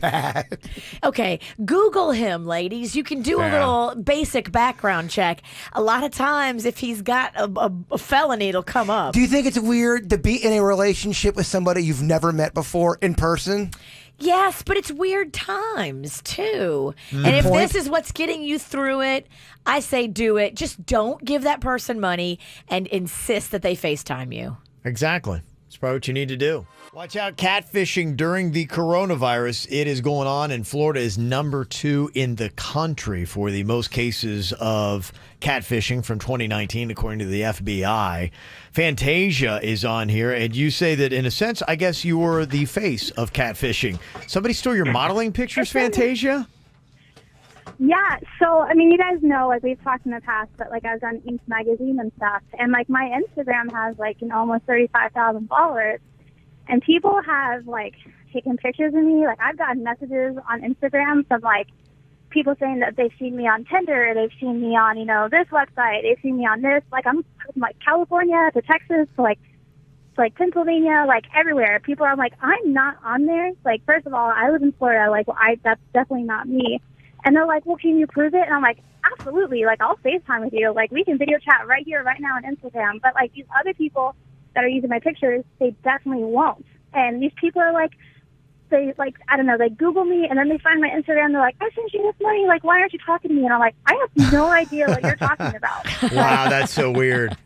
bad. Okay, Google him, ladies. You can do a little basic background check. A lot of times, if he's got a felony, it'll come up. Do you think it's weird to be in a relationship with somebody you've never met before in person? Yes, but it's weird times, too. Good And if point. this is what's getting you through it, I say do it. Just don't give that person money and insist that they FaceTime you. Exactly. That's probably what you need to do. Watch out, catfishing during the coronavirus. It is going on, and Florida is number 2 in the country for the most cases of catfishing from 2019, according to the FBI. Fantasia is on here, and you say that, in a sense, I guess you were the face of catfishing. Somebody stole your modeling pictures, Fantasia? Yeah, so, I mean, you guys know, like, we've talked in the past, but, like, I was on Inc. magazine and stuff, and, like, my Instagram has, like, almost 35,000 followers, and people have, like, taken pictures of me. Like, I've gotten messages on Instagram from, like, people saying that they've seen me on Tinder, they've seen me on, this website, they've seen me on this. Like, I'm from, like, California to Texas to, like Pennsylvania, like, everywhere. People are like, I'm not on there. Like, first of all, I live in Florida. Like, well, that's definitely not me. And they're like, well, can you prove it? And I'm like, absolutely. Like, I'll FaceTime with you. Like, we can video chat right here, right now on Instagram. But, like, these other people that are using my pictures, they definitely won't. And these people are like, they I don't know, they Google me and then they find my Instagram. They're like, I sent you this money. Like, why aren't you talking to me? And I'm like, I have no idea what you're talking about. Wow, that's so weird.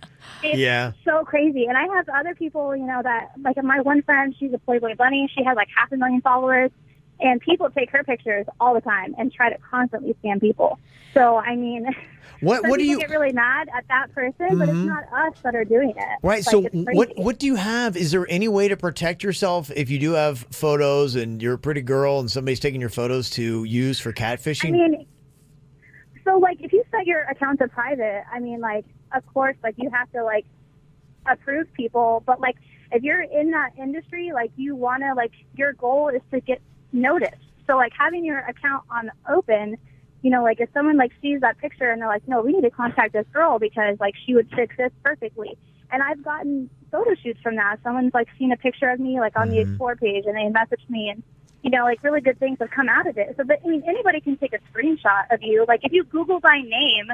It's so crazy. And I have other people, you know, that, like my one friend, she's a Playboy bunny. She has like 500,000 followers. And people take her pictures all the time and try to constantly scam people. So, I mean, what do you get really mad at that person, but it's not us that are doing it. Right. So what do you have? Is there any way to protect yourself if you do have photos and you're a pretty girl and somebody's taking your photos to use for catfishing? I mean, so like if you set your account to private, I mean, like, of course, like you have to like approve people. But like if you're in that industry, like you want to, like your goal is to get noticed. So like having your account on open, you know, like if someone like sees that picture and they're like, no, we need to contact this girl because like she would fix this perfectly. And I've gotten photo shoots from that. Someone's like seen a picture of me like on the Explore page and they messaged me and, you know, like really good things have come out of it. So, but I mean, anybody can take a screenshot of you. Like if you Google my name,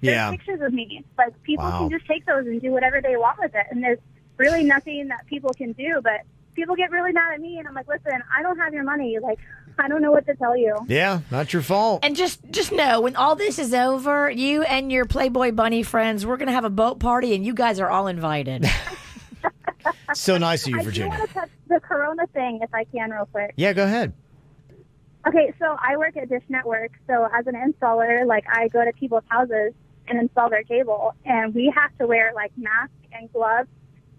there's pictures of me. Like people can just take those and do whatever they want with it. And there's really nothing that people can do, but people get really mad at me, and I'm like, listen, I don't have your money. Like, I don't know what to tell you. Yeah, not your fault. And just know, when all this is over, you and your Playboy bunny friends, we're going to have a boat party, and you guys are all invited. So nice of you, Virginia. I do want to touch the Corona thing, if I can, real quick. Yeah, go ahead. Okay, so I work at Dish Network. So as an installer, like, I go to people's houses and install their cable, and we have to wear, like, masks and gloves.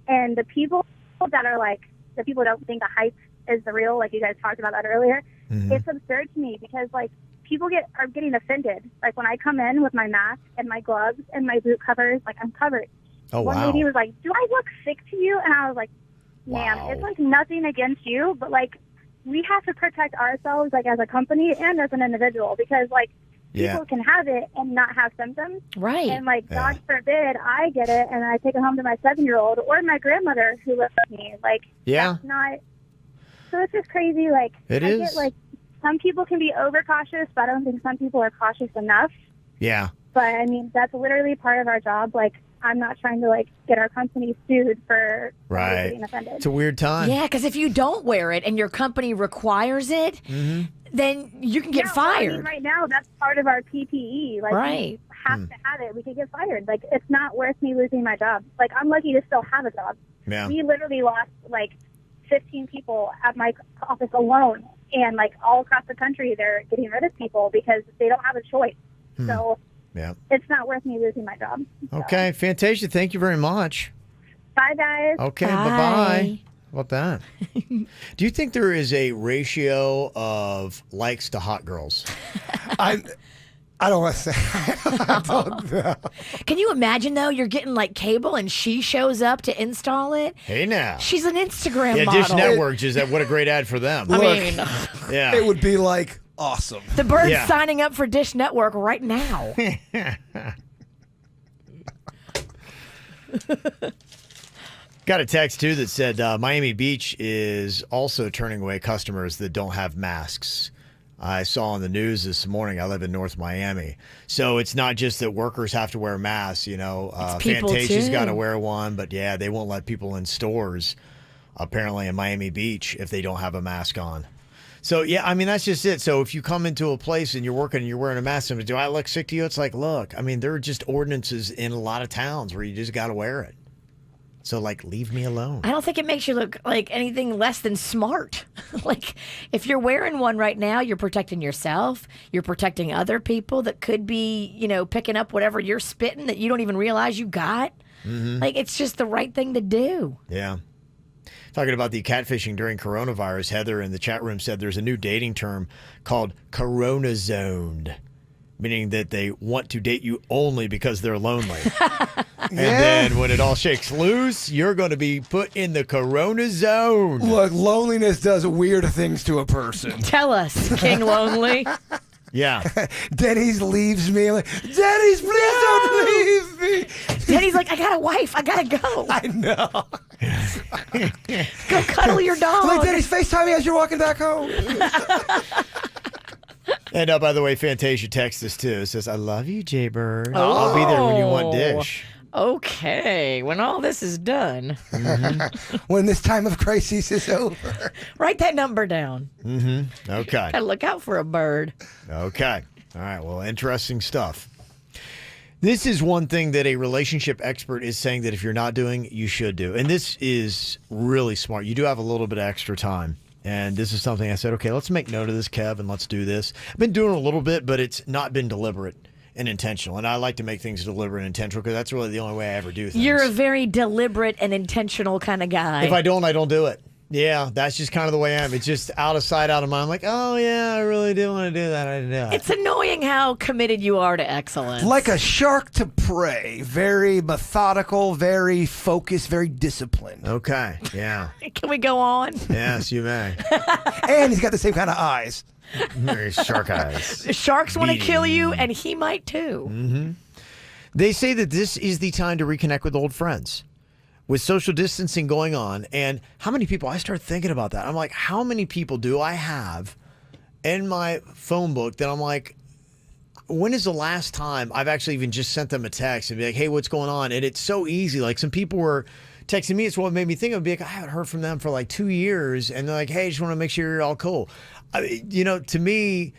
And the people that are, like, the people don't think the hype is the real, like you guys talked about that earlier. It's absurd to me because like people are getting offended. Like when I come in with my mask and my gloves and my boot covers, like I'm covered. Oh, One lady was like, do I look sick to you? And I was like, ma'am, it's like nothing against you, but like we have to protect ourselves like as a company and as an individual because like people can have it and not have symptoms. Right. And like, God forbid I get it and I take it home to my 7-year-old or my grandmother who lives with me. Like, that's not, so it's just crazy. Like, it I is. get, like, some people can be overcautious, but I don't think some people are cautious enough. Yeah. But I mean, that's literally part of our job. Like, I'm not trying to like get our company sued for getting offended. It's a weird time. Yeah, because if you don't wear it and your company requires it, then you can get fired. I mean, right now, that's part of our PPE. Like, we have to have it. We could get fired. Like, it's not worth me losing my job. Like, I'm lucky to still have a job. Yeah. We literally lost like 15 people at my office alone, and like all across the country, they're getting rid of people because they don't have a choice. So. Yeah. It's not worth me losing my job. So. Okay, Fantasia, thank you very much. Bye, guys. Okay, bye-bye. How about that? Do you think there is a ratio of likes to hot girls? I don't want to say. I don't know. Can you imagine, though, you're getting like cable and she shows up to install it? Hey, now. She's an Instagram model. Yeah, Dish Network, what a great ad for them. I mean, yeah. It would be like awesome. The bird's signing up for Dish Network right now. Got a text, too, that said Miami Beach is also turning away customers that don't have masks. I saw on the news this morning. I live in North Miami. So it's not just that workers have to wear masks, you know. Fantasia's got to wear one, but yeah, they won't let people in stores, apparently in Miami Beach, if they don't have a mask on. So, yeah, I mean, that's just it. So if you come into a place and you're working and you're wearing a mask, and do I look sick to you? It's like, look, I mean, there are just ordinances in a lot of towns where you just got to wear it. So, like, leave me alone. I don't think it makes you look like anything less than smart. Like, if you're wearing one right now, you're protecting yourself. You're protecting other people that could be, you know, picking up whatever you're spitting that you don't even realize you got. Like, it's just the right thing to do. Yeah. Talking about the catfishing during coronavirus, Heather in the chat room said there's a new dating term called corona-zoned, meaning that they want to date you only because they're lonely. And then when it all shakes loose, you're going to be put in the corona zone. Look, loneliness does weird things to a person. Tell us, King Lonely. Yeah. Dennys leaves me. Like, Dennys, please don't leave me. Dennys like, I got a wife. I got to go. I know. Go cuddle your dog. Like, Dennys, FaceTime me as you're walking back home. And by the way, Fantasia texts us too. It says, I love you, Jaybird. I'll be there when you want Dish. Okay, when all this is done, when this time of crisis is over. Write that number down. Okay. Gotta look out for a bird. Okay. All right. Well, interesting stuff. This is one thing that a relationship expert is saying that if you're not doing, you should do. And this is really smart. You do have a little bit of extra time. And this is something I said, okay, let's make note of this, Kev, and let's do this. I've been doing it a little bit, but it's not been deliberate and intentional. And I like to make things deliberate and intentional because that's really the only way I ever do things. You're a very deliberate and intentional kind of guy. If I don't do it. Yeah, that's just kind of the way I am. It's just out of sight, out of mind. I'm like, oh, yeah, I really do want to do that. I do that. It's annoying how committed you are to excellence. Like a shark to prey. Very methodical, very focused, very disciplined. Okay, yeah. Can we go on? Yes, you may. And he's got the same kind of eyes. Very shark eyes. Sharks want to kill you, and he might too. They say that this is the time to reconnect with old friends. With social distancing going on, and how many people, I start thinking about that. I'm like, how many people do I have in my phone book that I'm like, when is the last time I've actually even just sent them a text and be like, hey, what's going on? And it's so easy. Like some people were texting me. It's what made me think of be like, I haven't heard from them for like 2 years. And they're like, hey, I just want to make sure you're all cool. To me,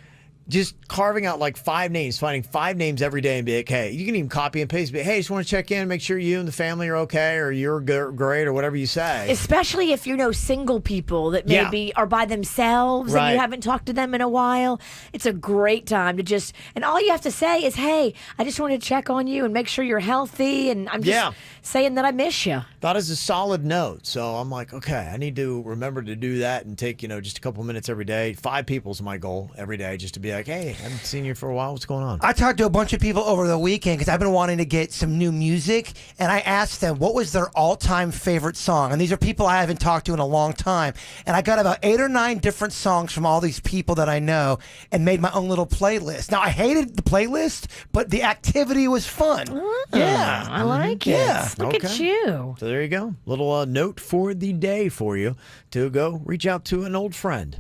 just carving out like 5 names, finding 5 names every day and be like, hey, you can even copy and paste, be hey, just want to check in, make sure you and the family are okay or you're great or whatever you say. Especially if you know single people that maybe are by themselves and you haven't talked to them in a while. It's a great time to just, and all you have to say is, hey, I just wanted to check on you and make sure you're healthy and I'm just saying that I miss you. That is a solid note. So I'm like, okay, I need to remember to do that and take, just a couple minutes every day. 5 people's my goal every day just to be like, hey, I haven't seen you for a while. What's going on? I talked to a bunch of people over the weekend because I've been wanting to get some new music, and I asked them what was their all-time favorite song. And these are people I haven't talked to in a long time. And I got about 8 or 9 different songs from all these people that I know and made my own little playlist. Now, I hated the playlist, but the activity was fun. Yeah. I like it. Yeah. Look at you. So there you go. Little note for the day for you to go reach out to an old friend.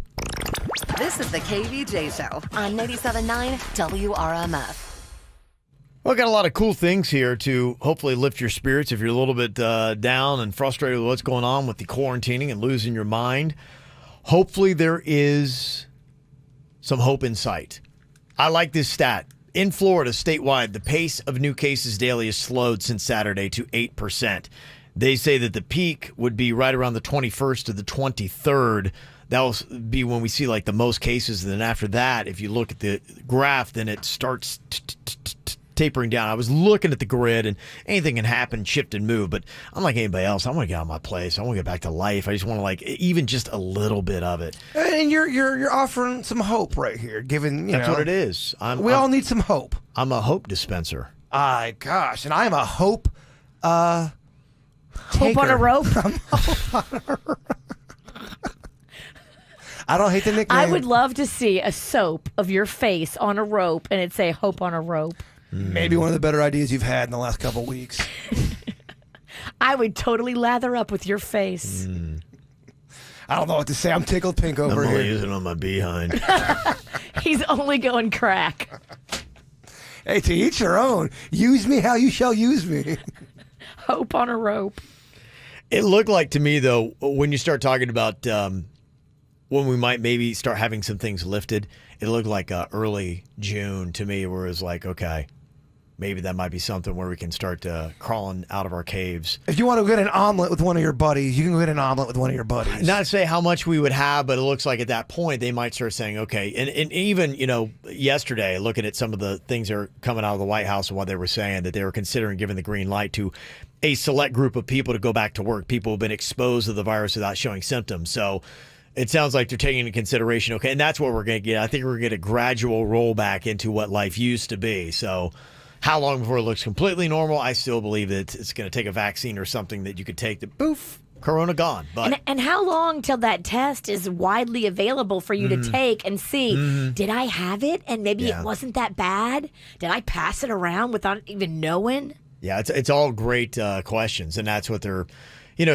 This is the KVJ Show on 97.9 WRMF. Well, I got a lot of cool things here to hopefully lift your spirits if you're a little bit down and frustrated with what's going on with the quarantining and losing your mind. Hopefully there is some hope in sight. I like this stat. In Florida, statewide, the pace of new cases daily has slowed since Saturday to 8%. They say that the peak would be right around the 21st to the 23rd. That will be when we see like the most cases. And then after that, if you look at the graph, then it starts tapering down. I was looking at the grid and anything can happen, shift and move. But I'm like anybody else. I want to get out of my place. I want to get back to life. I just want to like even just a little bit of it. And you're offering some hope right here, given that's what it is. We all need some hope. I'm a hope dispenser. Gosh, and I'm a hope. Hope on a rope. I don't hate the nickname. I would love to see a soap of your face on a rope and it'd say hope on a rope. Maybe one of the better ideas you've had in the last couple of weeks. I would totally lather up with your face. I don't know what to say. I'm tickled pink over I'm here. only using it on my behind. He's only going crack. Hey, to each your own. Use me how you shall use me. Hope on a rope. It looked like to me, though, when you start talking about when we might maybe start having some things lifted, it looked like early June to me where it was like, okay, maybe that might be something where we can start crawling out of our caves. If you want to get an omelet with one of your buddies, you can go get an omelet with one of your buddies. Not to say how much we would have, but it looks like at that point they might start saying, okay, and even, yesterday, looking at some of the things that are coming out of the White House and what they were saying, that they were considering giving the green light to a select group of people to go back to work, people who have been exposed to the virus without showing symptoms. So it sounds like they're taking into consideration, okay, and that's what we're going to get. I think we're going to get a gradual rollback into what life used to be. So how long before it looks completely normal? I still believe that it's going to take a vaccine or something that you could take that, poof, corona gone. But and how long till that test is widely available for you to take and see, did I have it? And maybe it wasn't that bad? Did I pass it around without even knowing? Yeah, it's all great questions, and that's what they're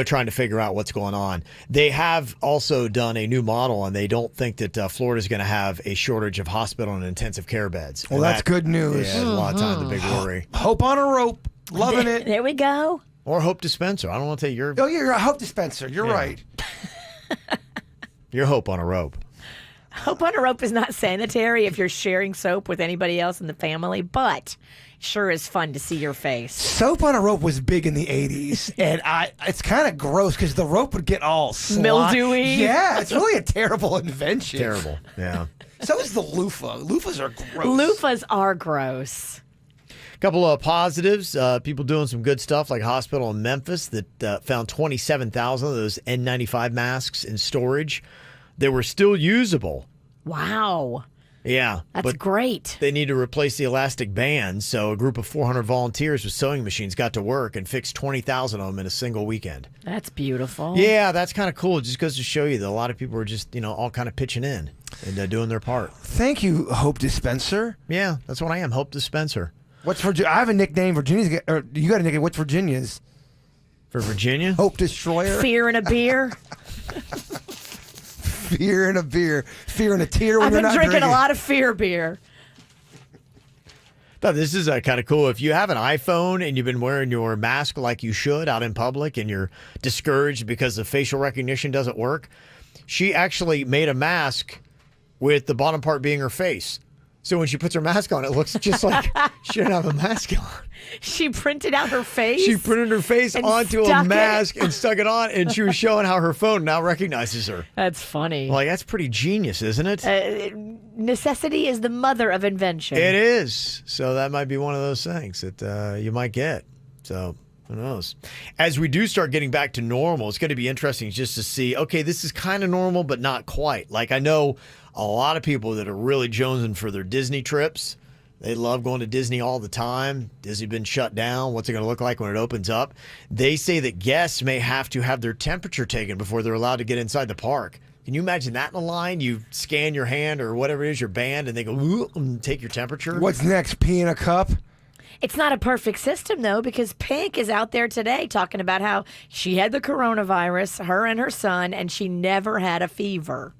trying to figure out what's going on. They have also done a new model, and they don't think that Florida's going to have a shortage of hospital and intensive care beds. Well, that's good news. Yeah, a lot of times the big worry. Hope on a rope. Loving it. There we go. Or Hope Dispenser. I don't want to take your... Oh, you're a Hope Dispenser. You're right. Your Hope on a rope. Hope on a rope is not sanitary if you're sharing soap with anybody else in the family, but sure is fun to see your face. Soap on a rope was big in the 80s, and it's kind of gross because the rope would get all mildewy. Yeah, it's really a terrible invention. Terrible, yeah. So is the loofah. Loofahs are gross. Loofahs are gross. Couple of positives. People doing some good stuff, like a hospital in Memphis that found 27,000 of those N95 masks in storage. They were still usable. Wow. Yeah. That's great. They need to replace the elastic bands, so a group of 400 volunteers with sewing machines got to work and fixed 20,000 of them in a single weekend. That's beautiful. Yeah, that's kind of cool. It just goes to show you that a lot of people are just, all kind of pitching in and doing their part. Thank you, Hope Dispenser. Yeah, that's what I am, Hope Dispenser. What's Virginia? I have a nickname. Virginia's. Or you got a nickname. What's Virginia's? For Virginia? Hope Destroyer. Fear and a beer. Fear and a beer. Fear and a tear when I've you're been not drinking a lot of fear beer. Thought this is kind of cool. If you have an iPhone and you've been wearing your mask like you should out in public and you're discouraged because the facial recognition doesn't work, she actually made a mask with the bottom part being her face. So when she puts her mask on, it looks just like she didn't have a mask on. She printed out her face? She printed her face onto a mask and stuck it on, and she was showing how her phone now recognizes her. That's funny. Like, that's pretty genius, isn't it? Necessity is the mother of invention. It is. So that might be one of those things that you might get. So who knows? As we do start getting back to normal, it's going to be interesting just to see, okay, this is kind of normal, but not quite. Like, I know a lot of people that are really jonesing for their Disney trips. They love going to Disney all the time. Disney's been shut down. What's it going to look like when it opens up? They say that guests may have to have their temperature taken before they're allowed to get inside the park. Can you imagine that in a line? You scan your hand or whatever it is, your band, and they go, ooh, and take your temperature. What's next? Pee in a cup? It's not a perfect system, though, because Pink is out there today talking about how she had the coronavirus, her and her son, and she never had a fever.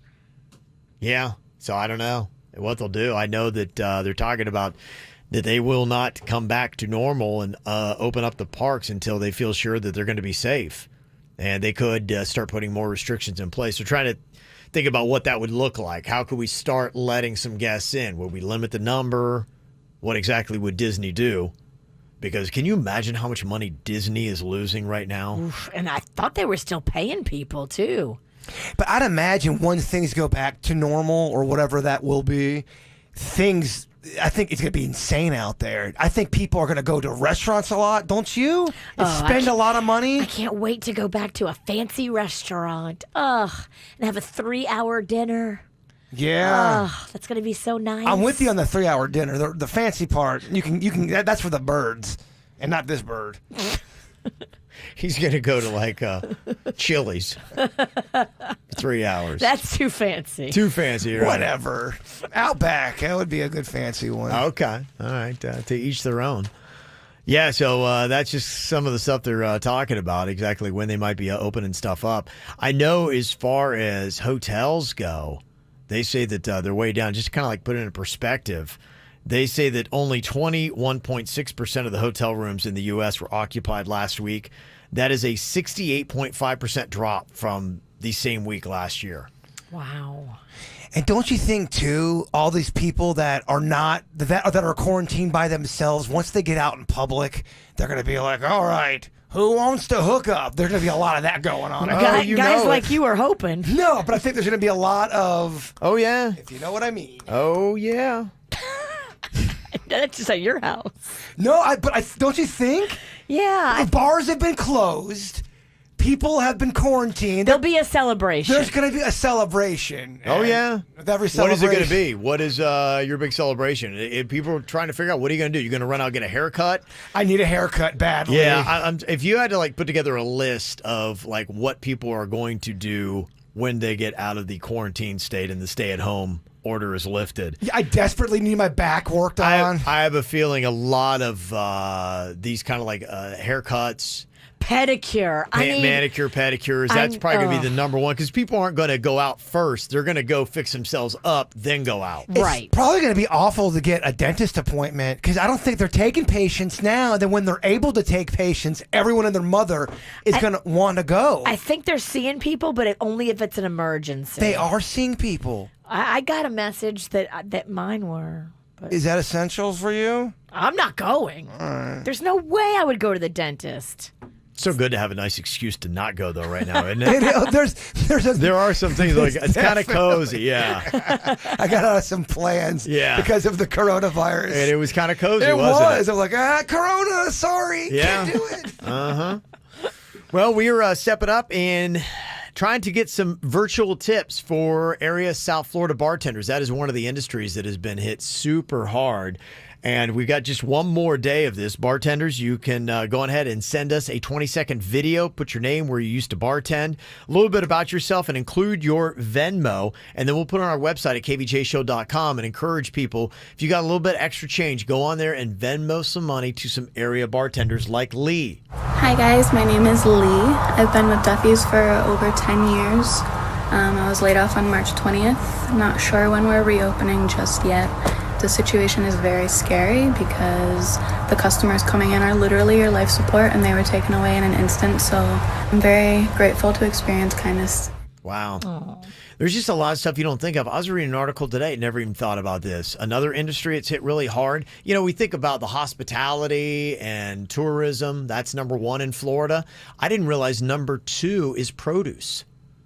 Yeah, so I don't know what they'll do. I know that they're talking about that they will not come back to normal and open up the parks until they feel sure that they're going to be safe. And they could start putting more restrictions in place. They're trying to think about what that would look like. How could we start letting some guests in? Would we limit the number? What exactly would Disney do? Because can you imagine how much money Disney is losing right now? Oof, and I thought they were still paying people, too. But I'd imagine once things go back to normal or whatever that will be, I think it's going to be insane out there. I think people are going to go to restaurants a lot, don't you? And spend a lot of money. I can't wait to go back to a fancy restaurant. And have a 3-hour dinner. Yeah. That's going to be so nice. I'm with you on the 3-hour dinner. The fancy part, you can. That's for the birds and not this bird. He's going to go to like Chili's. 3 hours. That's too fancy. Too fancy, right? Whatever. Outback. That would be a good fancy one. Okay. All right. To each their own. Yeah, so that's just some of the stuff they're talking about, exactly when they might be opening stuff up. I know as far as hotels go, they say that they're way down. Just kind of like put it in perspective. They say that only 21.6% of the hotel rooms in the U.S. were occupied last week. That is a 68.5% drop from the same week last year. Wow. And don't you think, too, all these people that are not, that are quarantined by themselves, once they get out in public, they're going to be like, all right, who wants to hook up? There's going to be a lot of that going on. Guys like you are hoping. No, but I think there's going to be a lot of... Oh, yeah. If you know what I mean. Oh, yeah. That's just at your house. No, but don't you think? Yeah. The bars have been closed. People have been quarantined. There'll be a celebration. There's going to be a celebration. Oh, yeah. With every What is it going to celebration. be? What is your big celebration? If people are trying to figure out, what are you going to do? You're going to run out and get a haircut? I need a haircut badly. Yeah. If you had to like put together a list of like what people are going to do when they get out of the quarantine state and the stay-at-home order is lifted. Yeah, I desperately need my back worked on. I have a feeling a lot of these kind of like haircuts, Pedicure. Manicure, pedicures. That's probably going to be the number one because people aren't going to go out first. They're going to go fix themselves up, then go out. Right. It's probably going to be awful to get a dentist appointment because I don't think they're taking patients now. Then when they're able to take patients, everyone and their mother is going to want to go. I think they're seeing people, but only if it's an emergency. They are seeing people. I got a message that mine were. But is that essential for you? I'm not going. There's no way I would go to the dentist. So good to have a nice excuse to not go though right now, isn't it? There are some things like it's kind of cozy, yeah. I got some plans because of the coronavirus. And it was kind of cozy, it wasn't it? I'm like, corona, sorry, yeah. can't do it. Well, we're stepping up and trying to get some virtual tips for area South Florida bartenders. That is one of the industries that has been hit super hard. And we've got just one more day of this. Bartenders, you can go ahead and send us a 20-second video. Put your name where you used to bartend, a little bit about yourself, and include your Venmo. And then we'll put it on our website at kvjshow.com and encourage people, if you got a little bit extra change, go on there and Venmo some money to some area bartenders like Lee. Hi guys, my name is Lee. I've been with Duffy's for over 10 years. I was laid off on March 20th. Not sure when we're reopening just yet. The situation is very scary because the customers coming in are literally your life support and they were taken away in an instant. So I'm very grateful to experience kindness. Wow. Aww. There's just a lot of stuff you don't think of. I was reading an article today, never even thought about this. Another industry it's hit really hard. You know, we think about the hospitality and tourism. That's number one in Florida. I didn't realize number two is produce.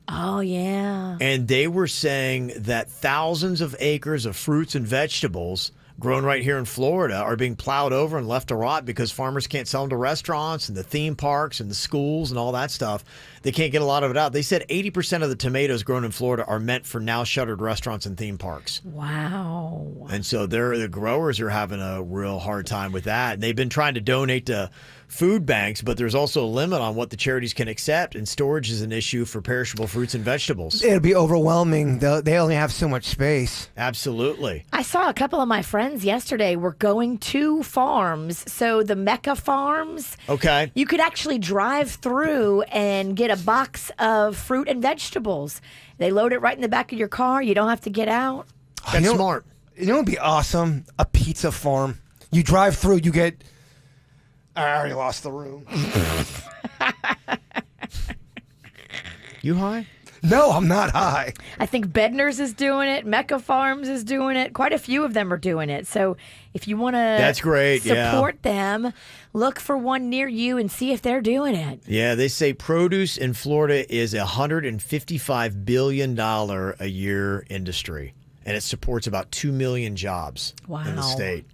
Oh, yeah. And they were saying that thousands of acres of fruits and vegetables grown right here in Florida are being plowed over and left to rot because farmers can't sell them to restaurants and the theme parks and the schools and all that stuff. They can't get a lot of it out. They said 80% of the tomatoes grown in Florida are meant for now shuttered restaurants and theme parks. Wow. And so the growers are having a real hard time with that. And they've been trying to donate to food banks, but there's also a limit on what the charities can accept, and storage is an issue for perishable fruits and vegetables. It'll be overwhelming. They only have so much space. Absolutely. I saw a couple of my friends yesterday were going to farms. So the Mecca farms. Okay. You could actually drive through and get a box of fruit and vegetables. They load it right in the back of your car. You don't have to get out. That's smart. You know what would be awesome? A pizza farm. You drive through, you get... I already lost the room. You high? No, I'm not high. I think Bednar's is doing it. Mecca Farms is doing it. Quite a few of them are doing it. So if you want to That's great. support them, look for one near you and see if they're doing it. Yeah, they say produce in Florida is a $155 billion a year industry, and it supports about 2 million jobs in the state.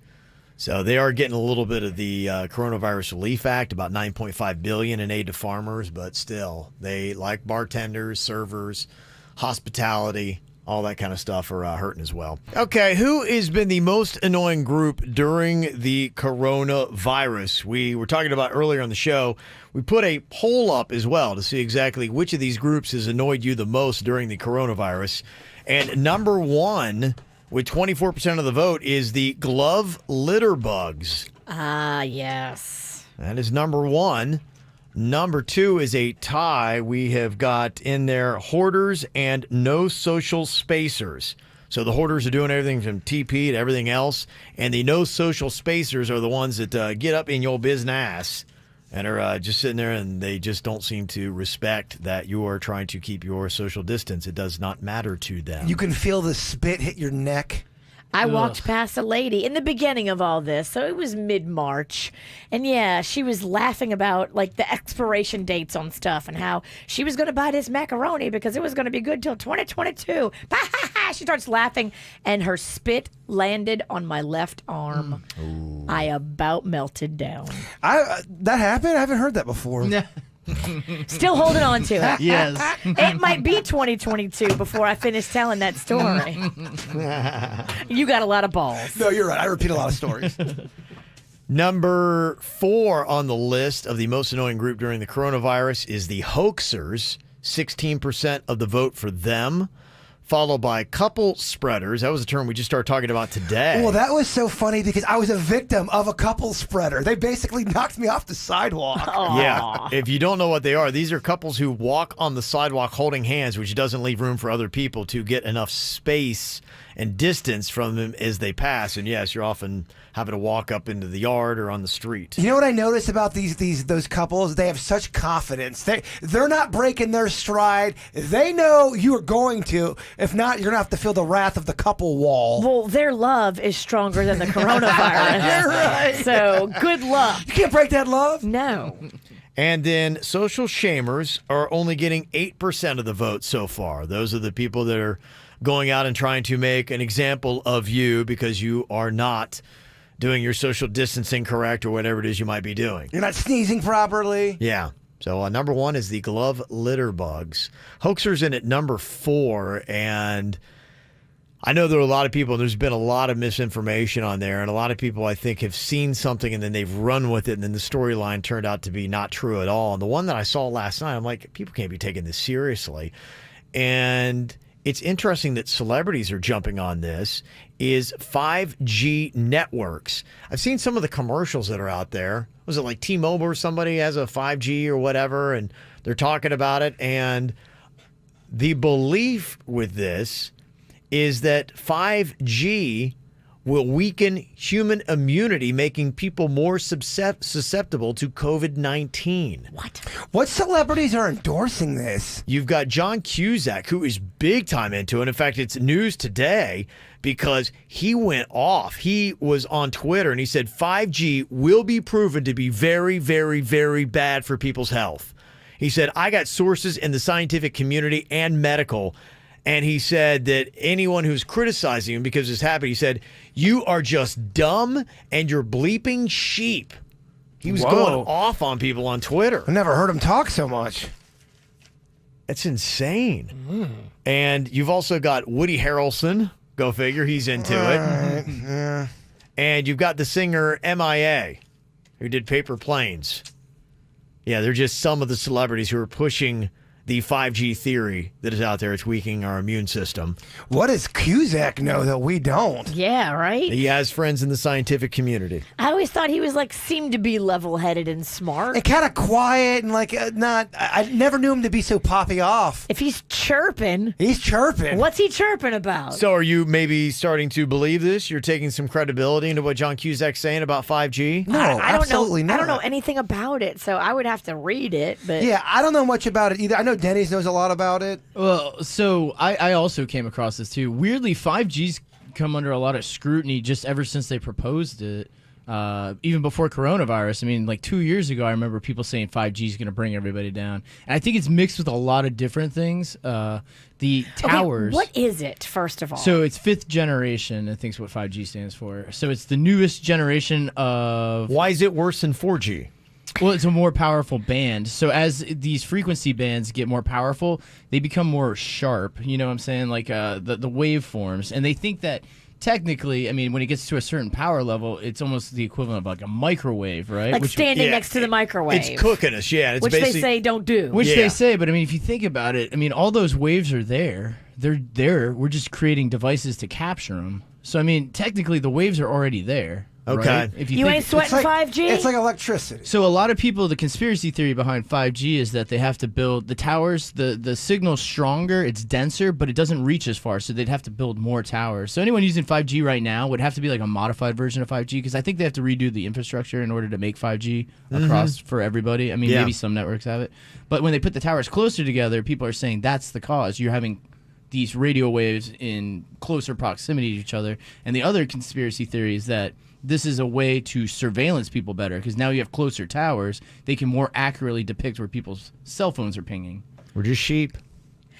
So they are getting a little bit of the Coronavirus Relief Act, about $9.5 billion in aid to farmers, but still, they, like bartenders, servers, hospitality, all that kind of stuff, are hurting as well. Okay, who has been the most annoying group during the coronavirus? We were talking about earlier on the show. We put a poll up as well to see exactly which of these groups has annoyed you the most during the coronavirus. And number one, with 24% of the vote, is the glove litter bugs. Ah, yes. That is number one. Number two is a tie. We have got in there hoarders and no social spacers. So the hoarders are doing everything from TP to everything else, and the no social spacers are the ones that get up in your business and are just sitting there, and they just don't seem to respect that you are trying to keep your social distance. It does not matter to them. You can feel the spit hit your neck. I walked past a lady in the beginning of all this, so it was mid-March, and yeah, she was laughing about like the expiration dates on stuff and how she was going to buy this macaroni because it was going to be good till 2022. She starts laughing, and her spit landed on my left arm. I about melted down. That happened? I haven't heard that before. Still holding on to it. Yes. It might be 2022 before I finish telling that story. You got a lot of balls. No, you're right. I repeat a lot of stories. Number 4 on the list of the most annoying group during the coronavirus is the hoaxers. 16% of the vote for them. followed by couple spreaders. That was a term we just started talking about today. Well, that was so funny because I was a victim of a couple spreader. They basically knocked me off the sidewalk. Yeah, if you don't know what they are, these are couples who walk on the sidewalk holding hands, which doesn't leave room for other people to get enough space and distance from them as they pass. And yes, you're often having to walk up into the yard or on the street. You know what I noticed about those couples? They have such confidence. They're not breaking their stride. They know you are going to. If not, you're going to have to feel the wrath of the couple wall. Well, their love is stronger than the coronavirus. You're right. So good luck. You can't break that love. No. And then social shamers are only getting 8% of the vote so far. Those are the people that are going out and trying to make an example of you because you are not doing your social distancing correct or whatever it is you might be doing. You're not sneezing properly. Yeah. So number 1 is the glove litter bugs. Hoaxer's in at number 4, and I know there are a lot of people, there's been a lot of misinformation on there, and a lot of people, I think, have seen something and then they've run with it, and then the storyline turned out to be not true at all. And the one that I saw last night, I'm like, people can't be taking this seriously. And it's interesting that celebrities are jumping on this, is 5G networks. I've seen some of the commercials that are out there. Was it like T-Mobile or somebody has a 5G or whatever, and they're talking about it. And the belief with this is that 5G will weaken human immunity, making people more susceptible to COVID-19. What celebrities are endorsing this? You've got John Cusack, who is big time into it. In fact, it's news today because he went off. He was on Twitter and he said 5G will be proven to be very, very, very bad for people's health. He said, I got sources in the scientific community and medical. And he said that anyone who's criticizing him because it's happened, he said, you are just dumb and you're bleeping sheep. He was going off on people on Twitter. I never heard him talk so much. That's insane. And you've also got Woody Harrelson. Go figure. He's into it. Yeah. And you've got the singer MIA, who did Paper Planes. Yeah, they're just some of the celebrities who are pushing the 5G theory that is out there. It's weakening our immune system. What does Cusack know that we don't? Yeah, right? He has friends in the scientific community. I always thought he was seemed to be level-headed and smart. And kind of quiet and I never knew him to be so poppy off. If he's chirping. He's chirping. What's he chirping about? So are you maybe starting to believe this? You're taking some credibility into what John Cusack's saying about 5G? No, absolutely not. I don't know anything about it, so I would have to read it. But yeah, I don't know much about it either. I know Dennys knows a lot about it. Well, so I also came across this too. Weirdly, 5G's come under a lot of scrutiny just ever since they proposed it. Even before coronavirus. I mean, 2 years ago, I remember people saying 5G is going to bring everybody down. And I think it's mixed with a lot of different things. The towers. Okay, what is it, first of all? So it's 5th generation, I think is what 5G stands for. So it's the newest generation of... Why is it worse than 4G? Well, it's a more powerful band. So as these frequency bands get more powerful, they become more sharp. You know what I'm saying? The waveforms. And they think that technically, I mean, when it gets to a certain power level, it's almost the equivalent of a microwave, right? Standing next to the microwave. It's cooking us, yeah. It's which they say don't do. Which they say, but I mean, if you think about it, I mean, all those waves are there. They're there. We're just creating devices to capture them. So, I mean, technically, the waves are already there. Okay. Right? If you ain't sweating 5G? It's like electricity. So a lot of people, the conspiracy theory behind 5G is that they have to build the towers, the signal's stronger, it's denser, but it doesn't reach as far, so they'd have to build more towers. So anyone using 5G right now would have to be a modified version of 5G, because I think they have to redo the infrastructure in order to make 5G across for everybody. I mean, maybe some networks have it. But when they put the towers closer together, people are saying that's the cause. You're having these radio waves in closer proximity to each other. And the other conspiracy theory is that this is a way to surveillance people better, because now you have closer towers. They can more accurately depict where people's cell phones are pinging. We're just sheep.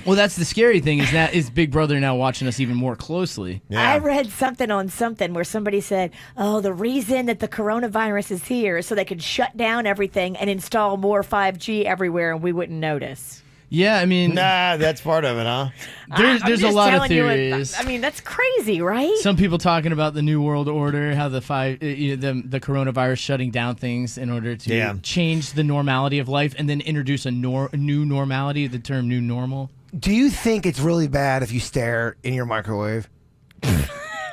Well, that's the scary thing, is Big Brother now watching us even more closely. I read something on something where somebody said, the reason that the coronavirus is here is so they could shut down everything and install more 5G everywhere and we wouldn't notice. Yeah, I mean... Nah, that's part of it, huh? There's a lot of theories. I mean, that's crazy, right? Some people talking about the New World Order, how the coronavirus shutting down things in order to change the normality of life and then introduce a new normality, the term new normal. Do you think it's really bad if you stare in your microwave?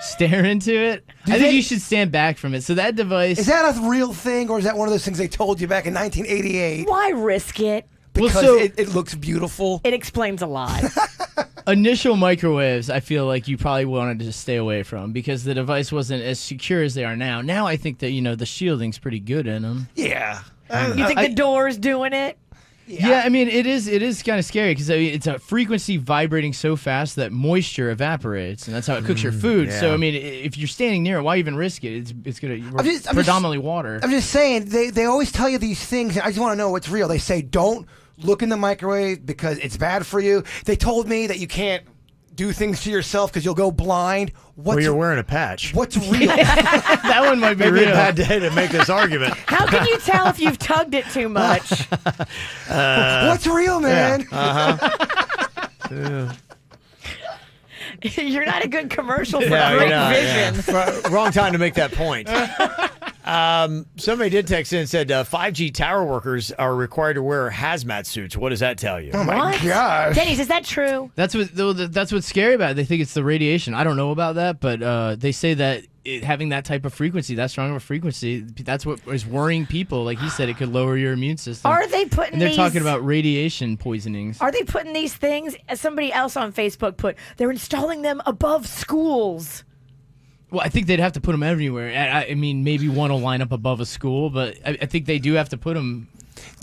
Stare into it? I think you should stand back from it. So that device... Is that a real thing, or is that one of those things they told you back in 1988? Why risk it? Because it looks beautiful. It explains a lot. Initial microwaves, I feel like you probably wanted to just stay away from because the device wasn't as secure as they are now. Now I think that, the shielding's pretty good in them. Yeah. You think the door's doing it? Yeah, I mean, it is kind of scary because it's a frequency vibrating so fast that moisture evaporates, and that's how it cooks your food. yeah. So, I mean, if you're standing near it, why even risk it? It's going to predominantly water. I'm just saying, they always tell you these things, and I just want to know what's real. They say, don't look in the microwave because it's bad for you. They told me that you can't do things to yourself because you'll go blind. Or you're wearing a patch. What's real? That one might be Maybe real. a bad day to make this argument. How can you tell if you've tugged it too much? What's real, man? Yeah. You're not a good commercial for Yeah, great you're not, vision. yeah. Wrong time to make that point. Somebody did text in and said 5G tower workers are required to wear hazmat suits. What does that tell you? Oh my What? gosh. Dennys, is that true? That's what's scary about it. They think it's the radiation. I don't know about that, but they say that having that type of frequency, that strong of a frequency, that's what is worrying people. Like he said, it could lower your immune system. Are they putting And they're these... talking about radiation poisonings. Are they putting these things, as somebody else on Facebook put, they're installing them above schools. Well, I think they'd have to put them everywhere. I mean, maybe one will line up above a school, but I think they do have to put them.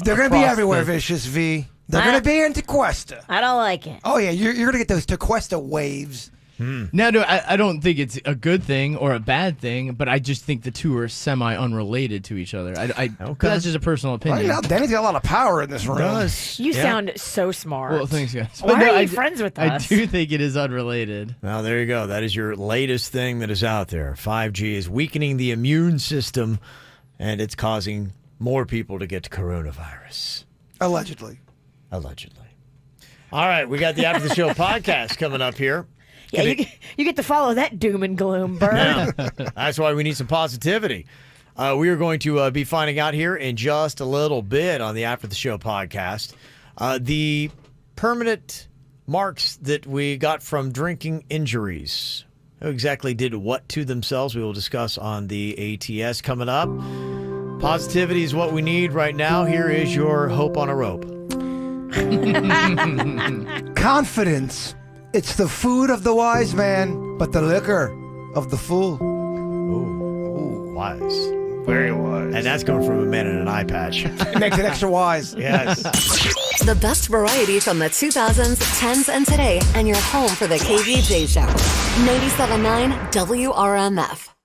They're going to be everywhere, Vicious V. They're going to be in Tequesta. I don't like it. Oh, yeah, you're going to get those Tequesta waves. No, I don't think it's a good thing or a bad thing, but I just think the two are semi-unrelated to each other. That's just a personal opinion. Well, Danny's got a lot of power in this room. You sound so smart. Well, thanks, guys. Why are you friends with us? I do think it is unrelated. Well, there you go. That is your latest thing that is out there. 5G is weakening the immune system, and it's causing more people to get coronavirus. Allegedly. All right, we got the After the Show podcast coming up here. Yeah, you get to follow that doom and gloom, Bird. Yeah. That's why we need some positivity. We are going to be finding out here in just a little bit on the After the Show podcast the permanent marks that we got from drinking injuries. Who exactly did what to themselves? We will discuss on the ATS coming up. Positivity is what we need right now. Here is your hope on a rope. Confidence. It's the food of the wise man, but the liquor of the fool. Ooh, wise. Very wise. And that's coming from a man in an eye patch. It makes it extra wise. Yes. The best variety from the 2000s, 10s, and today, and your home for the KVJ Show. 97.9 WRMF.